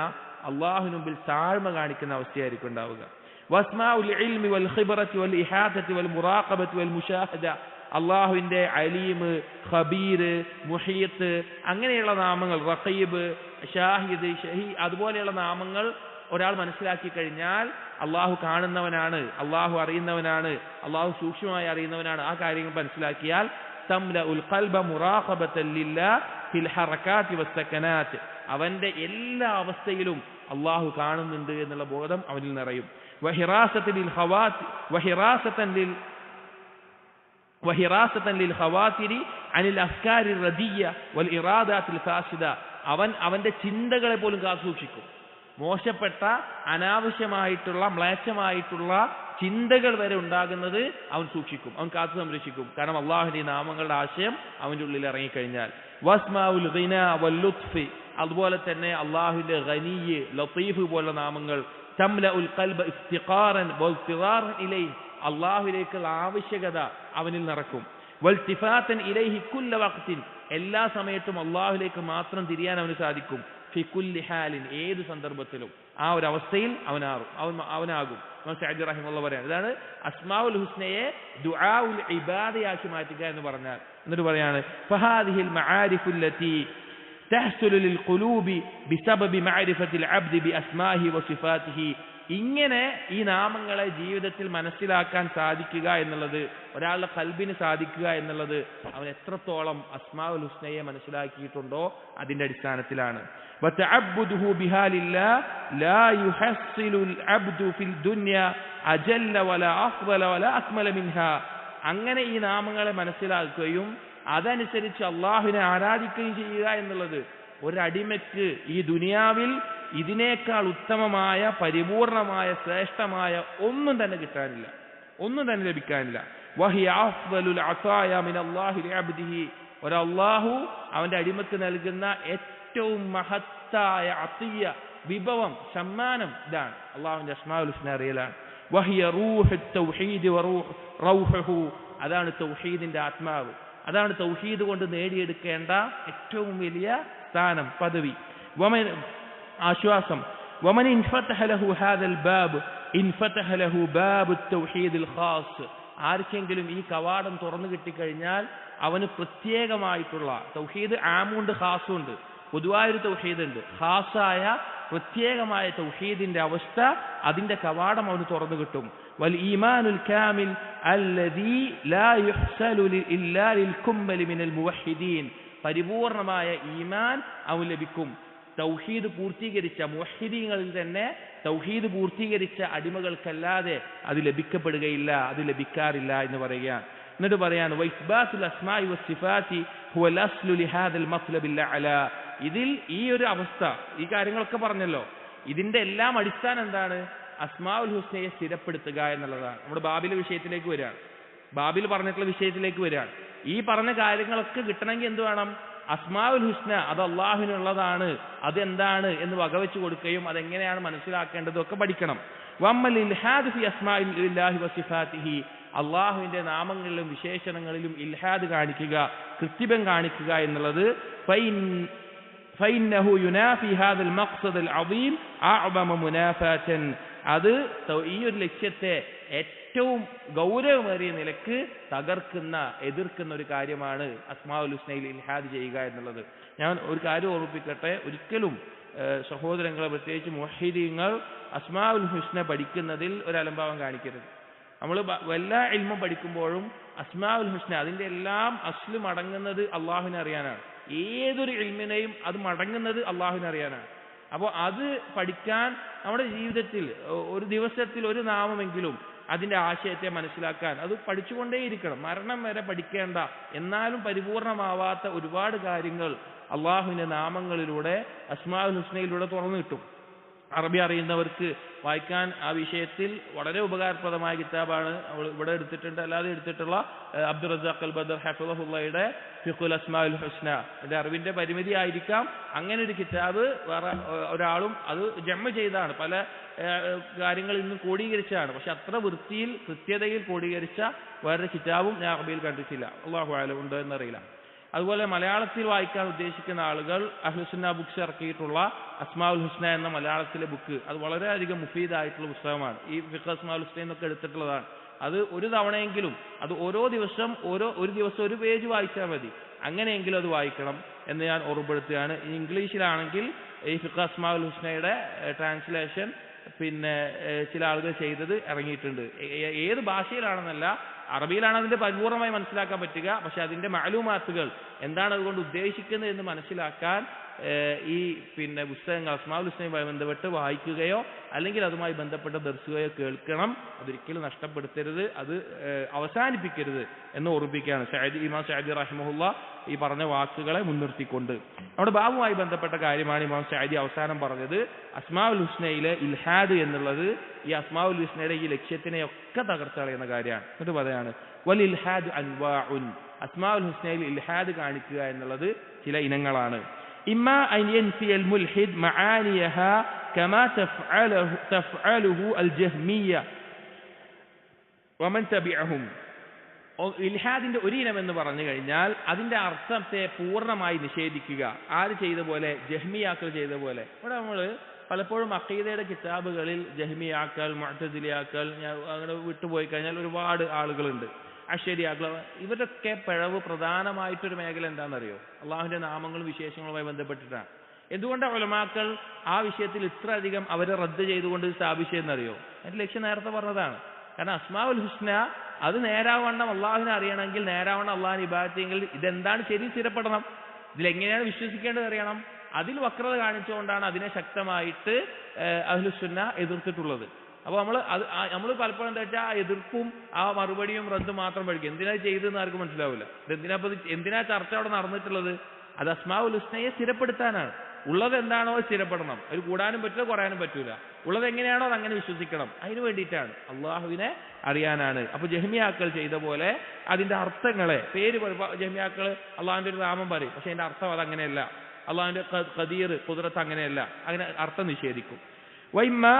അള്ളാഹുവിന് മുമ്പിൽ താഴ്മ കാണിക്കുന്ന അവസ്ഥയായിരിക്കും ഉണ്ടാവുക. വസ്മാഉൽ ഇൽമി വൽ ഖിബ്റതി വൽ ഇഹാതതി വൽ മുറാഖബതി വൽ മുശാഹദ, അള്ളാഹുവിന്റെ അലീം, ഖബീർ, മുഹീത്ത്, അങ്ങനെയുള്ള നാമങ്ങൾ, റഖീബ്, ഷാഹിദ്, ഷഹീ, അതുപോലെയുള്ള നാമങ്ങൾ ഒരാൾ മനസ്സിലാക്കി കഴിഞ്ഞാൽ അള്ളാഹു കാണുന്നവനാണ്, അള്ളാഹു അറിയുന്നവനാണ്, അള്ളാഹു സൂക്ഷ്മമായി അറിയുന്നവനാണ്, ആ കാര്യങ്ങൾ മനസ്സിലാക്കിയാൽ തംലഉൽ ഖൽബ മുറാഖബതൻ ലില്ലാഹ് ഫിൽ ഹറകാതി വസ്സകനാത്ത്, അവന്റെ എല്ലാ അവസ്ഥയിലും അള്ളാഹു കാണുന്നുണ്ട് എന്നുള്ള ബോധം അവനിൽ നിറയും. വഹിറാസതൻ ലിൽ ഖവാതിരി അനിൽ അഫ്കാരി റദിയ വൽ ഇറാദാത്തിൽ ഫാസിദ, അവന്റെ ചിന്തകളെ പോലും കാത്തുസൂക്ഷിക്കും. മോശപ്പെട്ട, അനാവശ്യമായിട്ടുള്ള, മ്ലേച്ഛമായിട്ടുള്ള ചിന്തകൾ വരെ ഉണ്ടാകുന്നത് അവൻ സൂക്ഷിക്കും, അവൻ കാത്തു സംരക്ഷിക്കും. കാരണം അള്ളാഹുവിന്റെ നാമങ്ങളുടെ ആശയം അവന്റെ ഉള്ളിൽ ഇറങ്ങിക്കഴിഞ്ഞാൽ. വസ്മാഉൽ ഗിന വൽ ലുത്ഫ്, അതുപോലെ തന്നെ അള്ളാഹുവിന്റെ ഗനിയ്, ലത്തീഫ് പോലുള്ള നാമങ്ങൾ തംലഉൽ ഖൽബ ഇഫ്തിഖാറൻ വൽതിറാറൻ ഇലൈഹി, അള്ളാഹുവിലേക്കുള്ള ആവശ്യകത അവനിൽ നിറക്കും. വൽതിഫാതൻ ഇലൈഹി കുല്ല വഖ്തിൻ, എല്ലാ സമയത്തും അള്ളാഹുവിലേക്ക് മാത്രം തിരിയാൻ അവന് സാധിക്കും. ഫി കുല്ലി ഹാലിൻ, ഏത് സന്ദർഭത്തിലും ആ ഒരു അവസ്ഥയിൽ അവനാകും. സഅദി റഹിമഹുല്ലാഹ് പറയാൻ, ഇതാണ് അസ്മാഉൽ ഹുസ്നയെ ദുആഉൽ ഇബാദയാക്കി മാറ്റുക എന്ന് പറഞ്ഞാൽ. എന്നിട്ട് പറയാണ് ഫഹാദിഹിൽ മആരിഫുല്ലതി തഹ്സുലു ലിൽ ഖുലൂബി ബിസബബി മഅരിഫത്തിൽ അബ്ദി ബിഅസ്മാഇഹി വസിഫാതിഹി, ഇങ്ങനെ ഈ നാമങ്ങളെ ജീവിതത്തിൽ മനസ്സിലാക്കാൻ സാധിക്കുക എന്നുള്ളത്, ഒരാളുടെ ഖൽബിന് സാധിക്കുക എന്നുള്ളത് അവൻ എത്രത്തോളം അസ്മാഉൽ ഹുസ്നയെ മനസ്സിലാക്കിയിട്ടുണ്ടോ അതിന്റെ അടിസ്ഥാനത്തിലാണ്. വതഅബ്ബുദുഹു ബിഹാ ലില്ലാഹ് ലാ യുഹസ്സിലുൽ അബ്ദു ഫിൽ ദുനിയ അജല്ല വലാ അഫ്ളല വലാ അക്മല മിൻഹാ, അങ്ങനെ ഈ നാമങ്ങളെ മനസ്സിലാക്കുകയും അതനുസരിച്ച് അള്ളാഹുവിനെ ആരാധിക്കുകയും ചെയ്യുക എന്നുള്ളത് ഒരടിമയ്ക്ക് ഈ ദുനിയാവിൽ ഇതിനേക്കാൾ ഉത്തമമായ, പരിപൂർണമായ, ശ്രേഷ്ഠമായ ഒന്നും തന്നെ കിട്ടാനില്ല, ഒന്നും തന്നെ ലഭിക്കാനില്ല. വഹിയ അഫ്ളലുൽ അതായ മിനല്ലാഹി ലിഅബ്ദിഹി, ഒരല്ലാഹു അവന്റെ അടിമക്ക് നൽകുന്ന ഏറ്റവും മഹത്തായ അതിയ, വിഭവം, സമ്മാനം ഇതാണ് അള്ളാഹുവിന്റെ അസ്മാഉൽ ഹുസ്ന അറിയലാണ്. വഹിയ റൂഹുത് തൗഹീദ് വറൂഹുഹു, അതാണ് തൗഹീദിന്റെ ആത്മാവ്, അതാണ് തൗഹീദ് കൊണ്ട് നേടിയെടുക്കേണ്ട ഏറ്റവും വലിയ സ്ഥാനം, പദവി, ആശ്വാസം. വമൻ ഇൻഫതഹ ലഹു ഹാദൽ ബാബ് ഇൻഫതഹ ലഹു ബാബുത് തൗഹീദിൽ ഖാസ്, ആർക്കെങ്കിലും ഈ കവാടം തുറന്നു കിട്ടിക്കഴിഞ്ഞാൽ അവന് പ്രത്യേകമായിട്ടുള്ള തൗഹീദ്, ആമുണ്ട് ഖാസുണ്ട്, പൊതുവായൊരു തൗഹീദ് ഉണ്ട്, ഖാസായ പ്രത്യേകമായ തൗഹീദിന്റെ അവസ്ഥ, അതിന്റെ കവാടം അവന് തുറന്നു കിട്ടും. വൽ ഈമാനുൽ കാമിൽ അല്ലദീ ലാ യുഹ്സലു ഇല്ലാ ലിൽ കുമ്മലി മിനൽ മുവഹ്ഹിദീൻ, പരിപൂർണമായ ഈമാൻ അവൻ ലഭിക്കും. തൗഹീദ് പൂർത്തീകരിച്ച മുവഹ്ഹിദീങ്ങളിൽ തന്നെ തൗഹീദ് പൂർത്തീകരിച്ച അടിമകൾക്കല്ലാതെ അത് ലഭിക്കപ്പെടുകയില്ല, അത് ലഭിക്കാറില്ല എന്ന് പറയുകയാണ്. എന്നിട്ട് പറയാണ് വഇസ്ബാത്തുൽ അസ്മാഇ വസ്സിഫാതി ഹുവൽ അസ്ലു ലിഹാദൽ മത്ലബിൽ അഅല, ഇതിൽ ഈ ഒരു അവസ്ഥ, ഈ കാര്യങ്ങളൊക്കെ പറഞ്ഞല്ലോ, ഇതിന്റെ എല്ലാം അടിസ്ഥാനം എന്താണ്? അസ്മാഉൽ ഹുസ്നയെ സ്ഥിരപ്പെടുത്തുക എന്നുള്ളതാണ്. നമ്മുടെ ബാബിലെ വിഷയത്തിലേക്ക് വരികയാണ്, ബാബിൽ പറഞ്ഞിട്ടുള്ള വിഷയത്തിലേക്ക് വരികയാണ്. ഈ പറഞ്ഞ കാര്യങ്ങളൊക്കെ കിട്ടണമെങ്കിൽ എന്ത് വേണം? അസ്മാഉൽ ഹുസ്ന അത് അള്ളാഹുവിനുള്ളതാണ്, അതെന്താണ് എന്ന് വകവെച്ച് കൊടുക്കുകയും അതെങ്ങനെയാണ് മനസ്സിലാക്കേണ്ടതും ഒക്കെ പഠിക്കണം. വമ്മൽ ഇൽഹാദ് ഫി അസ്മാഇല്ലാഹി വസിഫാതിഹി, അള്ളാഹുവിന്റെ നാമങ്ങളിലും വിശേഷണങ്ങളിലും ഇൽഹാദ് കാണിക്കുക, കൃത്രിമം കാണിക്കുക എന്നുള്ളത് ഫൈന്നഹു യുനാഫി ഹാദൽ മഖ്സദൽ അദീം അഅ്ദമ മുനാഫാതൻ, അത് ഈ ഒരു ലക്ഷ്യത്തെ ഏറ്റവും ഗൗരവമേറിയ നിലക്ക് തകർക്കുന്ന, എതിർക്കുന്ന ഒരു കാര്യമാണ് അസ്മാഉൽ ഹുസ്നയിൽ ഇൽഹാദ് ചെയ്യുക എന്നുള്ളത്. ഞാൻ ഒരു കാര്യം ഓർമ്മിപ്പിക്കട്ടെ, ഒരിക്കലും സഹോദരങ്ങളെ, പ്രത്യേകിച്ച് മുവഹ്ഹിദീങ്ങൾ അസ്മാഉൽ ഹുസ്ന പഠിക്കുന്നതിൽ ഒരു അലംഭാവം കാണിക്കരുത്. നമ്മൾ എല്ലാ ഇൽമും പഠിക്കുമ്പോഴും അസ്മാഉൽ ഹുസ്ന അതിന്റെ എല്ലാം അസ്ലും അടങ്ങുന്നത് അള്ളാഹുവിനെ അറിയാനാണ്. ഏതൊരു ഇൽമിനെയും അത് മടങ്ങുന്നത് അള്ളാഹുവിനെ അറിയാനാണ്. അപ്പോൾ അത് പഠിക്കാൻ നമ്മുടെ ജീവിതത്തിൽ ഒരു ദിവസത്തിൽ ഒരു നാമമെങ്കിലും അതിൻ്റെ ആശയത്തെ മനസ്സിലാക്കാൻ അത് പഠിച്ചുകൊണ്ടേയിരിക്കണം. മരണം വരെ പഠിക്കേണ്ട എന്നാലും പരിപൂർണമാവാത്ത ഒരുപാട് കാര്യങ്ങൾ അള്ളാഹുവിൻ്റെ നാമങ്ങളിലൂടെ അസ്മാഉൽ ഹുസ്നയിലൂടെ തുറന്നു കിട്ടും. അറബി അറിയുന്നവർക്ക് വായിക്കാൻ ആ വിഷയത്തിൽ വളരെ ഉപകാരപ്രദമായ കിതാബാണ് ഇവിടെ എടുത്തിട്ടുണ്ട്. അല്ലാതെ എടുത്തിട്ടുള്ള അബ്ദുർ റസാഖ് അൽ ബദർ ഹഫിളഹുള്ളയുടെ ഫിഖുൽ അസ്മാഉൽ ഹുസ്ന. എൻ്റെ അറിവിൻ്റെ പരിമിതി ആയിരിക്കാം, അങ്ങനെ ഒരു കിതാബ് വേറെ ഒരാളും അത് ജമ ചെയ്താണ്, പല കാര്യങ്ങൾ ഇന്ന് ക്രോഡീകരിച്ചാണ്. പക്ഷെ അത്ര വൃത്തിയിൽ കൃത്യതയിൽ ക്രോഡീകരിച്ച വേറൊരു കിതാബും ഞാൻ അറബിയിൽ കണ്ടിട്ടില്ല. അല്ലാഹു അഅലം ഉണ്ടോ എന്നറിയില്ല. അതുപോലെ മലയാളത്തിൽ വായിക്കാൻ ഉദ്ദേശിക്കുന്ന ആളുകൾ അഹ്ലുസുന്ന ബുക്സ് ഇറക്കിയിട്ടുള്ള അസ്മാഉൽ ഹുസ്ന എന്ന മലയാളത്തിലെ ബുക്ക്, അത് വളരെയധികം മുഫീദായിട്ടുള്ള പുസ്തകമാണ്. ഈ ഫിഖ് അസ്മാഉൽ ഹുസ്ന എന്നൊക്കെ എടുത്തിട്ടുള്ളതാണ്. അത് ഒരു തവണയെങ്കിലും, അത് ഓരോ ദിവസം ഒരു പേജ് വായിച്ചാൽ മതി, അങ്ങനെയെങ്കിലും അത് വായിക്കണം എന്ന് ഞാൻ ഓർമ്മപ്പെടുത്തുകയാണ്. ഇംഗ്ലീഷിലാണെങ്കിൽ ഈ ഫിഖ് അസ്മാഉൽ ഹുസ്നയുടെ ട്രാൻസ്ലേഷൻ പിന്നെ ചില ആളുകൾ ചെയ്തത് ഇറങ്ങിയിട്ടുണ്ട്. ഏത് ഭാഷയിലാണെന്നല്ല, അറബിയിലാണ് അതിൻ്റെ പരിപൂർണമായി മനസ്സിലാക്കാൻ പറ്റുക. പക്ഷെ അതിൻ്റെ മാലൂമാത്തുകൾ എന്താണ് അതുകൊണ്ട് ഉദ്ദേശിക്കുന്നത് എന്ന് മനസ്സിലാക്കാൻ ഈ പിന്നെ പുസ്തകങ്ങൾ അസ്മാഉൽ ഹുസ്നയുമായി ബന്ധപ്പെട്ട് വായിക്കുകയോ അല്ലെങ്കിൽ അതുമായി ബന്ധപ്പെട്ട ദർസുകയോ കേൾക്കണം. അതൊരിക്കലും നഷ്ടപ്പെടുത്തരുത്, അത് അവസാനിപ്പിക്കരുത് എന്ന് ഓർമ്മിപ്പിക്കുകയാണ് ഇമാം സഅദി റഹിമഹുള്ള ഈ പറഞ്ഞ വാക്കുകളെ മുൻനിർത്തിക്കൊണ്ട്. നമ്മുടെ ബാബുമായി ബന്ധപ്പെട്ട കാര്യമാണ് ഇമാം സഅദി അവസാനം പറഞ്ഞത്. അസ്മാഉൽ ഹുസ്നയിലെ ഇൽഹാദ് എന്നുള്ളത് ഈ അസ്മാഉൽ ഹുസ്നയുടെ ഈ ലക്ഷ്യത്തിനെയൊക്കെ തകർത്തളയുന്ന കാര്യമാണ്. എന്നിട്ട് പറയാണ് വൽ ഇൽഹാദ് അൻവാഉൻ, അസ്മാഉൽ ഹുസ്നയിൽ ഇൽഹാദ് കാണിക്കുക എന്നുള്ളത് ചില ഇനങ്ങളാണ്. إما أن ينفي الملحد معانيها كما تفعله الجهمية ومن تبعهم. ഇൽഹാദിന്റെ ഒരു ഇനം എന്ന് പറഞ്ഞു കഴിഞ്ഞാൽ അതിന്റെ അർത്ഥത്തെ പൂർണ്ണമായി നിഷേധിക്കുക. ആര് ചെയ്ത പോലെ? ജഹ്മിയാക്കൾ ചെയ്ത പോലെ. ഇവിടെ നമ്മൾ പലപ്പോഴും അഖീദയുടെ കിതാബുകളിൽ ജഹ്മിയാക്കൾ, മുഅ്തസിലിയാക്കൾ അങ്ങനെ വിട്ടുപോയി കഴിഞ്ഞാൽ ഒരുപാട് ആളുകളുണ്ട്. അശ്ശരിയാക്കൾ, ഇവരൊക്കെ പിഴവ് പ്രധാനമായിട്ടൊരു മേഖല എന്താണെന്നറിയോ? അള്ളാഹുവിന്റെ നാമങ്ങളും വിശേഷങ്ങളുമായി ബന്ധപ്പെട്ടിട്ടാണ്. എന്തുകൊണ്ടാണ് ഉലമാക്കൾ ആ വിഷയത്തിൽ ഇത്ര അധികം അവരെ റദ്ദ് ചെയ്തുകൊണ്ട് സ്ഥാപിച്ചതെന്നറിയോ? അതിന്റെ ലക്ഷ്യം നേരത്തെ പറഞ്ഞതാണ്. കാരണം അസ്മാഉൽ ഹുസ്ന അത് നേരാവണ്ണം അള്ളാഹുവിനെ അറിയണമെങ്കിൽ, നേരാവണ്ണം അള്ളാഹിനെ ഇബാദത്ത് ചെയ്യെങ്കിൽ ഇതെന്താണ് ശരി സ്ഥിരപ്പെടണം, ഇതിലെങ്ങനെയാണ് വിശ്വസിക്കേണ്ടത് അറിയണം. അതിൽ വക്രത കാണിച്ചുകൊണ്ടാണ് അതിനെ ശക്തമായിട്ട് അഹ്ലുസുന്ന എതിർത്തിട്ടുള്ളത്. അപ്പോൾ നമ്മൾ പലപ്പോഴും എന്താ വെച്ചാൽ ആ എതിർപ്പും ആ മറുപടിയും റദ്ദ് മാത്രം പഠിക്കും. എന്തിനാ ചെയ്തതെന്ന് ആർക്കും മനസ്സിലാവില്ല. എന്തിനാ ചർച്ച അവിടെ നടന്നിട്ടുള്ളത്? അത് അസ്മാഉൽ ഹുസ്നയെ സ്ഥിരപ്പെടുത്താനാണ്. ഉള്ളത് എന്താണോ അത് സ്ഥിരപ്പെടണം. അത് കൂടാനും പറ്റില്ല, കുറയാനും പറ്റൂല. ഉള്ളത് എങ്ങനെയാണോ അത് അങ്ങനെ വിശ്വസിക്കണം. അതിന് വേണ്ടിയിട്ടാണ്, അള്ളാഹുവിനെ അറിയാനാണ്. അപ്പൊ ജഹ്മിയാക്കൾ ചെയ്ത പോലെ അതിന്റെ അർത്ഥങ്ങളെ ജഹ്മിയാക്കൾ അള്ളാഹുവിന്റെ ഒരു നാമം പറയും, പക്ഷെ അതിന്റെ അർത്ഥം അതങ്ങനെയല്ല. അള്ളാഹുവിന്റെ ഖദീർ, ഖുദ്റത്ത് അങ്ങനെയല്ല, അങ്ങനെ അർത്ഥം നിഷേധിക്കും. വൈമാ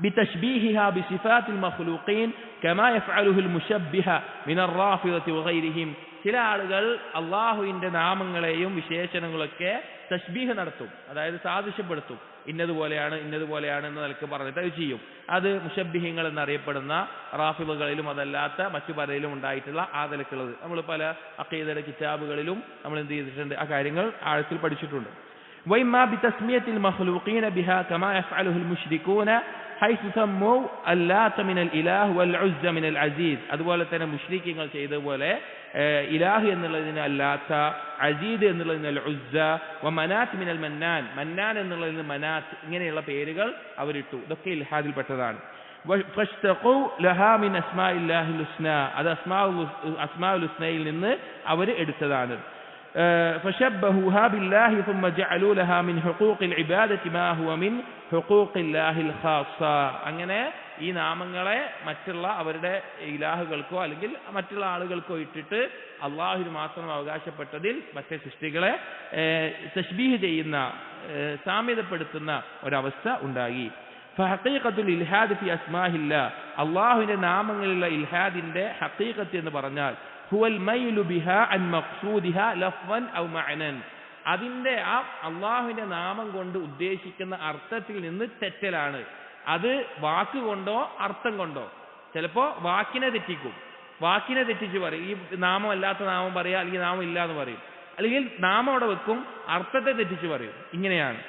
بتشبيهها بصفات المخلوقين كما يفعله المشبهة من الرافضة وغيرهم. ചില ആളുകൾ അള്ളാഹുവിന്റെ നാമങ്ങളെയും വിശേഷണങ്ങളൊക്കെ തശ്ബീഹ് നടത്തും, അതായത് സാദൃശ്യപ്പെടുത്തും. ഇന്നതുപോലെയാണ് എന്ന നിലക്ക് പറഞ്ഞിട്ട് അത് ചെയ്യും. അത് മുശബ്ബിഹീങ്ങൾ എന്നറിയപ്പെടുന്ന റാഫിദുകളിലും അതല്ലാത്ത മറ്റു പലരിലും ഉണ്ടായിട്ടുള്ള ആ നിലക്കുള്ളത് നമ്മൾ പല അഖീദയുടെ കിതാബുകളിലും നമ്മൾ എന്ത് ചെയ്തിട്ടുണ്ട്, ആ കാര്യങ്ങൾ ആഴത്തിൽ പഠിച്ചിട്ടുണ്ട്. وإما بتسمية المخلوقين بها كما يفعله المشركون حيث سموا اللات من الإله والعزى من العزيز. അതുപോലെ തന്നെ മുശ്രിക്കീങ്ങൾ ചെയ്തതുപോലെ ഇലാഹ് എന്നുള്ളതിന് അല്ലാത്ത, അസീദ് എന്നുള്ളതിന് അൽ ഉസ്സ, വമനാത്ത് മിനൽ മന്നാൻ, മന്നാൻ എന്നുള്ളതിന് മനാത്ത്, ഇങ്ങനെയുള്ള പേരുകൾ അവരിട്ടു. ഇതൊക്കെ ഇൽഹാദിൽപ്പെട്ടതാണ്. ഫഷ്തഖു ലഹാ മിൻ അസ്മാഇല്ലാഹിൽ ഹുസ്ന, അത് അസ്മാഉൽ ഹുസ്നയിൽ നിന്ന് അവർ എടുത്തതാണ്. فشبهوها بالله ثم جعلوا لها من حقوق العبادة ما هو من حقوق الله الخاصة. അങ്ങനെ ഈ നാമങ്ങളെ മറ്റുള്ള അവരുടെ ഇലാഹുകൾക്കോ അല്ലെങ്കിൽ മറ്റുള്ള ആളുകൾക്കോ ഇട്ടിട്ട് അള്ളാഹുവിന് മാത്രം അവകാശപ്പെട്ടതിൽ മറ്റേ സൃഷ്ടികളെ തശ്ബീഹ് ചെയ്യുന്ന, സാമ്യതപ്പെടുത്തുന്ന ഒരവസ്ഥ ഉണ്ടായി. ഫഹഖീഖത്തുൽ ഇൽഹാദ് ഫി അസ്മാഇല്ലാഹ്, അള്ളാഹുവിന്റെ നാമങ്ങളിലുള്ള ഇൽഹാദിന്റെ ഹഖീഖത്ത് എന്ന് പറഞ്ഞാൽ ഹുവൽ മൈലു ബിഹാ അൻ മഖ്സൂദിഹാ ലഫ്വൻ ഔ മഅനൻ, അതിന്റെ ആ അള്ളാഹുവിന്റെ നാമം കൊണ്ട് ഉദ്ദേശിക്കുന്ന അർത്ഥത്തിൽ നിന്ന് തെറ്റലാണ്. അത് വാക്കുകൊണ്ടോ അർത്ഥം കൊണ്ടോ. ചിലപ്പോ വാക്കിനെ തെറ്റിച്ച് പറയും, ഈ നാമം അല്ലാത്ത നാമം പറയാ, അല്ലെങ്കിൽ നാമം ഇല്ല എന്ന് പറയും, അല്ലെങ്കിൽ നാമം അവിടെ വെക്കും, അർത്ഥത്തെ തെറ്റിച്ച് പറയും. ഇങ്ങനെയാണ്.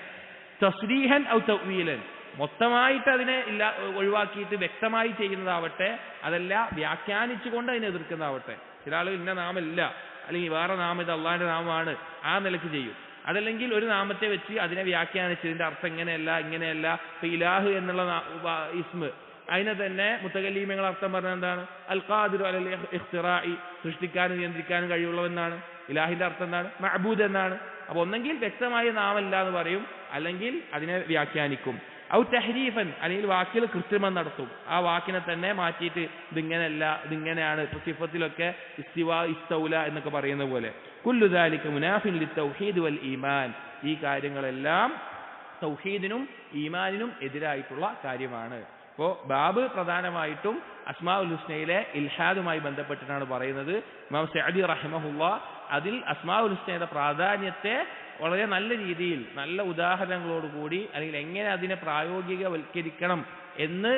തസ്രീഹൻ ഔ തഅ്വീലൻ, മൊത്തമായിട്ട് അതിനെ ഒഴിവാക്കിയിട്ട് വ്യക്തമായി ചെയ്യുന്നതാവട്ടെ, അതല്ല വ്യാഖ്യാനിച്ചുകൊണ്ട് അതിനെ എതിർക്കുന്നതാവട്ടെ. ചില ആളുകൾ ഇന്ന നാമമില്ല, അല്ലെങ്കിൽ വേറെ നാമം ഇത് അള്ളാഹിന്റെ നാമമാണ്, ആ നിലക്ക് ചെയ്യും. അതല്ലെങ്കിൽ ഒരു നാമത്തെ വെച്ച് അതിനെ വ്യാഖ്യാനിച്ച് ഇതിന്റെ അർത്ഥം ഇങ്ങനെയല്ല. ഇപ്പൊ ഇലാഹ് എന്നുള്ള ഇസ്മ അതിനെ തന്നെ മുത്തകല്ലീമങ്ങൾ അർത്ഥം പറഞ്ഞത് എന്താണ്? അൽ ഖാദിറു അലൽ ഇഖ്തിറാഇ, സൃഷ്ടിക്കാനും നിയന്ത്രിക്കാനും കഴിവുള്ളവെന്നാണ്. ഇലാഹിന്റെ അർത്ഥം എന്താണ്? മഅബൂദ് എന്നാണ്. അപ്പൊ ഒന്നെങ്കിൽ വ്യക്തമായ നാമല്ല എന്ന് പറയും, അല്ലെങ്കിൽ അതിനെ വ്യാഖ്യാനിക്കും. ഔ തഹരീഫൻ, അല്ലെങ്കിൽ വാക്കിൽ കൃത്രിമം നടത്തും. ആ വാക്കിനെ തന്നെ മാറ്റിയിട്ട് ഇതിങ്ങനെയല്ല, ഇതിങ്ങനെയാണ്. സിഫത്തിലൊക്കെ ഇസ്തിവാ, ഇസ്തൗല എന്നൊക്കെ പറയുന്ന പോലെ. കുല്ലു ദാലിക മുനാഫിൻ ലിത്തൗഹീദ് വൽ ഈമാൻ, ഈ കാര്യങ്ങളെല്ലാം തൗഹീദിനും ഈമാനിനും എതിരായിട്ടുള്ള കാര്യമാണ്. അപ്പോൾ ബാബ് പ്രധാനമായിട്ടും അസ്മാഉൽ ഹുസ്നയിലെ ഇൽഹാദുമായി ബന്ധപ്പെട്ടിട്ടാണ് പറയുന്നത്. ഇമാം സഅദി റഹിമഹുല്ലാ അതിൽ അസ്മാഉൽ ഹുസ്നയുടെ പ്രാധാന്യത്തെ വളരെ നല്ല രീതിയിൽ, നല്ല ഉദാഹരണങ്ങളോടുകൂടി, അല്ലെങ്കിൽ എങ്ങനെ അതിനെ പ്രായോഗികവൽക്കരിക്കണം എന്ന്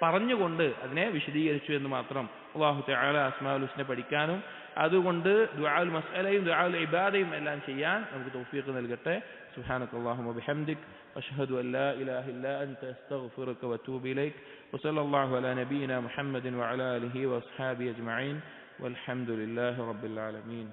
പറഞ്ഞുകൊണ്ട് അതിനെ വിശദീകരിച്ചു എന്ന് മാത്രം. അല്ലാഹു തആല അസ്മാഉൽ ഹുസ്ന പഠിക്കാനും അതുകൊണ്ട് ദുആഉൽ മസ്അലയും ദുആഉൽ ഇബാദയും എല്ലാം ചെയ്യാൻ നമുക്ക് തൗഫീഖ് നൽകട്ടെ. സുബ്ഹാനകല്ലാഹുമ്മ വബിഹംദിക് അഷ്ഹദു അൻ ലാ ഇലാഹ ഇല്ലാ അൻത അസ്തഗ്ഫിറുക വഅതൂബു ഇലൈക് വസല്ലല്ലാഹു അലാ നബിയിനാ മുഹമ്മദിൻ വഅലാ ആലിഹി വഅസ്ഹാബിഹി അജ്മഈൻ വൽഹംദുലില്ലാഹി റബ്ബിൽ ആലമീൻ.